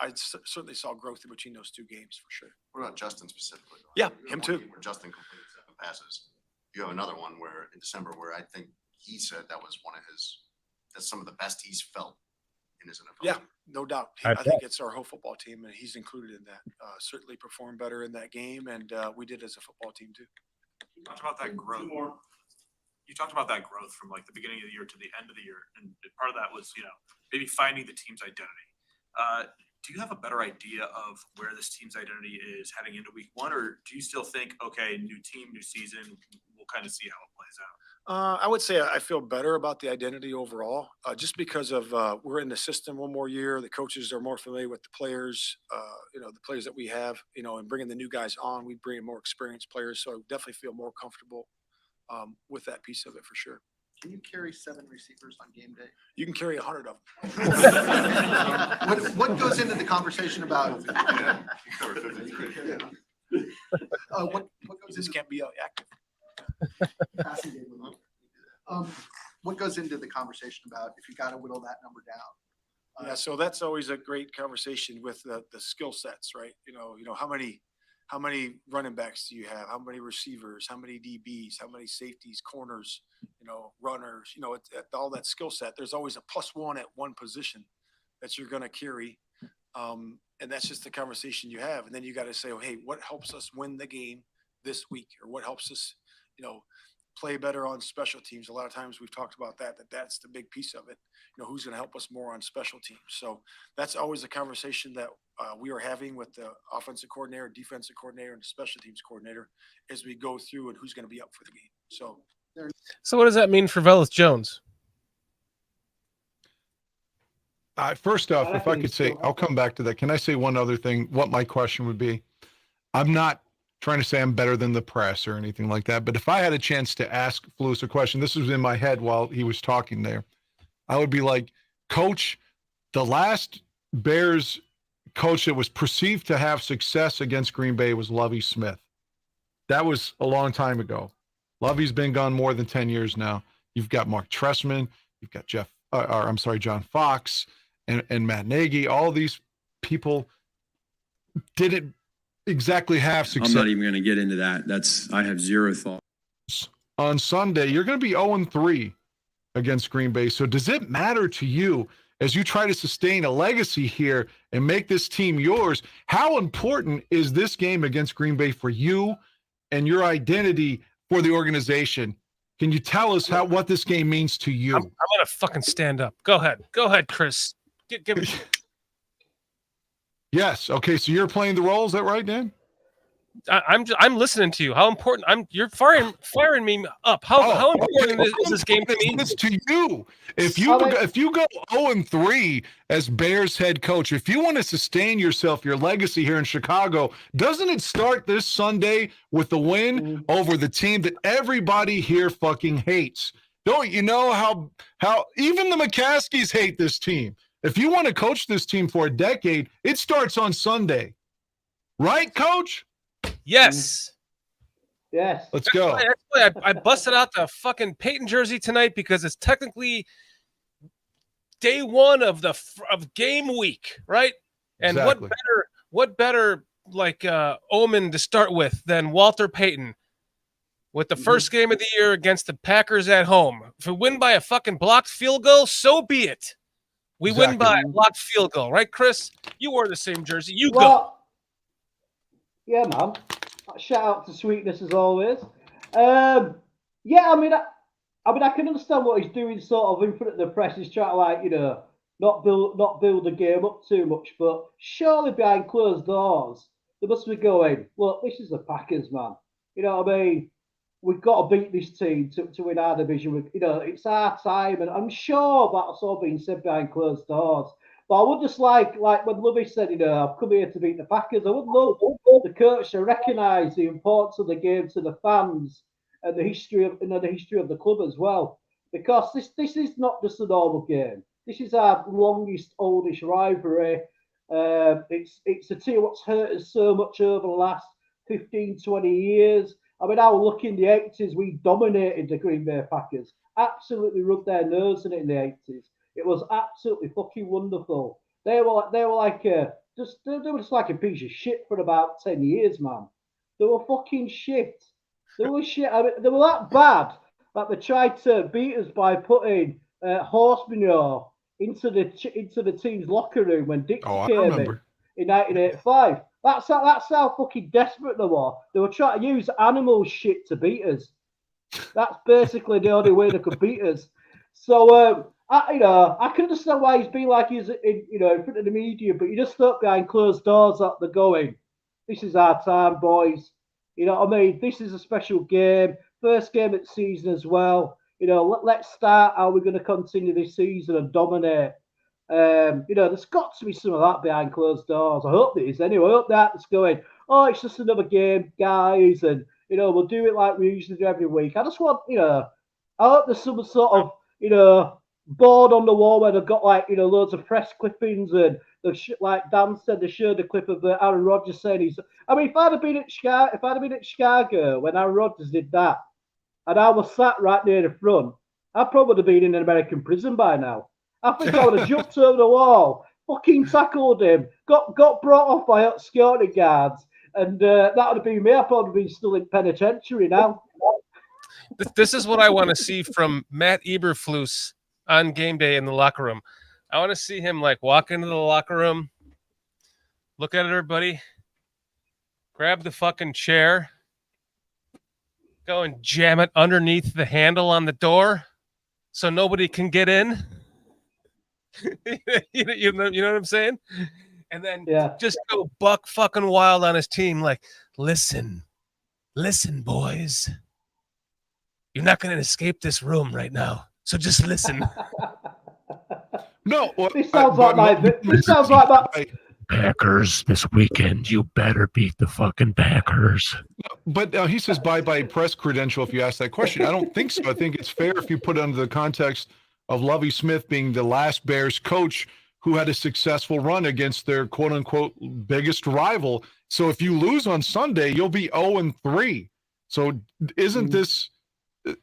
I certainly saw growth in between those 2 games for sure. What about Justin specifically? Yeah, You have him one too. game where Justin completed 7 passes. You have another one where in December where I think he said that was that's some of the best he's felt in his NFL. Yeah, no doubt. I think it's our whole football team, and he's included in that. Certainly performed better in that game, and we did as a football team too. You talked about that growth. You talked about that growth from like the beginning of the year to the end of the year, and part of that was maybe finding the team's identity. Do you have a better idea of where this team's identity is heading into week 1, or do you still think, okay, new team, new season, we'll kind of see how it plays out? I would say I feel better about the identity overall, just because of we're in the system one more year. The coaches are more familiar with the players, the players that we have, and bringing the new guys on, we bring in more experienced players. So I definitely feel more comfortable with that piece of it for sure. Can you carry 7 receivers on game day? You can carry 100 of them. What goes into the conversation about? What goes This can't be active. passing game with them? What goes into the conversation about if you got to whittle that number down? Yeah, so that's always a great conversation with the skill sets, right? How many running backs do you have? How many receivers? How many DBs? How many safeties, corners? Runners? All that skill set. There's always a +1 at one position that you're going to carry, and that's just the conversation you have. And then you got to say, oh, hey, what helps us win the game this week, or what helps us, play better on special teams? A lot of times we've talked about that's the big piece of it. Who's going to help us more on special teams? So that's always a conversation that we are having with the offensive coordinator, defensive coordinator, and the special teams coordinator as we go through and who's going to be up for the game. So what does that mean for Velus Jones? First off, if I could say, I'll come back to that. Can I say one other thing? What my question would be? I'm not trying to say I'm better than the press or anything like that, but if I had a chance to ask Flus a question, this was in my head while he was talking there, I would be like, Coach, the last Bears coach that was perceived to have success against Green Bay was Lovie Smith. That was a long time ago. Lovie's been gone more than 10 years now. You've got Mark Trestman, you've got John Fox and Matt Nagy. All these people didn't exactly have success. I'm not even going to get into that. I have zero thought. On Sunday, you're going to be 0-3 against Green Bay. So does it matter to you as you try to sustain a legacy here and make this team yours? How important is this game against Green Bay for you and your identity for the organization? Can you tell us what this game means to you? I'm going to fucking stand up. Go ahead, Chris. Give me. Yes. Okay. So you're playing the role. Is that right, Dan? I'm listening to you. How important? You're firing me up. How important is this game to me? It's to you. If you go 0-3 as Bears head coach, if you want to sustain yourself, your legacy here in Chicago, doesn't it start this Sunday with the win over the team that everybody here fucking hates? Don't you know how even the McCaskies hate this team? If you want to coach this team for a decade, it starts on Sunday. Right, Coach? Yes. Yes. Let's go. That's why I busted out the fucking Peyton jersey tonight because it's technically day one of game week, right? And Exactly. what better like omen to start with than Walter Payton with the first game of the year against the Packers at home. If we win by a fucking blocked field goal, so be it. We win by a blocked field goal, right, Chris? You wore the same jersey. You go. Yeah, man. Shout out to Sweetness as always. Yeah, I mean, I can understand what he's doing, sort of in front of the press. He's trying to, like, you know, not build the game up too much, but surely behind closed doors, they must be going, look, this is the Packers, man. You know what I mean? We've got to beat this team to win our division. You know, it's our time, and I'm sure that's all being said behind closed doors. But I would just like when Lovey said, you know, I've come here to beat the Packers. I would love the coach to recognise the importance of the game to the fans and the history of the club as well, because this is not just a normal game. This is our longest, oldest rivalry. It's a team what's hurt us so much over the last 15, 20 years. I mean, how lucky in the 80s we dominated the Green Bay Packers. Absolutely rubbed their nose in it in the 80s. It was absolutely fucking wonderful. They were like just like a piece of shit for about 10 years, man. They were fucking shit. They were shit. I mean, they were that bad that they tried to beat us by putting horse manure into the team's locker room when Dixie came in 1985. That's how fucking desperate they were. They were trying to use animal shit to beat us. That's basically the only way they could beat us. So I can understand why he's been like he's in front of the media, but you just look behind closed doors that they're going, this is our time, boys. You know what I mean? This is a special game, first game of the season as well. You know, let's start how we're going to continue this season and dominate. There's got to be some of that behind closed doors. I hope there is anyway. I hope that's going, oh, it's just another game, guys, and we'll do it like we usually do every week. I just want, I hope there's some sort of, board on the wall where they've got loads of press clippings and like Dan said, they showed a clip of Aaron Rodgers saying if I'd have been at Chicago when Aaron Rodgers did that, and I was sat right near the front, I probably would have been in an American prison by now. I think I would have jumped over the wall, fucking tackled him, got brought off by security guards, and that would have been me. I'd probably been still in penitentiary now. This is what I want to see from Matt Eberflus on game day in the locker room. I want to see him like walk into the locker room, look at everybody, grab the fucking chair, go and jam it underneath the handle on the door so nobody can get in. you know what I'm saying? And then just go buck fucking wild on his team. Like, listen, boys, you're not going to escape this room right now. So just listen. No, well, this sounds like that. Packers this weekend. You better beat the fucking Packers. But he says bye-bye press credential if you ask that question. I don't think so. I think it's fair if you put it under the context of Lovie Smith being the last Bears coach who had a successful run against their quote-unquote biggest rival. So if you lose on Sunday, you'll be 0-3. So isn't this –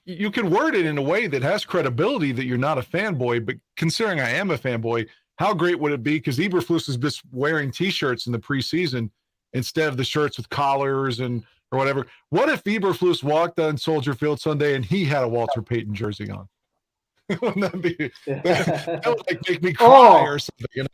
you can word it in a way that has credibility that you're not a fanboy, but considering I am a fanboy, how great would it be? Because Eberflus is just wearing T-shirts in the preseason instead of the shirts with collars or whatever. What if Eberflus walked on Soldier Field Sunday and he had a Walter Payton jersey on? Wouldn't that be? That would make me cry or something,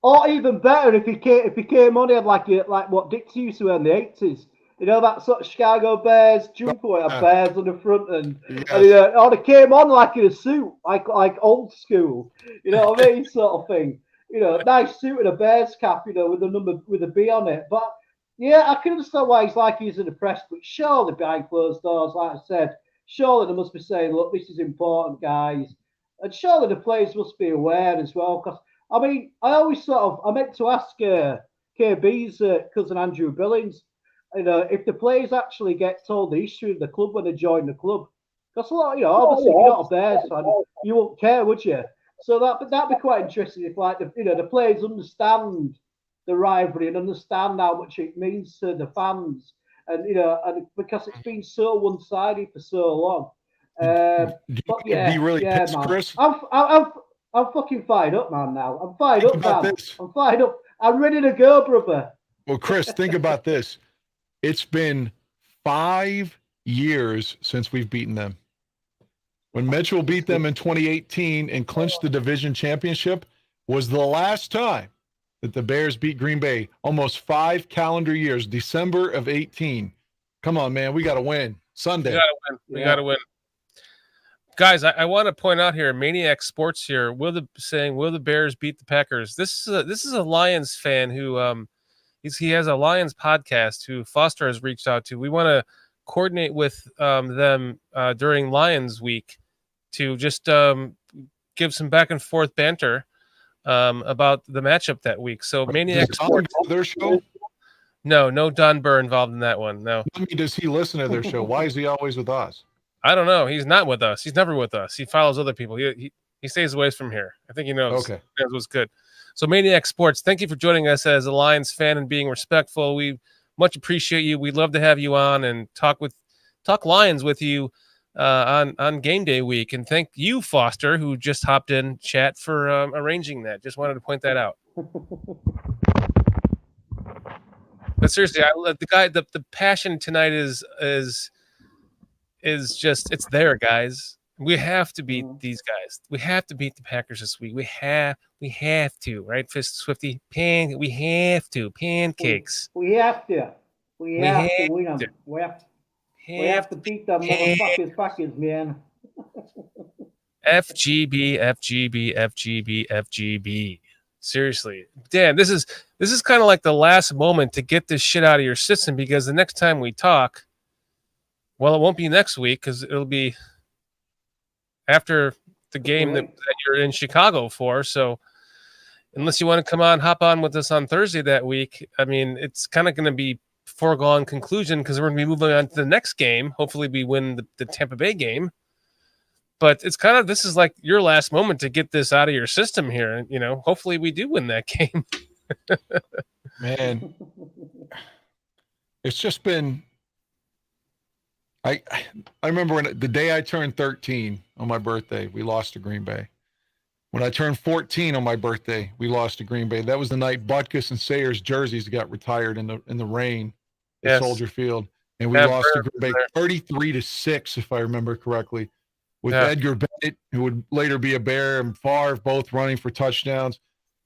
Or even better, if he came on, he had like what Dixie used to wear in the 80s. You know, that sort of Chicago Bears jumper with bears on the front, and they came on like in a suit, like old school. You know what I mean, sort of thing. Nice suit and a Bears cap, with a B on it. But yeah, I can understand why he's in the press, but surely behind closed doors, like I said, surely they must be saying, look, this is important, guys, and surely the players must be aware as well. Because I mean, I meant to ask KB's cousin Andrew Billings. If the players actually get told the history of the club when they join the club, because obviously if you're not a Bears fan, you won't care, would you? So that'd be quite interesting if the players understand the rivalry and understand how much it means to the fans, and and because it's been so one-sided for so long. But yeah, be really yeah, pissed, man. Chris? I'm fucking fired up, man. Now I'm fired Think up, about man. this. I'm fired up. I'm ready to go, brother. Well, Chris, think about this. It's been 5 years since we've beaten them. When Mitchell beat them in 2018 and clinched the division championship was the last time that the Bears beat Green Bay. Almost 5 calendar years, December of 18. Come on, man. We got to win Sunday. We got to win. We got to win. Guys, I want to point out here, Maniac Sports here, will the Bears beat the Packers? This is a Lions fan who he has a Lions podcast who Foster has reached out to. We want to coordinate with them during Lions week to just give some back and forth banter about the matchup that week. So Maniac Sports, their show? No Don Burr involved in that one. No. I mean, does he listen to their show? Why is he always with us? I don't know. He's not with us. He's never with us. He follows other people. He stays away from here. I think he knows. Okay. That was good. So Maniac Sports, thank you for joining us as a Lions fan and being respectful. We much appreciate you. We'd love to have you on and talk Lions with you on game day week. And thank you, Foster, who just hopped in chat for arranging that. Just wanted to point that out. But seriously, the passion tonight is just, it's there, guys. We have to beat these guys. We have to beat the Packers this week. We have to, right? Fist Swifty, we have to. Pancakes. We have to. We have to win them. We have to beat them motherfuckers, Packers, man. FGB, FGB, FGB, FGB. Seriously, Dan, this is kind of like the last moment to get this shit out of your system, because the next time we talk, well, it won't be next week because it'll be after the game that you're in Chicago for. So unless you want to hop on with us on Thursday that week, I mean, it's kind of going to be foregone conclusion because we're going to be moving on to the next game. Hopefully we win the Tampa Bay game. But it's kind of, this is like your last moment to get this out of your system here. You know, hopefully we do win that game. Man, it's just been, I remember when the day I turned 13 on my birthday, we lost to Green Bay. When I turned 14 on my birthday, we lost to Green Bay. That was the night Butkus and Sayers jerseys got retired in the rain at Soldier Field, and we lost to Green Bay 33-6, if I remember correctly, with Edgar Bennett, who would later be a Bear, and Favre both running for touchdowns.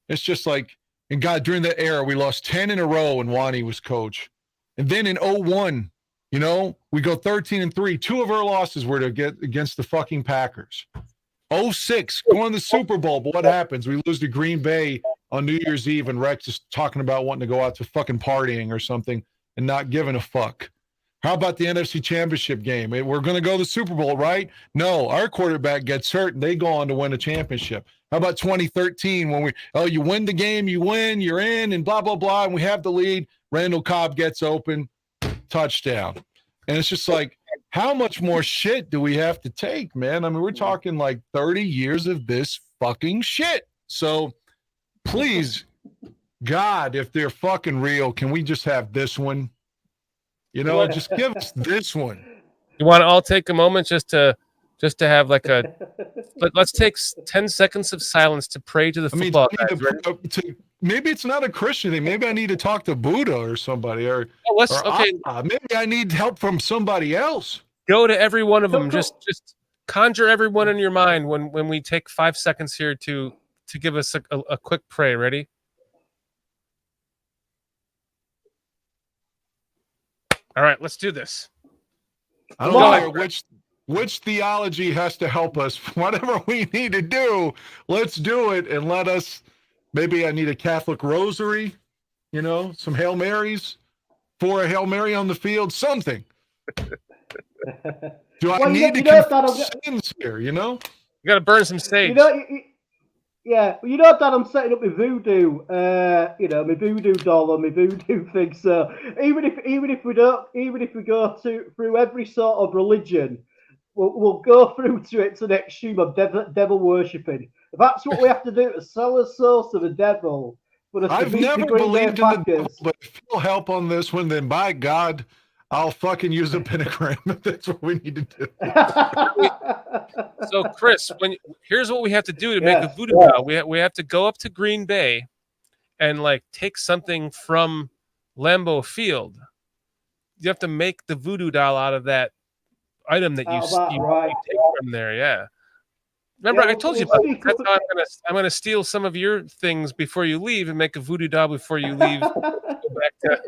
It's just like, and God, during that era, we lost 10 in a row when Wani was coach, and then in 01. You know, we go 13-3. 2 of our losses were to get against the fucking Packers. 06, going to the Super Bowl. But what happens? We lose to Green Bay on New Year's Eve, and Rex is talking about wanting to go out to fucking partying or something and not giving a fuck. How about the NFC Championship game? We're going to go to the Super Bowl, right? No, our quarterback gets hurt, and they go on to win a championship. How about 2013 when you win the game, you win, you're in, and blah, blah, blah, and we have the lead. Randall Cobb gets open. Touchdown. And it's just like, how much more shit do we have to take, man? I mean, we're talking like 30 years of this fucking shit. So please, God, if they're fucking real, can we just have this one? You know, just give us this one. You want to all take a moment just to have like let's take 10 seconds of silence to pray to the football guys. Maybe it's not a Christian thing. Maybe I need to talk to Buddha or somebody, or maybe I need help from somebody else. Go to every one of them. Just conjure everyone in your mind when we take 5 seconds here to give us a quick pray. Ready? All right, let's do this. I don't know which theology has to help us. Whatever we need to do, let's do it, and let us. Maybe I need a Catholic rosary, you know, some Hail Marys, for a Hail Mary on the field, something. Do I need to confess sins here, you know? You got to burn some sage. You know that I'm setting up my voodoo, my voodoo doll or my voodoo thing. So even if we go through every sort of religion, we'll go through to it to the extreme of devil worshipping. That's what we have to do to sell a soul to the devil. I've never believed in the devil, but if you'll help on this one, then by God, I'll fucking use a pentagram if that's what we need to do. So, Chris, here's what we have to do to make a voodoo doll. We have to go up to Green Bay and like take something from Lambeau Field. You have to make the voodoo doll out of that item that you take from there. Yeah. Remember, I told you about that. That's how I'm gonna steal some of your things before you leave and make a voodoo doll before you leave. Go back to...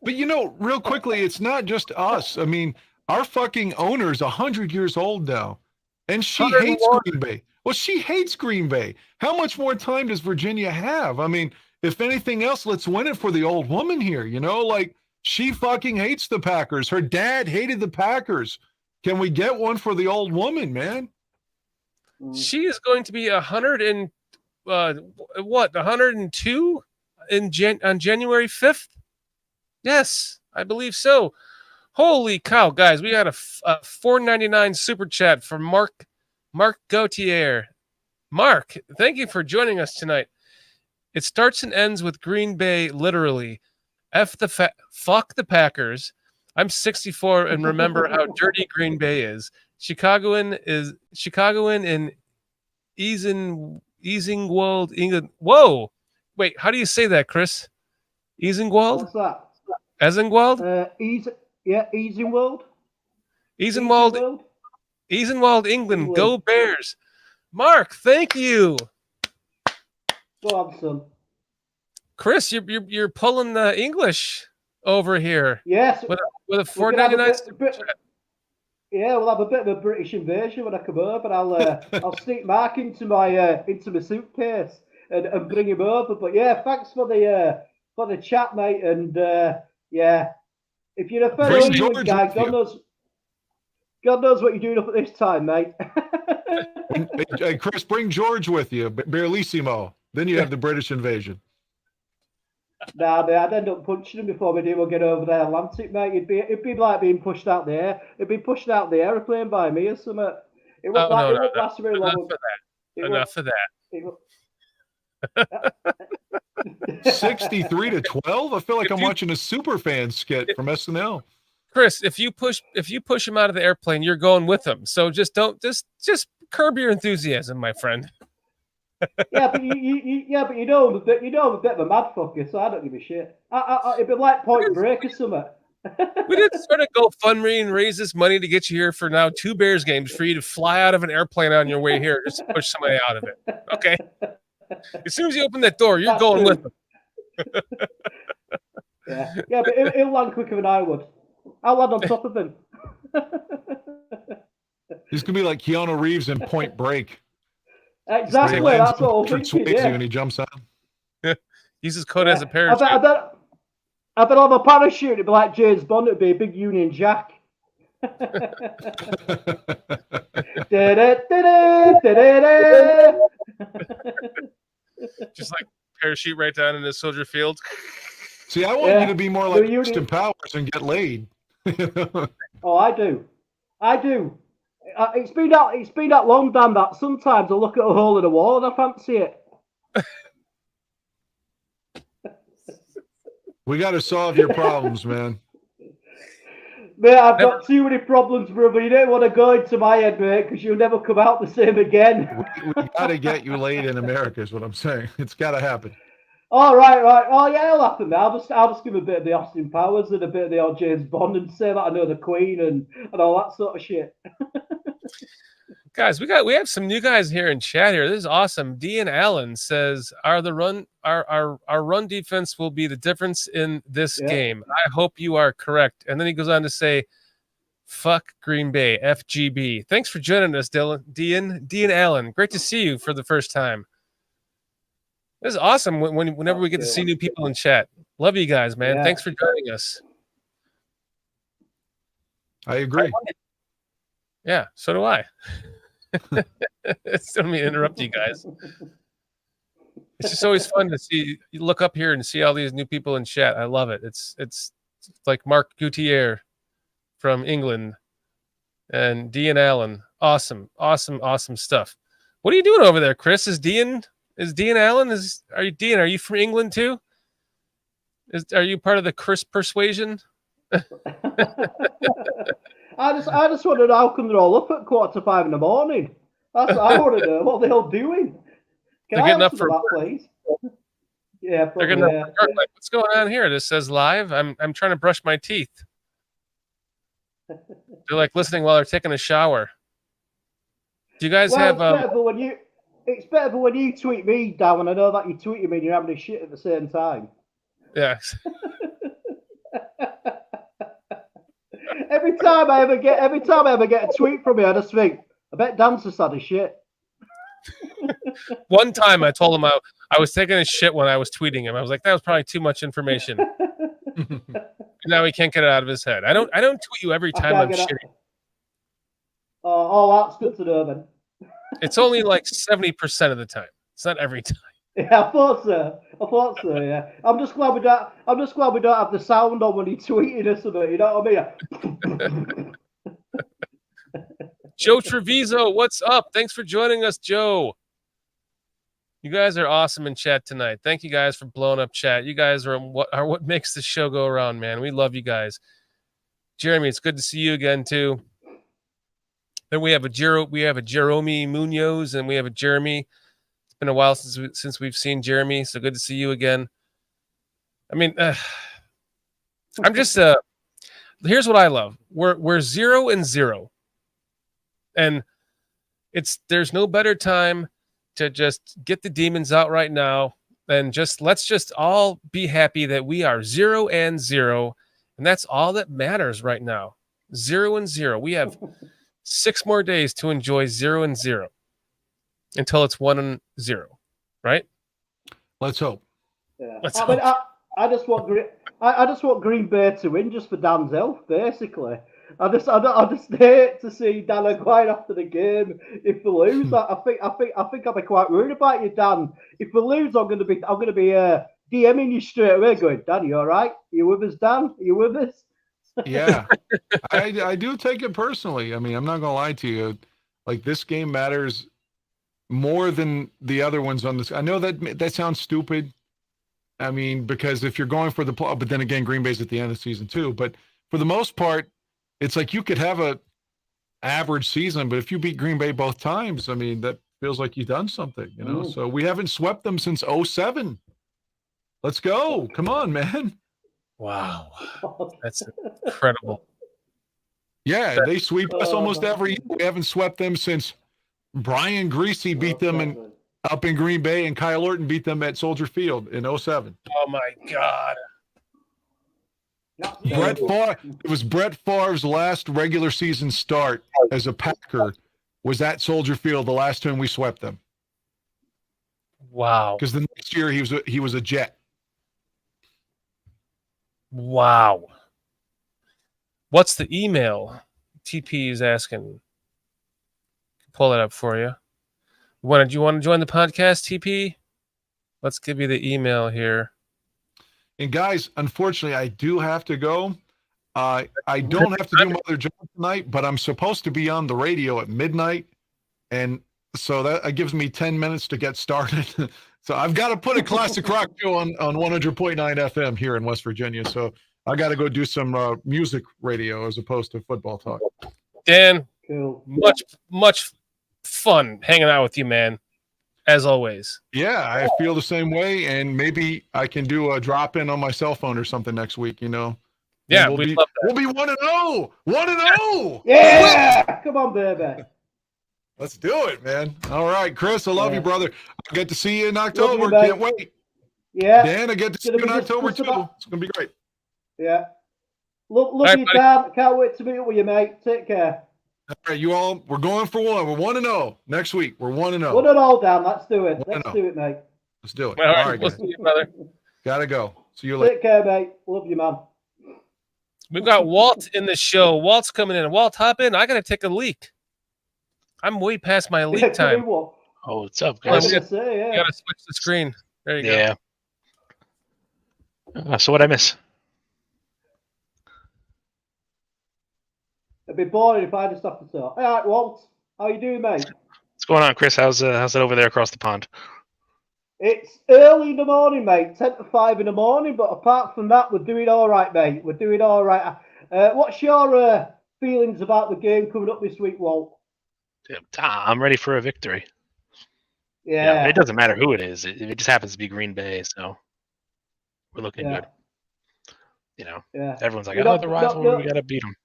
But you know, real quickly, it's not just us. I mean, our fucking owner's 100 years old now, and she hates Green Bay. Well, she hates Green Bay. How much more time does Virginia have? I mean, if anything else, let's win it for the old woman here. You know, like she fucking hates the Packers. Her dad hated the Packers. Can we get one for the old woman, man? She is going to be 102 on January 5th. Yes, I believe so. Holy cow, guys! We got a $4.99 super chat from Mark Gautier. Mark, thank you for joining us tonight. It starts and ends with Green Bay, literally. Fuck the Packers. I'm 64 and remember how dirty Green Bay is. Chicagoan in Easingwold, England. Whoa! Wait, how do you say that, Chris? Easingwold? What's that? Easingwold? Easingwold. Easingwold, England. Go Bears. Mark, thank you. Go on, son. Chris, you're pulling the English over here. Yes. With a $4.99. Yeah, we'll have a bit of a British invasion when I come over. I'll sneak Mark into my suitcase and bring him over. But yeah, thanks for the chat, mate. And yeah, if you're a fellow England guy, God knows what you're doing up at this time, mate. Hey, Chris, bring George with you, Bearlissimo. Then you have the British invasion. Nah, I'd end up punching him before we do. We'll get over the Atlantic, mate. It'd be like being pushed out there. It'd be pushed out the airplane by me or something. It won't last very long. Enough of that. 63-12. I feel like I'm watching a Superfan skit from SNL. Chris, if you push him out of the airplane, you're going with him. So just curb your enthusiasm, my friend. but you know I'm a bit of a mad fucker, so I don't give a shit. It'd be like Point Break or something. We did sort of GoFundMe and raise this money to get you here for now 2 Bears games for you to fly out of an airplane on your way here just to push somebody out of it. Okay. As soon as you open that door, you're going with them. Yeah, but he'll land quicker than I would. I'll land on top of him. He's gonna be like Keanu Reeves in Point Break. Exactly, that's what I'm thinking. Yeah. When he jumps out. Uses code as a parachute. I bet on a parachute it'd be like James Bond. It'd be a big Union Jack. Just like parachute right down in the soldier field. See, I want you to be more like Austin Powers and get laid. Oh, I do. It's been that long, Dan, that sometimes I look at a hole in the wall and I fancy it. We got to solve your problems, man. Mate, I've got too many problems, brother. You don't want to go into my head, mate, because you'll never come out the same again. We got to get you laid in America is what I'm saying. It's got to happen. Oh, right. Oh, yeah, it'll happen now. I'll just give a bit of the Austin Powers and a bit of the old James Bond and say that I know the Queen and all that sort of shit. Guys, we have some new guys here in chat here. This is awesome. Dean Allen says, our run defense will be the difference in this game. I hope you are correct. And then he goes on to say, fuck Green Bay, FGB. Thanks for joining us, Dean Allen. Great to see you for the first time. This is awesome whenever we get to see new people in chat. Love you guys, man. Thanks for joining us. I agree. Yeah, so do I. Don't mean to interrupt you guys. It's just always fun to see. You look up here and see all these new people in chat. I love it. It's like Mark Gautier from England and Dean Allen. Awesome stuff. What are you doing over there, Chris? Is Dean Allen? Are you from England too? Are you part of the Chris persuasion I just want to know how come they're all up at 4:45 in the morning. That's what I want to know. What they're all doing? Can They're I getting up answer for that, please? Yeah, They're probably. getting up for work. Like, what's going on here? This says live. I'm trying to brush my teeth. They're like listening while they're taking a shower. Do you guys have? It's better when you tweet me, Dan, and I know that you tweet me and you're having a shit at the same time. Yeah. Every time I ever get a tweet from you, I just think, I bet Dan's just had a shit. One time I told him I was taking a shit when I was tweeting him. I was like, that was probably too much information. Now he can't get it out of his head. I don't tweet you every time I'm shitting. Oh, that's good to know then. It's only like 70% of the time. It's not every time. Yeah, I thought so. Yeah, I'm just glad we don't have the sound on when he tweeted us about. You know what I mean? Joe Treviso, what's up? Thanks for joining us, Joe. You guys are awesome in chat tonight. Thank you guys for blowing up chat. You guys are what makes the show go around, man. We love you guys. Jeremy, it's good to see you again too. Then we have a Jeremy Munoz, and we have a Jeremy. It's been a while since we've seen Jeremy, so good to see you again. I mean, I'm just here's what I love. We're 0-0, and there's no better time to just get the demons out right now, and let's just all be happy that we are 0-0, and that's all that matters right now. 0-0. We have 6 more days to enjoy 0-0 until it's 1-0, right? Let's hope. Yeah. I just want Green Bay to win just for Dan's health, basically. I just hate to see Dan going after the game if we lose. I think I'll be quite worried about you, Dan. If we lose, I'm gonna be DMing you straight away, going, Dan, you all right? You with us, Dan? Are you with us? Yeah, I do take it personally. I mean, I'm not gonna lie to you. Like, this game matters more than the other ones on this. I know that sounds stupid. I mean, because if you're going for the play, but then again, Green Bay's at the end of the season too. But for the most part, it's like you could have a average season, but if you beat Green Bay both times, I mean, that feels like you've done something, you know. So we haven't swept them since 2007. Let's go! Come on, man. Wow, that's incredible. Yeah, they sweep us almost every year. We haven't swept them since Brian Greasy beat them up in Green Bay, and Kyle Orton beat them at Soldier Field in 2007. Oh my God. It was Brett Favre's last regular season start as a Packer was at Soldier Field the last time we swept them. Wow. Because the next year he was a Jet. Wow. What's the email? TP is asking. Pull it up for you. Do you want to join the podcast, TP? Let's give you the email here. And guys, unfortunately, I do have to go. I don't have to do my other job tonight, but I'm supposed to be on the radio at midnight. And so that gives me 10 minutes to get started. So I've got to put a classic rock show on 100.9 FM here in West Virginia. So I got to go do some music radio as opposed to football talk. Dan, cool. much fun hanging out with you, man. As always. Yeah, I feel the same way, and maybe I can do a drop in on my cell phone or something next week. You know. Yeah, we'll be 1-0. 1-0. Yeah, come on, baby. Let's do it, man. All right, Chris, I love you, brother. I get to see you in October. You, Can't wait. Yeah. Dan, I get to see you in October too. It's gonna be great. Yeah. Love you, Dan. Can't wait to meet up with you, mate. Take care. All right, you all. We're going for one. We're 1-0 next week. We're 1-0. 1-0, Dan. Let's do it. Let's do it, mate. Let's do it. All right, we'll guys. see you, brother. Gotta go. See you later. Take care, mate. Love you, man. We've got Walt in the show. Walt's coming in. Walt, hop in. I gotta take a leak. I'm way past my leak time. Oh, what's up, You guys? gotta switch the screen. There you Yeah. go. So what'd I miss? It'd be boring if I just have to talk. All right, Walt. How you doing, mate? What's going on, Chris? How's it over there across the pond? It's early in the morning, mate. 10 to 5 in the morning. But apart from that, we're doing all right, mate. We're doing all right. What's your feelings about the game coming up this week, Walt? I'm ready for a victory. Yeah. It doesn't matter who it is. It just happens to be Green Bay, so we're looking good. Yeah. Everyone's like, We "Oh, don't- the don't- rivalry, don't- we gotta beat them."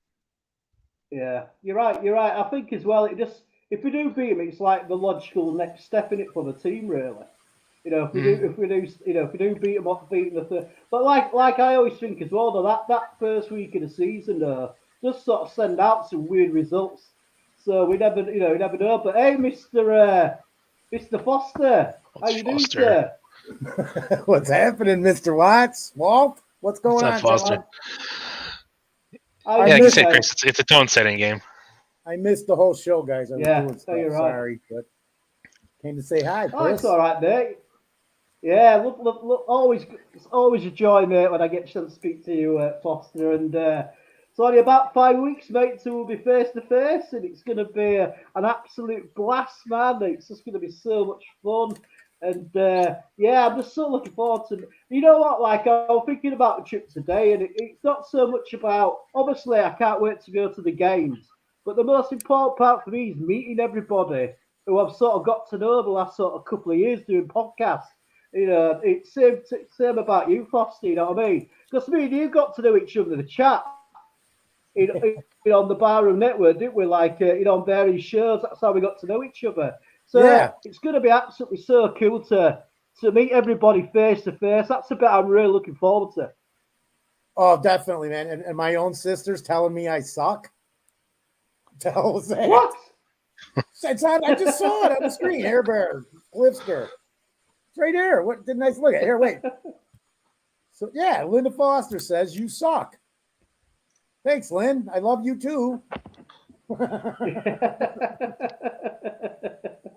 Yeah, you're right. I think as well, if we do beat them, it's like the logical next step in it for the team, really. If we do beat them up, beating the third. But like I always think as well, though, that first week of the season, just sort of send out some weird results. So we never know. But hey, Mr. Foster, how you doing, sir? What's happening, Mr. Watts? Walt, what's going on, Foster? John? Like you said, Chris, it's a tone-setting game. I missed the whole show, guys. I was doing stuff. you're right. Sorry, but came to say hi, Chris. Oh, it's all right, mate. Yeah, look, it's always a joy, mate, when I get a chance to speak to you, Foster. And it's only about 5 weeks, mate, so we'll be face to face, and it's going to be an absolute blast, man. It's just going to be so much fun. And I'm just so looking forward to. You know what? Like, I was thinking about the trip today, and it's not so much about. Obviously, I can't wait to go to the games, but the most important part for me is meeting everybody who I've sort of got to know the last sort of couple of years doing podcasts. It's same about you, Foster. You know what I mean? Because me and you got to know each other in the chat. On the Barroom Network, didn't we? Like, on various shows. That's how we got to know each other. So it's going to be absolutely so cool to meet everybody face to face. That's a bit I'm really looking forward to. Oh, definitely, man. And my own sister's telling me I suck. Tell us that. What? I just saw it on the screen. Air Bear, Cliffster. It's right there. What didn't I look at? Here, wait. So yeah, Linda Foster says you suck. Thanks, Lynn. I love you too.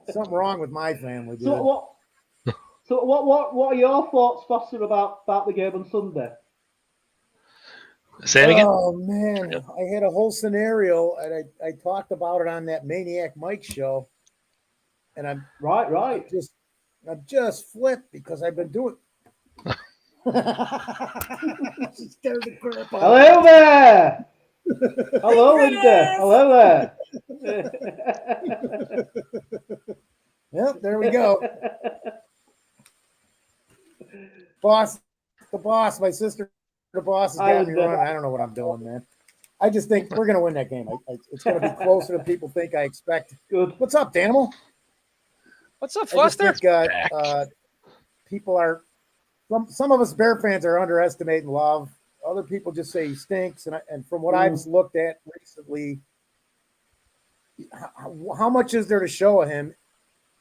Something wrong with my family, dude. So what are your thoughts, Foster, about the game on Sunday? Say it again. Oh man, I had a whole scenario, and I talked about it on that Maniac Mike show, and I'm right. I just flipped because I've been doing. Scared the crap out. Hello there. Hello, Linda. Hello there. Yep, there we go. The boss, my sister, the boss has got me running. I don't know what I'm doing, man. I just think we're going to win that game. It's going to be closer than people think I expect. Good. What's up, Danimal? What's up, Foster? I just think, people are, some of us Bear fans are underestimating Love. Other people just say he stinks. And from what I've looked at recently, how much is there to show of him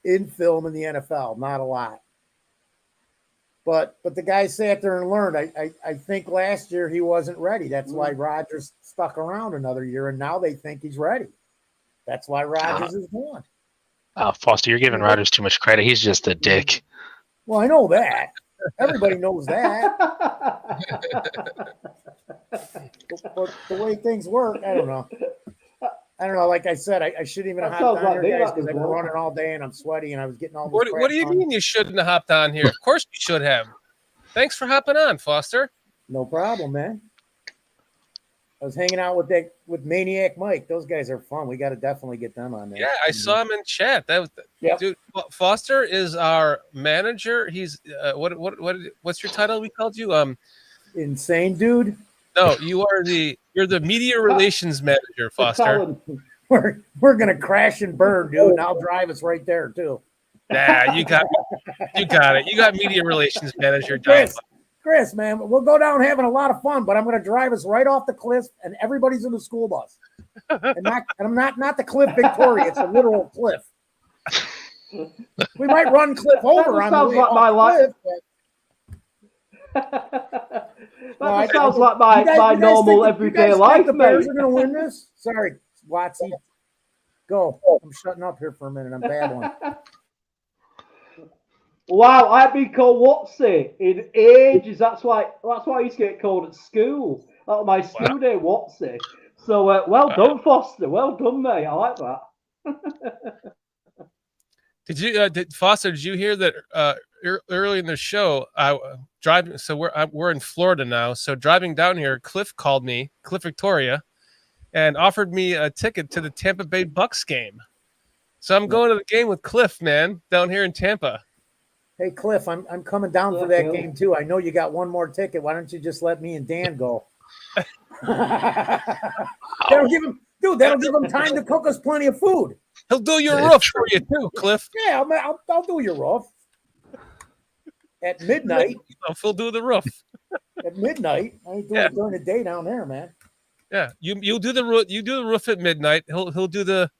in film in the NFL? Not a lot. But the guy sat there and learned. I think last year he wasn't ready. That's why Rodgers stuck around another year, and now they think he's ready. That's why Rodgers is gone. Oh, Foster, you're giving Rodgers too much credit. He's just a dick. Well, I know that. Everybody knows that. But the way things work, I don't know. Like I said, I shouldn't even have hopped on here, guys, because I've been running all day and I'm sweaty and I was getting all this What do you mean you shouldn't have hopped on here? Of course you should have. Thanks for hopping on, Foster. No problem, man. I was hanging out with Maniac Mike. Those guys are fun. We got to definitely get them on there. Yeah, I saw him in chat. That was dude. Foster is our manager. He's what's your title? We called you insane dude. No, you're the media relations manager, Foster. We're gonna crash and burn, dude. And I'll drive us right there too. Yeah, you got it. You got media relations manager. Chris, man, we'll go down having a lot of fun, but I'm going to drive us right off the cliff, and everybody's in the school bus. And I'm not the Cliff Victoria; it's a literal cliff. We might run Cliff over on the way off my life. That sounds like my normal everyday life, the mate. Bears are going to win this? Sorry, Watsy. Go. I'm shutting up here for a minute. I'm babbling. Wow, I've been called Watsy in ages. That's why I used to get called at school. At my school day, Watsy. So well done, Foster. Well done, mate. I like that. Foster? Did you hear that early in the show, I driving. So we're in Florida now. So driving down here, Cliff called me, Cliff Victoria, and offered me a ticket to the Tampa Bay Bucks game. So I'm going to the game with Cliff, man, down here in Tampa. Hey Cliff, I'm coming down for that game too. I know you got one more ticket. Why don't you just let me and Dan go? That'll give him time to cook us plenty of food. He'll do your roof for you too, Cliff. Yeah, I'll do your roof at midnight. He'll do the roof at midnight. I ain't doing it during the day down there, man. Yeah, you do the roof. You do the roof at midnight. He'll do the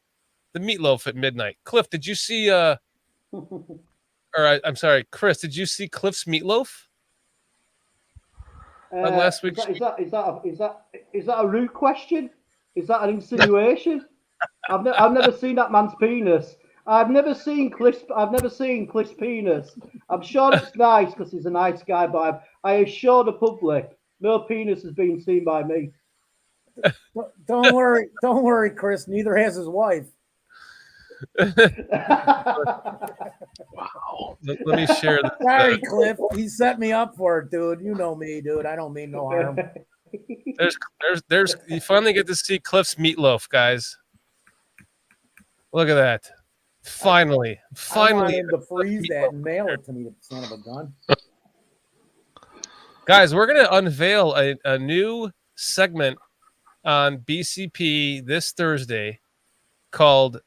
meatloaf at midnight. Cliff, did you see? I'm sorry, Chris. Did you see Cliff's meatloaf? Last week. Is that a rude question? Is that an insinuation? I've never seen that man's penis. I've never seen Cliff's penis. I'm sure it's nice because he's a nice guy, but I assure the public, no penis has been seen by me. Don't worry, Chris. Neither has his wife. Wow. Let me share this. Sorry, Cliff. He set me up for it, dude. You know me, dude. I don't mean no harm. There's you finally get to see Cliff's meatloaf, guys. Look at that. Finally. I want him to freeze that and mail it to me, the son of a gun. Guys, we're gonna unveil a new segment on BCP this Thursday called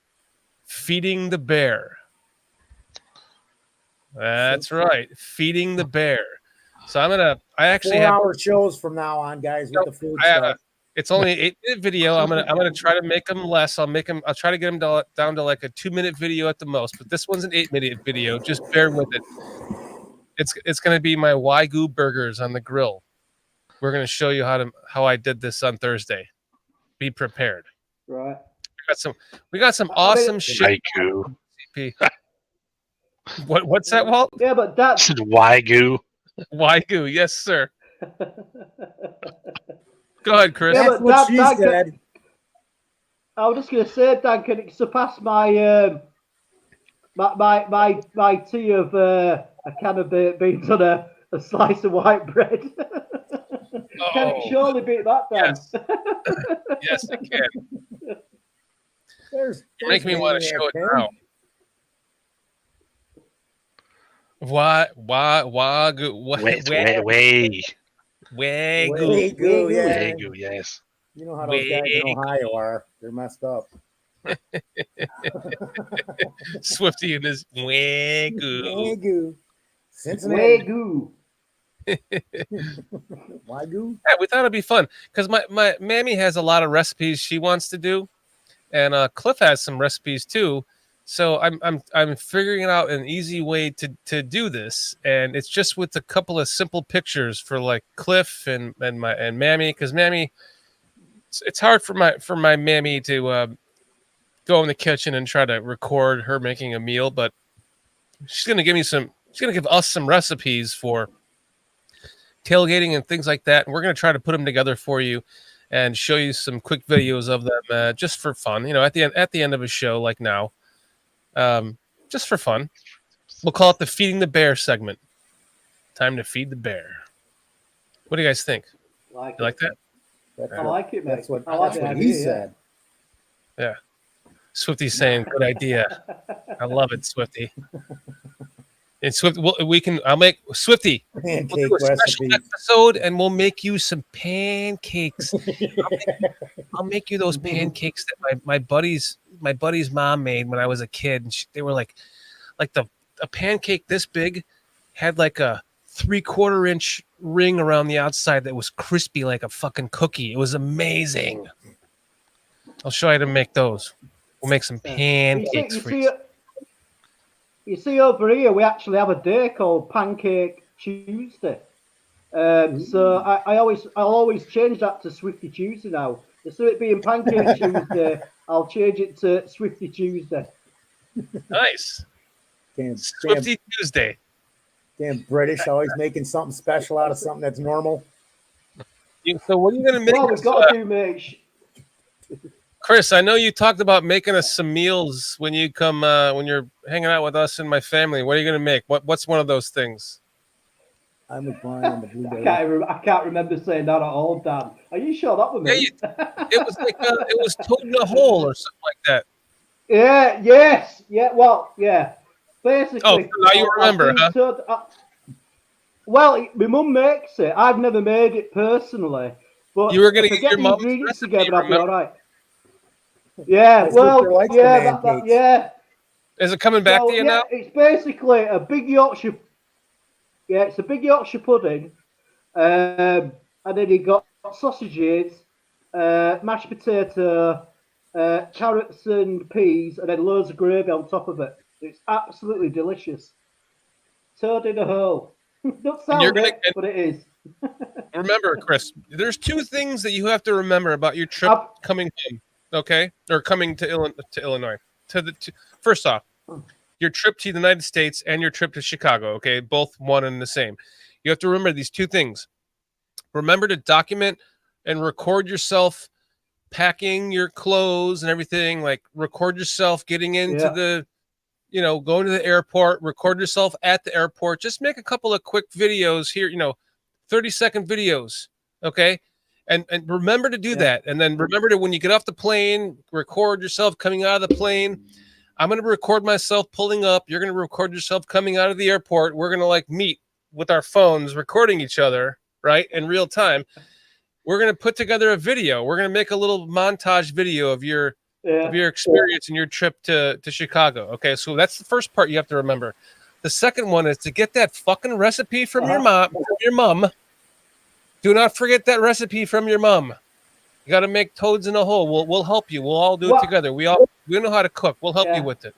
Feeding the Bear. That's right, Feeding the Bear. So I actually 4-hour shows from now on, guys, with the food stuff. It's only an 8-minute video. I'm gonna try to make them less. I'll try to get them down to like a 2-minute video at the most. But this one's an 8-minute video. Just bear with it. It's gonna be my Wagyu burgers on the grill. We're gonna show you how I did this on Thursday. Be prepared. Right. We got some awesome shit. CP. What's that, Walt? Yeah, but that's Wagyu. Wagyu, yes, sir. Go ahead, Chris. Yeah, That's what she said. I was just going to say, Dan, can it surpass my my tea of a can of baked beans on a slice of white bread? Can it surely beat that, Dan? Yes, it can. Make me want to show it now. Wagyu, yes. You know how those guys in Ohio are. They're messed up. Swifty and his Wagyu. Cincinnati. Wagyu. Wagyu? Yeah, we thought it'd be fun because my mammy has a lot of recipes she wants to do, and Cliff has some recipes too. So I'm figuring out an easy way to do this, and it's just with a couple of simple pictures for like Cliff and Mammy, because Mammy, it's hard for my Mammy to go in the kitchen and try to record her making a meal, but she's gonna give us some recipes for tailgating and things like that, and we're gonna try to put them together for you and show you some quick videos of them just for fun. You know, at the end of a show like now. Just for fun. We'll call it the Feeding the Bear segment. Time to feed the bear. What do you guys think? You like that? I like it, mate. That's what he said. Yeah. Swifty's saying, good idea. I love it, Swifty. And Swifty, I'll make Swifty. Pancake we'll do a special episode, and we'll make you some pancakes. I'll make you those pancakes that my buddy's mom made when I was a kid, and they were like a pancake this big had like a 3/4 inch ring around the outside that was crispy like a fucking cookie. It was amazing. I'll show you how to make those. We'll make some pancakes for you. You see, over here, we actually have a day called Pancake Tuesday. So I'll always change that to Swifty Tuesday now. Instead of it being Pancake Tuesday, I'll change it to Swifty Tuesday. Nice. Swifty Tuesday. Damn British, always making something special out of something that's normal. So what are you going to make? Well, we've got to do, mate. Chris, I know you talked about making us some meals when you come when you're hanging out with us and my family. What are you gonna make? What's one of those things? I'm with Brian on the blueberry. I can't remember saying that at all, Dan. Are you sure that was me? It was like it was Toad in a Hole or something like that. Yeah. Yes. Yeah. Well. Yeah. Basically. Oh, now you remember, huh? Well, my mum makes it. I've never made it personally, but You were gonna if I get get your the mom's ingredients recipe, together, I'll be remember? all right. Yeah. My sister Well. likes the Yeah. man cakes. Yeah. Is it coming back So, to you yeah, now? it's basically a big Yorkshire. Yeah, it's a big Yorkshire pudding, and then you got sausages, mashed potato, carrots and peas, and then loads of gravy on top of it. It's absolutely delicious. Toad in a hole. Don't And you're sound gonna it, but it is. remember, Chris. There's two things that you have to remember about your trip coming home. Okay, or coming to Illinois. First off, your trip to the United States and your trip to Chicago. Okay, both one and the same. You have to remember these two things. Remember to document and record yourself packing your clothes and everything. Like record yourself getting into the, going to the airport. Record yourself at the airport. Just make a couple of quick videos here. 30-second videos. Okay. And remember to do that. And then remember to, when you get off the plane, record yourself coming out of the plane. I'm going to record myself pulling up. You're going to record yourself coming out of the airport. We're going to like meet with our phones, recording each other, right? In real time. We're going to put together a video. We're going to make a little montage video of your experience and your trip to Chicago. Okay. So that's the first part you have to remember. The second one is to get that fucking recipe from your mom. Do not forget that recipe from your mom. You got to make toads in a hole. We'll help you. We'll all do it together. We know how to cook. We'll help you with it.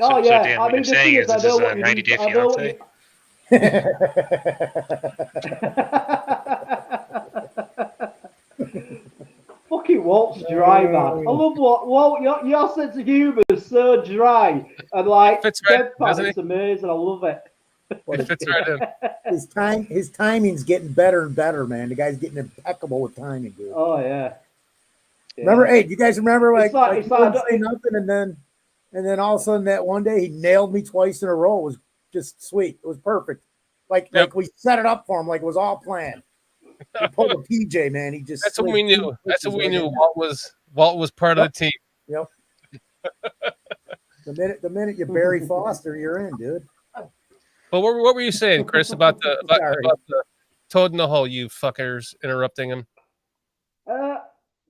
Oh, So yeah. Dan, I what mean, you're saying is I this know is what a you 90 need. Day I know what Fiance? Fucking Walt's dry, man. I love Walt. Your sense of humor is so dry and like fits right, deadpan. It's amazing. I love it. It fits right in. His timing's getting better and better, man. The guy's getting impeccable with timing, dude. Oh yeah. Remember? Hey, do you guys remember? Like, he it's wouldn't say nothing, and then all of a sudden that one day he nailed me twice in a row. It was just sweet. It was perfect. Like we set it up for him, like it was all planned. He pulled a PJ, man. He just That's what we knew. That's what we knew. Walt was part of the team. Yep. The minute you Barry Foster, you're in, dude. But what were you saying, Chris, about the toad in the hole? You fuckers interrupting him. No.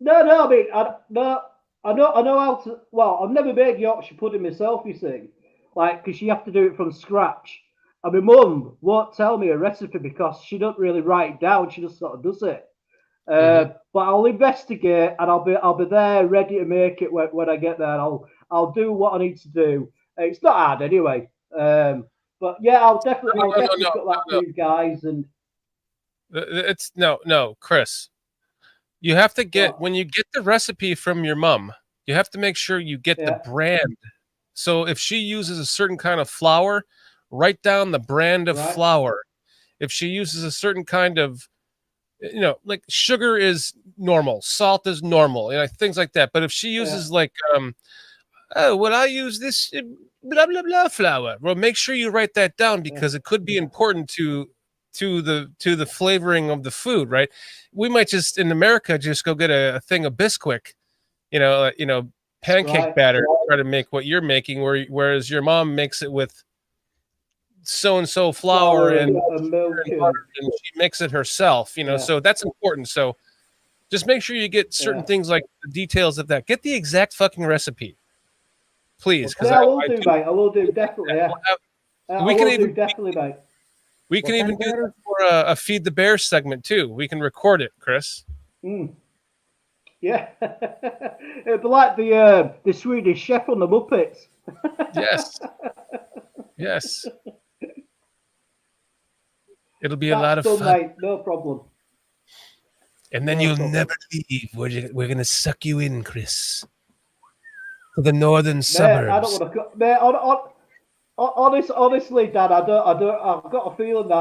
I mean, I know how to. Well, I've never made Yorkshire pudding myself. You see, like, because you have to do it from scratch. And my mum won't tell me a recipe because she don't really write it down. She just sort of does it. But I'll investigate and I'll be there ready to make it when I get there. I'll do what I need to do. It's not hard anyway. But yeah, I'll definitely put that for you guys. And it's no, Chris. You have to get when you get the recipe from your mom. You have to make sure you get the brand. So if she uses a certain kind of flour, write down the brand of flour. If she uses a certain kind of, like sugar is normal, salt is normal, things like that. But if she uses I use this blah blah blah flour. Well, make sure you write that down because it could be important to the flavoring of the food, right? We might just in America just go get a thing of Bisquick, pancake batter to try to make what you're making, whereas your mom makes it with so and so flour and milk and butter, and she makes it herself, so that's important. So just make sure you get certain things like the details of that. Get the exact fucking recipe, please. Because I will do, mate. I will do definitely. Yeah. We can even definitely, mate. We can even do that for a Feed the Bears segment too. We can record it, Chris. Yeah, it'd be like the Swedish Chef on the Muppets. Yes. It'll be a lot of fun. Mate, no problem. And then you'll never leave. We're gonna suck you in, Chris, to the northern suburbs. I don't want to. Honestly, Dad, I don't. I've got a feeling that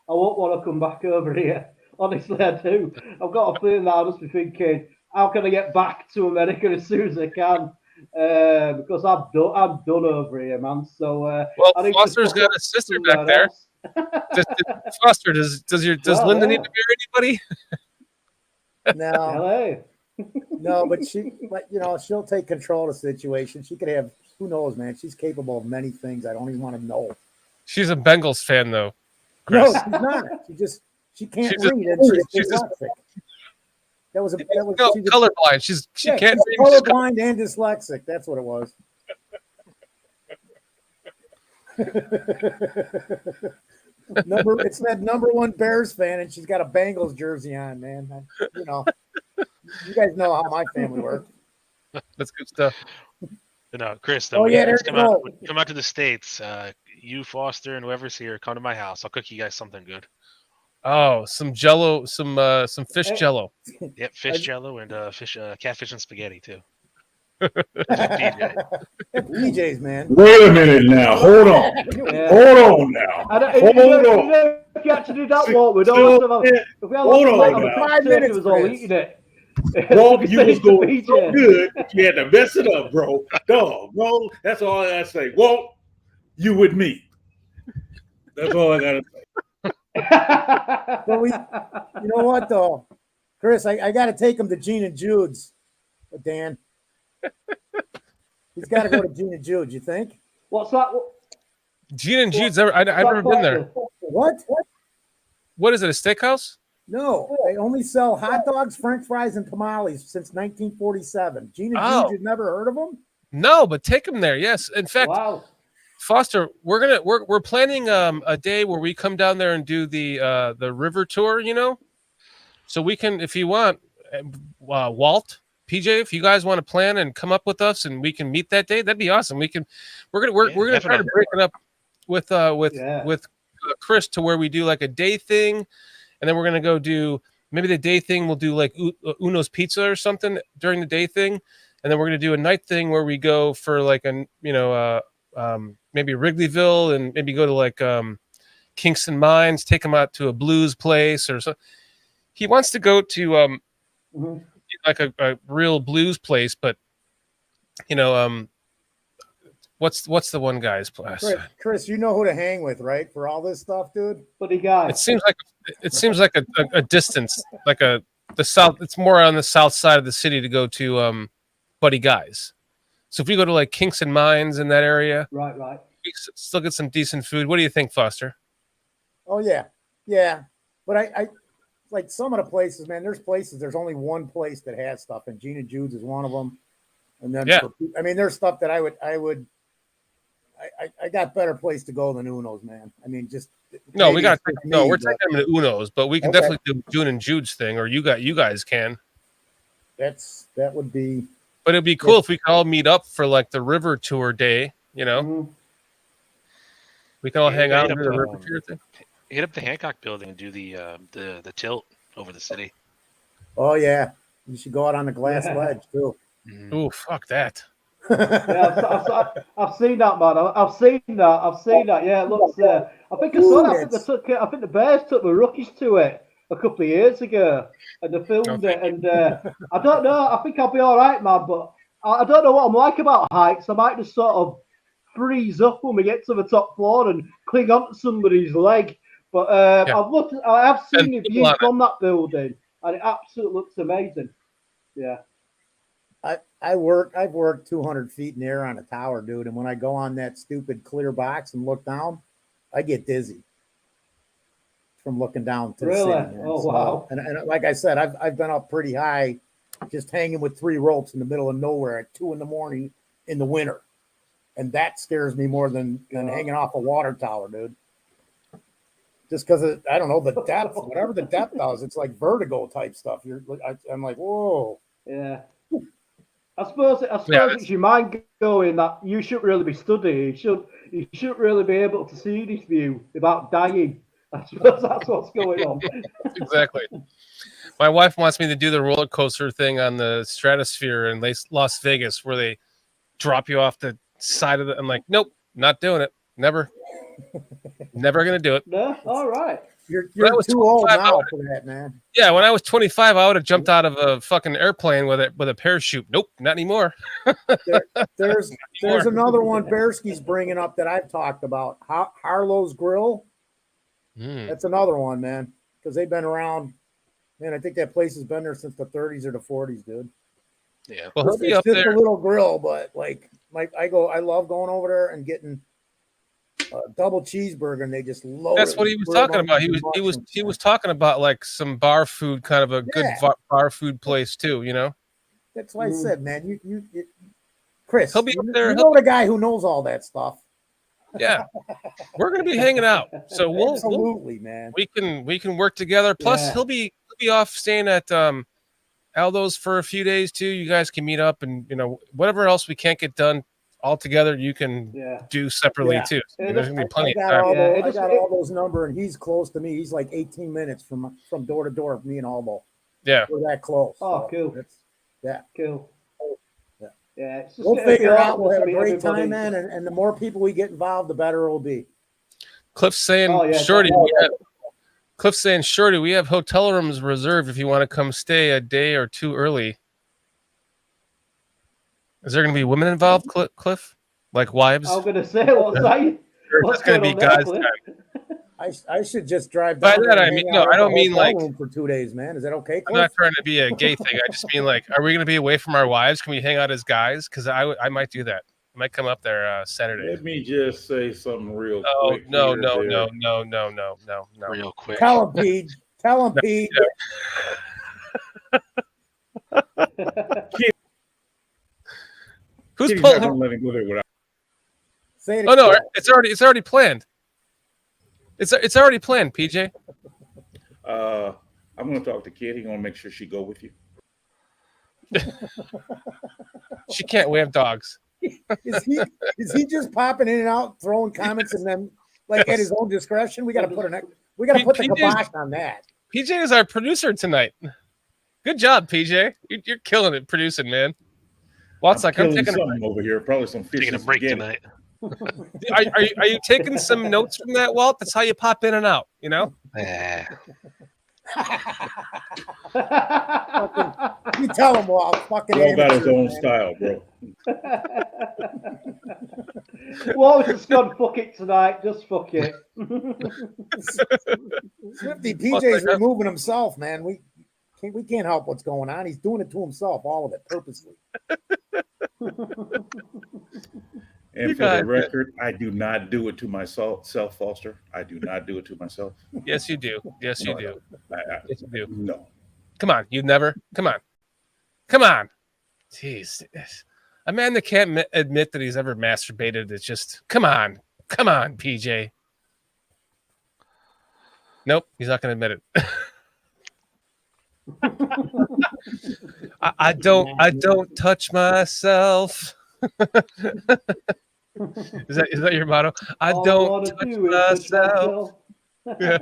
I won't want to come back over here. Honestly, I do. I've got a feeling that I'll just be thinking, how can I get back to America as soon as I can? Because I'm done over here, man. So Well, I need Foster's to got a sister back there. Foster, does Linda need to marry anybody? No, no, but she'll take control of the situation. She could have, who knows, man. She's capable of many things. I don't even want to know. She's a Bengals fan, though. No, Chris. she's not. She can't She's just- read, and she's she's just- dyslexic. That was No, she just- colorblind. She yeah, can't she's read. She's colorblind and dyslexic. That's what it was. It's that number one Bears fan, and she's got a Bengals jersey on, man. You guys know how my family works. That's good stuff. No, Chris. Oh, When yeah, you guys there you come out to the States. You, Foster, and whoever's here, come to my house. I'll cook you guys something good. Oh, some Jello, some fish Jello. Yep, fish Jello and catfish and spaghetti too. PJs, man. Wait a minute now. Hold on. Hold on now. If you actually did that, what we'd also have. If we had Hold on like now. 5 minutes, was all eating it. Walt, you was going PJ. so good, but you had to mess it up, bro. Dog, bro. That's all I gotta say. Walt, you with me. That's all I gotta say. But you know what though, Chris? I got to take him to Gene and Jude's. Dan, he's got to go to Gene and Jude's. You think? What's that? Gene and Jude's. I've never been there. What? What is it? A steakhouse? No, they only sell hot dogs, French fries, and tamales since 1947. Gene and Jude's. You've never heard of them? No, but take him there. Yes, in fact. Wow. Foster, we're planning a day where we come down there and do the river tour, so we can, if you want, Walt, PJ, if you guys want to plan and come up with us and we can meet that day, that'd be awesome. We're gonna try to break it up with Chris to where we do like a day thing, and then we're gonna go do maybe the day thing. We'll do like Uno's Pizza or something during the day thing, and then we're gonna do a night thing where we go for like maybe Wrigleyville and maybe go to like Kingston Mines, take him out to a blues place or so. He wants to go to like a real blues place, but what's the one guy's place? Chris, you know who to hang with, right? For all this stuff, dude. Buddy guy. It seems like a distance, like the south. It's more on the south side of the city to go to Buddy Guys. So if we go to like Kingston Mines in that area, right, we still get some decent food. What do you think, Foster? Oh yeah. But I like some of the places, man. There's only one place that has stuff, and Gene and Jude's is one of them. And then there's stuff that I got better place to go than Uno's, man. I mean, just no, we're taking them to Uno's, but we can definitely do June and Jude's thing, or you guys can. That would be. But it'd be cool if we could all meet up for like the river tour day, We can all hang out and do the river tour thing. Hit up the Hancock building and do the tilt over the city. Oh yeah, you should go out on the glass ledge too. Oh fuck that! Yeah, I've seen that, man. I've seen that. Yeah, it looks. I think I saw that. I think the Bears took the rookies to it a couple of years ago, and they filmed it. And I don't know. I think I'll be all right, man. But I don't know what I'm like about heights. I might just sort of freeze up when we get to the top floor and cling onto somebody's leg. But I have seen the view from that building, and it absolutely looks amazing. Yeah. I've worked 200 feet in the air on a tower, dude. And when I go on that stupid clear box and look down, I get dizzy from looking down to the city. Man. Oh, wow. And like I said, I've been up pretty high, just hanging with 3 ropes in the middle of nowhere at 2 a.m. in the winter. And that scares me more than hanging off a water tower, dude. Just because I don't know the depth, whatever the depth is, it's like vertigo type stuff. I'm like, whoa. Yeah. I suppose it's your mind going that you shouldn't really be studying. You shouldn't really be able to see this view without dying. I suppose that's what's going on. Exactly. My wife wants me to do the roller coaster thing on the Stratosphere in Las Vegas, where they drop you off the side of the. I'm like, nope, not doing it. Never gonna do it. No, all right. When I You're was too old 25, now for that, man. Yeah, when I was 25, I would have jumped out of a fucking airplane with a parachute. Nope, not anymore. There's another one Bearski's bringing up that I've talked about. Harlow's Grill. That's another one, man, because they've been around. Man, I think that place has been there since the 30s or the 40s, dude. Yeah, well, he'll be It's up just there. a little grill, but like I love going over there and getting a double cheeseburger, and they just load. That's what he was talking about. He was talking about like some bar food, kind of a good bar food place too. You know. That's why I said, man, you Chris, He'll be up there. You know the guy who knows all that stuff. Yeah, we're gonna be hanging out, so absolutely, man. We can work together. Plus, he'll be off staying at Aldo's for a few days too. You guys can meet up, and whatever else we can't get done all together, you can do separately too. So there's gonna be plenty of time. I got Aldo's number, and he's close to me. He's like 18 minutes from door to door. Me and Aldo. Yeah, we're that close. Oh, cool. Cool. Yeah, it's just we'll figure it out. awesome We'll have to a meet great everybody. time, man. And the more people we get involved, the better it'll be. Cliff's saying, Shorty, we have hotel rooms reserved if you want to come stay a day or two early. Is there going to be women involved, Cliff? Like wives? I'm going to say, what's that? It's going to be guys' time. I should just drive By down. that I mean, no, I don't mean like for 2 days, man. Is that okay? I'm not trying to be a gay thing. I just mean like, are we going to be away from our wives? Can we hang out as guys? Because I might do that. I might come up there Saturday. Let me just say something real quick. No. Real quick. Tell him, Pete. Tell him, Pete. Who's Kitty's pulling? not gonna let him go there without. Say it Oh no, it's already planned. It's already planned, PJ. I'm gonna talk to Kitty. Gonna make sure she go with you. She can't. We have dogs. Is he just popping in and out, throwing comments, and then like at his own discretion? We got to put the kibosh on that. PJ is our producer tonight. Good job, PJ. You're killing it producing, man. Walt's like, I'm taking something over here. Probably some fish. Taking a break tonight. Are you taking some notes from that, Walt? That's how you pop in and out, you know? You tell him, Walt. Fucking Walt got his own style, bro. Well, just gone fuck it tonight. Just fuck it. Swifty PJ's removing himself, man. We can't help what's going on. He's doing it to himself, all of it, purposely. And for the record, I do not do it to myself, Foster. I do not do it to myself. Yes, you do. Yes, you do. Yes, you do. No. Come on, you never. Come on. Jeez, a man that can't admit that he's ever masturbated is just. Come on, PJ. Nope, he's not going to admit it. I don't touch myself. Is that your motto? I don't touch myself. Yeah.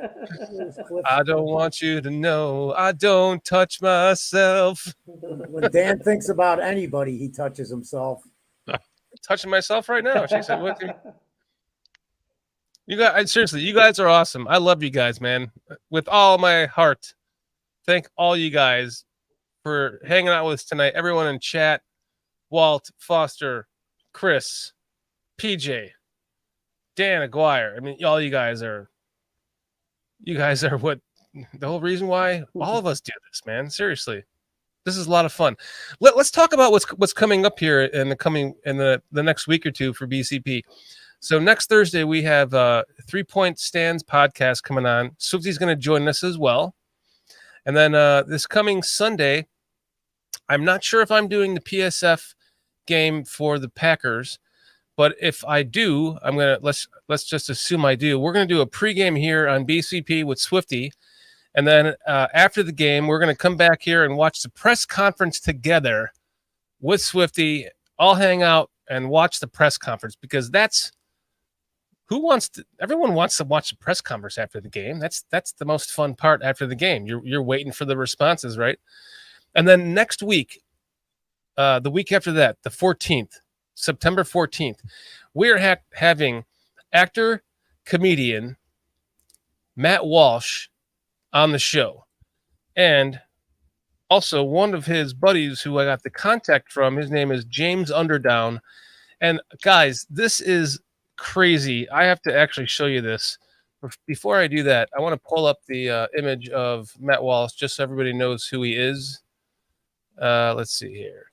I don't want you to know I don't touch myself. When Dan thinks about anybody, he touches himself. I'm touching myself right now. She said, "What?" You guys, seriously, you guys are awesome. I love you guys, man, with all my heart. Thank all you guys for hanging out with us tonight. Everyone in chat, Walt, Foster, Chris, PJ, Dan Aguirre. I mean, all you guys are what the whole reason why all of us do this, man. Seriously, this is a lot of fun. Let's talk about what's coming up here in the next week or two for BCP. So next Thursday we have 3 Point Stands podcast coming on. Swifty's going to join us as well, and then this coming Sunday, I'm not sure if I'm doing the PSF game for the Packers. But if I do, let's just assume I do. We're gonna do a pregame here on BCP with Swifty, and then after the game, we're gonna come back here and watch the press conference together with Swifty. All hang out and watch the press conference because everyone wants to watch the press conference after the game. That's the most fun part after the game. You're waiting for the responses, right? And then next week, the week after that, the 14th. September 14th, we're having actor, comedian, Matt Walsh on the show. And also one of his buddies who I got the contact from, his name is James Underdown. And guys, this is crazy. I have to actually show you this. Before I do that, I want to pull up the image of Matt Walsh just so everybody knows who he is. Let's see here.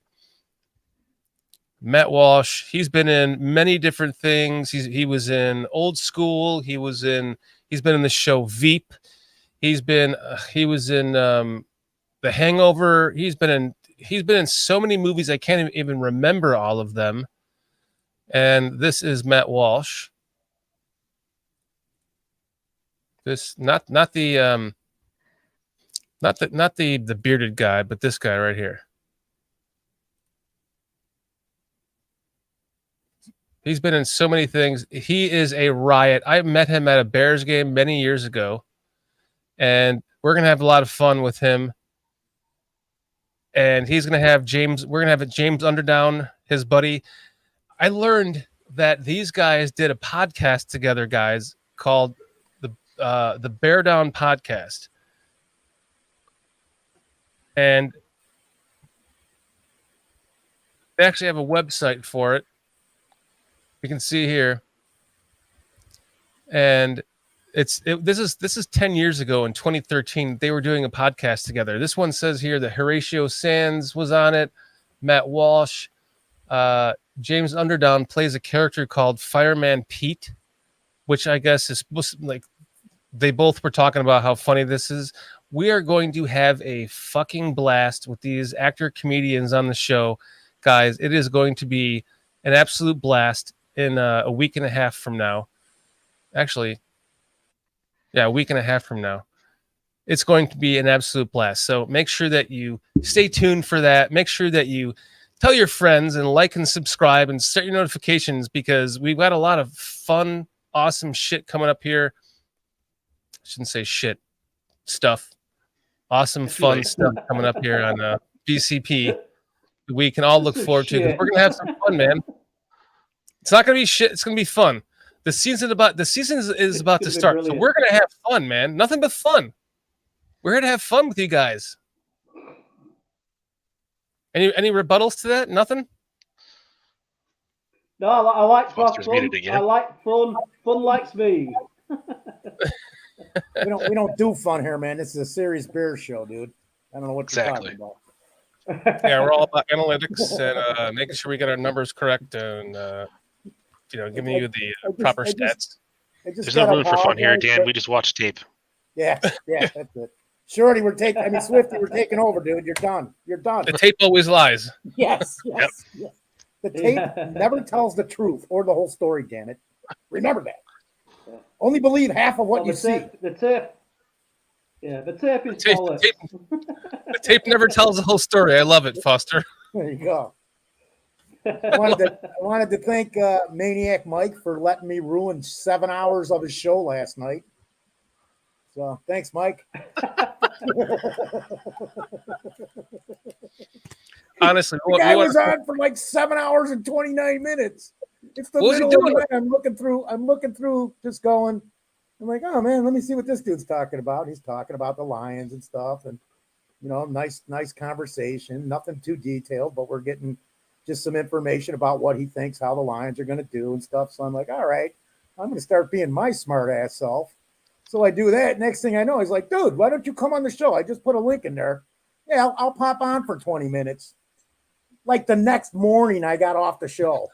Matt Walsh, he's been in many different things. He was in Old School. He's been in the show Veep. He was in The Hangover. He's been in so many movies I can't even remember all of them. And this is Matt Walsh. This not the bearded guy, but this guy right here. He's been in so many things. He is a riot. I met him at a Bears game many years ago, and we're gonna have a lot of fun with him. And he's gonna have James. We're gonna have James Underdown, his buddy. I learned that these guys did a podcast together, guys, called the Bear Down Podcast, and they actually have a website for it. You can see here, and this is 10 years ago in 2013. They were doing a podcast together. This one says here that Horatio Sands was on it, Matt Walsh, James Underdown plays a character called Fireman Pete, which I guess is supposed to, like, they both were talking about how funny this is. We are going to have a fucking blast with these actor comedians on the show, guys. It is going to be an absolute blast in a week and a half from now. Actually, yeah, a week and a half from now. It's going to be an absolute blast. So make sure that you stay tuned for that. Make sure that you tell your friends and like and subscribe and set your notifications, because we've got a lot of fun, awesome shit coming up here. I shouldn't say shit, stuff. Awesome, fun stuff coming up here on BCP. We can all look forward to. We're gonna have some fun, man. It's not gonna be shit. It's gonna be fun. The season is about to start, so we're gonna have fun, man. Nothing but fun. We're here to have fun with you guys. Any rebuttals to that? Nothing. No, I like fun. Muted I like fun. Fun likes me. We don't do fun here, man. This is a serious beer show, dude. I don't know what you're talking about. Yeah, we're all about analytics and making sure we get our numbers correct and giving you the proper stats. There's no room for fun here, Dan. We just watch tape. Yeah, that's it. Shorty, Swifty, we're taking over, dude. You're done. You're done. The tape always lies. Yes. The tape never tells the truth or the whole story, damn it. Remember that. Only believe half of what you see. The tape is solid. The tape never tells the whole story. I love it, Foster. There you go. I wanted to thank Maniac Mike for letting me ruin 7 hours of his show last night. So thanks, Mike. Honestly, the guy was on for like 7 hours and 29 minutes. It's the middle of the night. I'm looking through, just going. I'm like, oh man, let me see what this dude's talking about. He's talking about the Lions and stuff, and nice conversation. Nothing too detailed, but we're getting just some information about what he thinks, how the Lions are going to do and stuff. So I'm like, all right, I'm going to start being my smart ass self. So I do that. Next thing I know, he's like, dude, why don't you come on the show? I just put a link in there. Yeah, I'll pop on for 20 minutes. Like the next morning, I got off the show.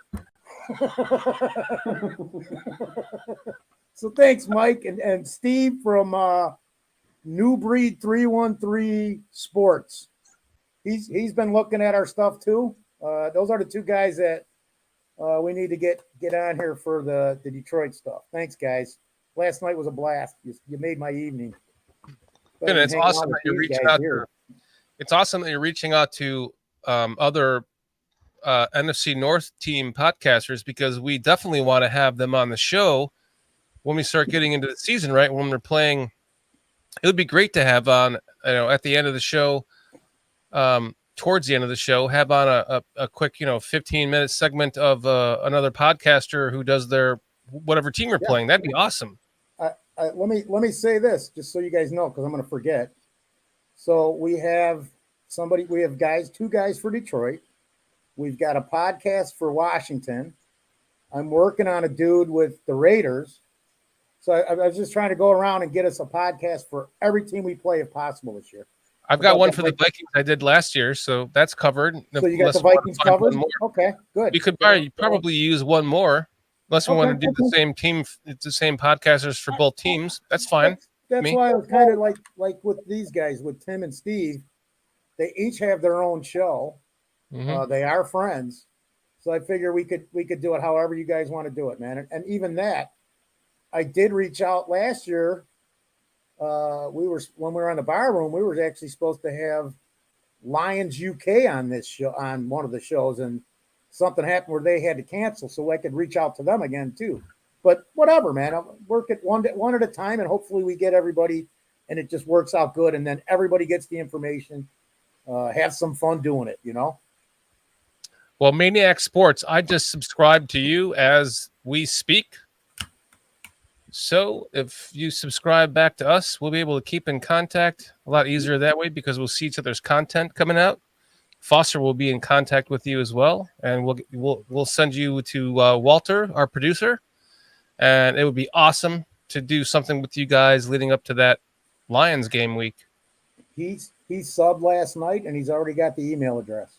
So thanks, Mike and Steve from New Breed 313 Sports. He's been looking at our stuff too. Those are the two guys that we need to get on here for the Detroit stuff. Thanks, guys. Last night was a blast. You made my evening. And it's awesome that you're reaching out here. It's awesome that you're reaching out to other NFC North team podcasters, because we definitely want to have them on the show when we start getting into the season, right? When we're playing, it would be great to have on, at the end of the show, towards the end of the show, have on a quick, 15-minute segment of another podcaster who does their whatever team we're playing. That'd be awesome. let me say this just so you guys know, because I'm going to forget. So we have two guys for Detroit. We've got a podcast for Washington. I'm working on a dude with the Raiders. So I was just trying to go around and get us a podcast for every team we play if possible this year. I've got one for the Vikings I did last year, so that's covered. So you got the Vikings covered? Okay, good. We could probably use one more, unless we want to do the same team, the same podcasters for both teams. That's fine. That's why I was kind of like with these guys, with Tim and Steve. They each have their own show. They are friends, so I figure we could do it however you guys want to do it, man. And even that, I did reach out last year. When we were on the bar room, we were actually supposed to have Lions UK on this show, on one of the shows, and something happened where they had to cancel, so I could reach out to them again too. But whatever, man. I'll work it one at a time, and hopefully we get everybody, and it just works out good, and then everybody gets the information. Have some fun doing it, you know. Well, Maniac Sports, I just subscribed to you as we speak. So if you subscribe back to us, we'll be able to keep in contact a lot easier that way, because we'll see each other's content coming out. Foster will be in contact with you as well, and we'll send you to Walter, our producer, and it would be awesome to do something with you guys leading up to that Lions game week. He subbed last night, and he's already got the email address.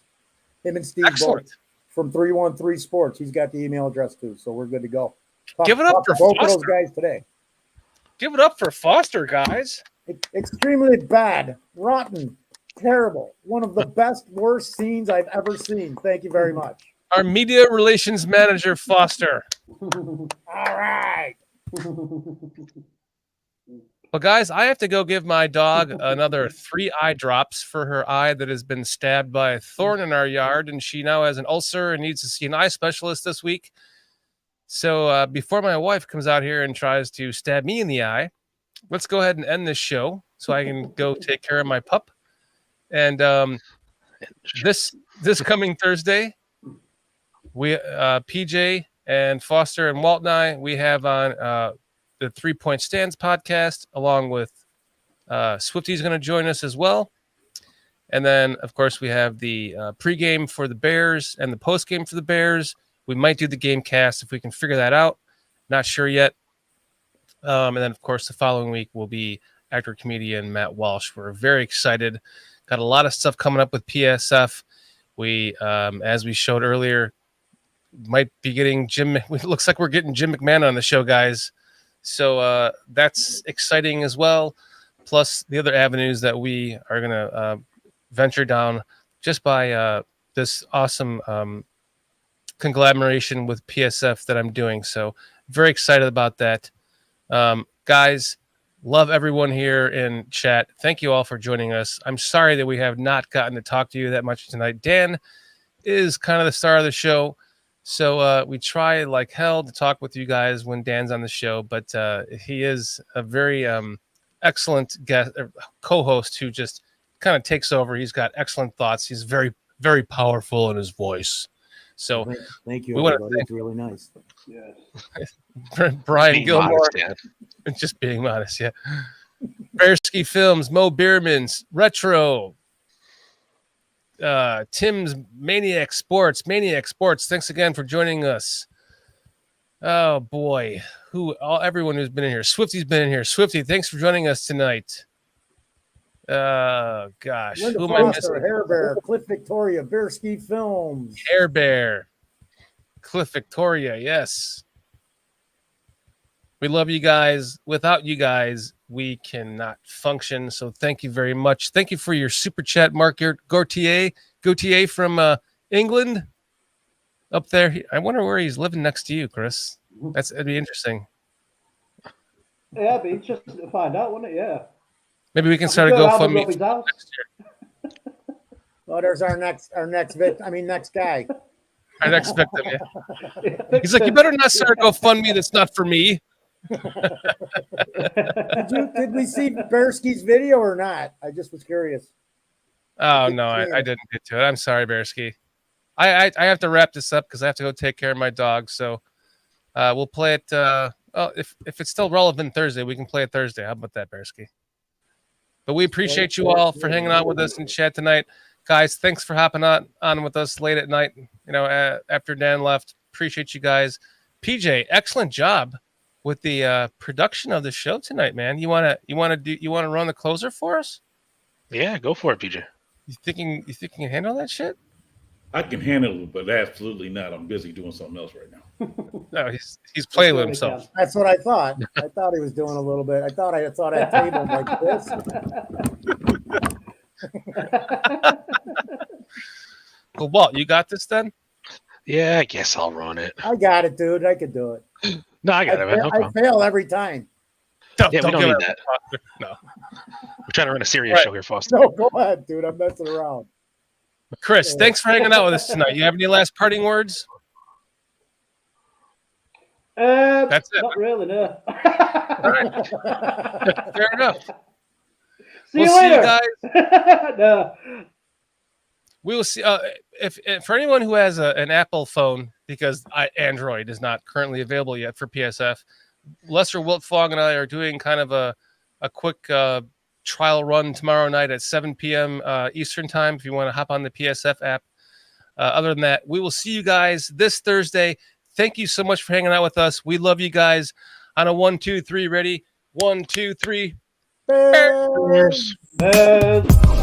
Him and Steve both from 313 Sports. He's got the email address too, so we're good to go. Give it up for both Foster. of those guys today. Give it up for Foster, guys. Extremely bad, rotten, terrible. One of the worst scenes I've ever seen. Thank you very much. Our media relations manager, Foster. All right. Well, guys, I have to go give my dog another 3 eye drops for her eye that has been stabbed by a thorn in our yard, and she now has an ulcer and needs to see an eye specialist this week. So before my wife comes out here and tries to stab me in the eye, let's go ahead and end this show so I can go take care of my pup. And this coming Thursday, we PJ and Foster and Walt and I, we have on the 3 Point Stands podcast, along with Swifty's going to join us as well. And then, of course, we have the pregame for the Bears and the postgame for the Bears. We might do the game cast if we can figure that out. Not sure yet. And then, of course, the following week will be actor comedian Matt Walsh. We're very excited. Got a lot of stuff coming up with PSF. We, as we showed earlier, might be getting Jim. It looks like we're getting Jim McMahon on the show, guys. So that's exciting as well. Plus the other avenues that we are going to venture down just by this awesome conglomeration with PSF that I'm doing. So very excited about that. Guys, love everyone here in chat. Thank you all for joining us. I'm sorry that we have not gotten to talk to you that much tonight. Dan is kind of the star of the show. So we try like hell to talk with you guys when Dan's on the show, but he is a very excellent guest, co-host who just kind of takes over. He's got excellent thoughts. He's very, very powerful in his voice. So thank you. We want Everybody. It's really nice. Yes. Brian Being Gilmore, modest, yeah. just being modest, yeah. Bearski Films, Mo Bierman's Retro. Tim's Maniac Sports. Thanks again for joining us. Oh boy, everyone who's been in here. Swifty's been in here. Swifty, thanks for joining us tonight. Gosh, Linda who am I Foster, missing? Hair Bear, Cliff Victoria, Bearski Films. Hair Bear, Cliff Victoria. Yes, we love you guys. Without you guys, we cannot function. So thank you very much. Thank you for your super chat, Mark Gautier from England up there. I wonder where he's living next to you, Chris. That'd be interesting. Yeah, it'd be interesting to find out, wouldn't it? Yeah. Maybe we can start a GoFundMe. Oh, there's our next next guy. Our next victim. Yeah. He's like, you better not start a GoFundMe that's not for me. Did we see Bearski's video or not? I just was curious. Oh no, I didn't get to it. I'm sorry, Bearski. I have to wrap this up because I have to go take care of my dog. So we'll play it if it's still relevant Thursday, we can play it Thursday. How about that, Bearsky? But we appreciate you all for hanging out with us in chat tonight, guys. Thanks for hopping on with us late at night. After Dan left, appreciate you guys. PJ, excellent job with the production of the show tonight, man. You wanna run the closer for us? Yeah, go for it, PJ. You think you can handle that shit? I can handle it, but absolutely not. I'm busy doing something else right now. No, he's playing with himself. That's what I thought. I thought he was doing a little bit. I thought I saw that table like this. Well, Walt, you got this then? Yeah, I guess I'll run it. I got it, dude. I could do it. No, I got it, man. No I problem. fail every time. Yeah, we don't give need it- that. No. We're trying to run a serious Right. show here, Foster. No, go ahead, dude. I'm messing around. Chris, thanks for hanging out with us tonight. You have any last parting words? That's it. Not really, no. Fair enough. See We'll you see you later. guys. No. We will see. If for anyone who has an Apple phone, because Android is not currently available yet for PSF, Lester Wiltfong and I are doing kind of a quick trial run tomorrow night at 7 p.m. Eastern time. If you want to hop on the PSF app. Other than that, we will see you guys this Thursday. Thank you so much for hanging out with us. We love you guys. On a 1, 2, 3, ready? 1, 2, 3. Bears. Bears.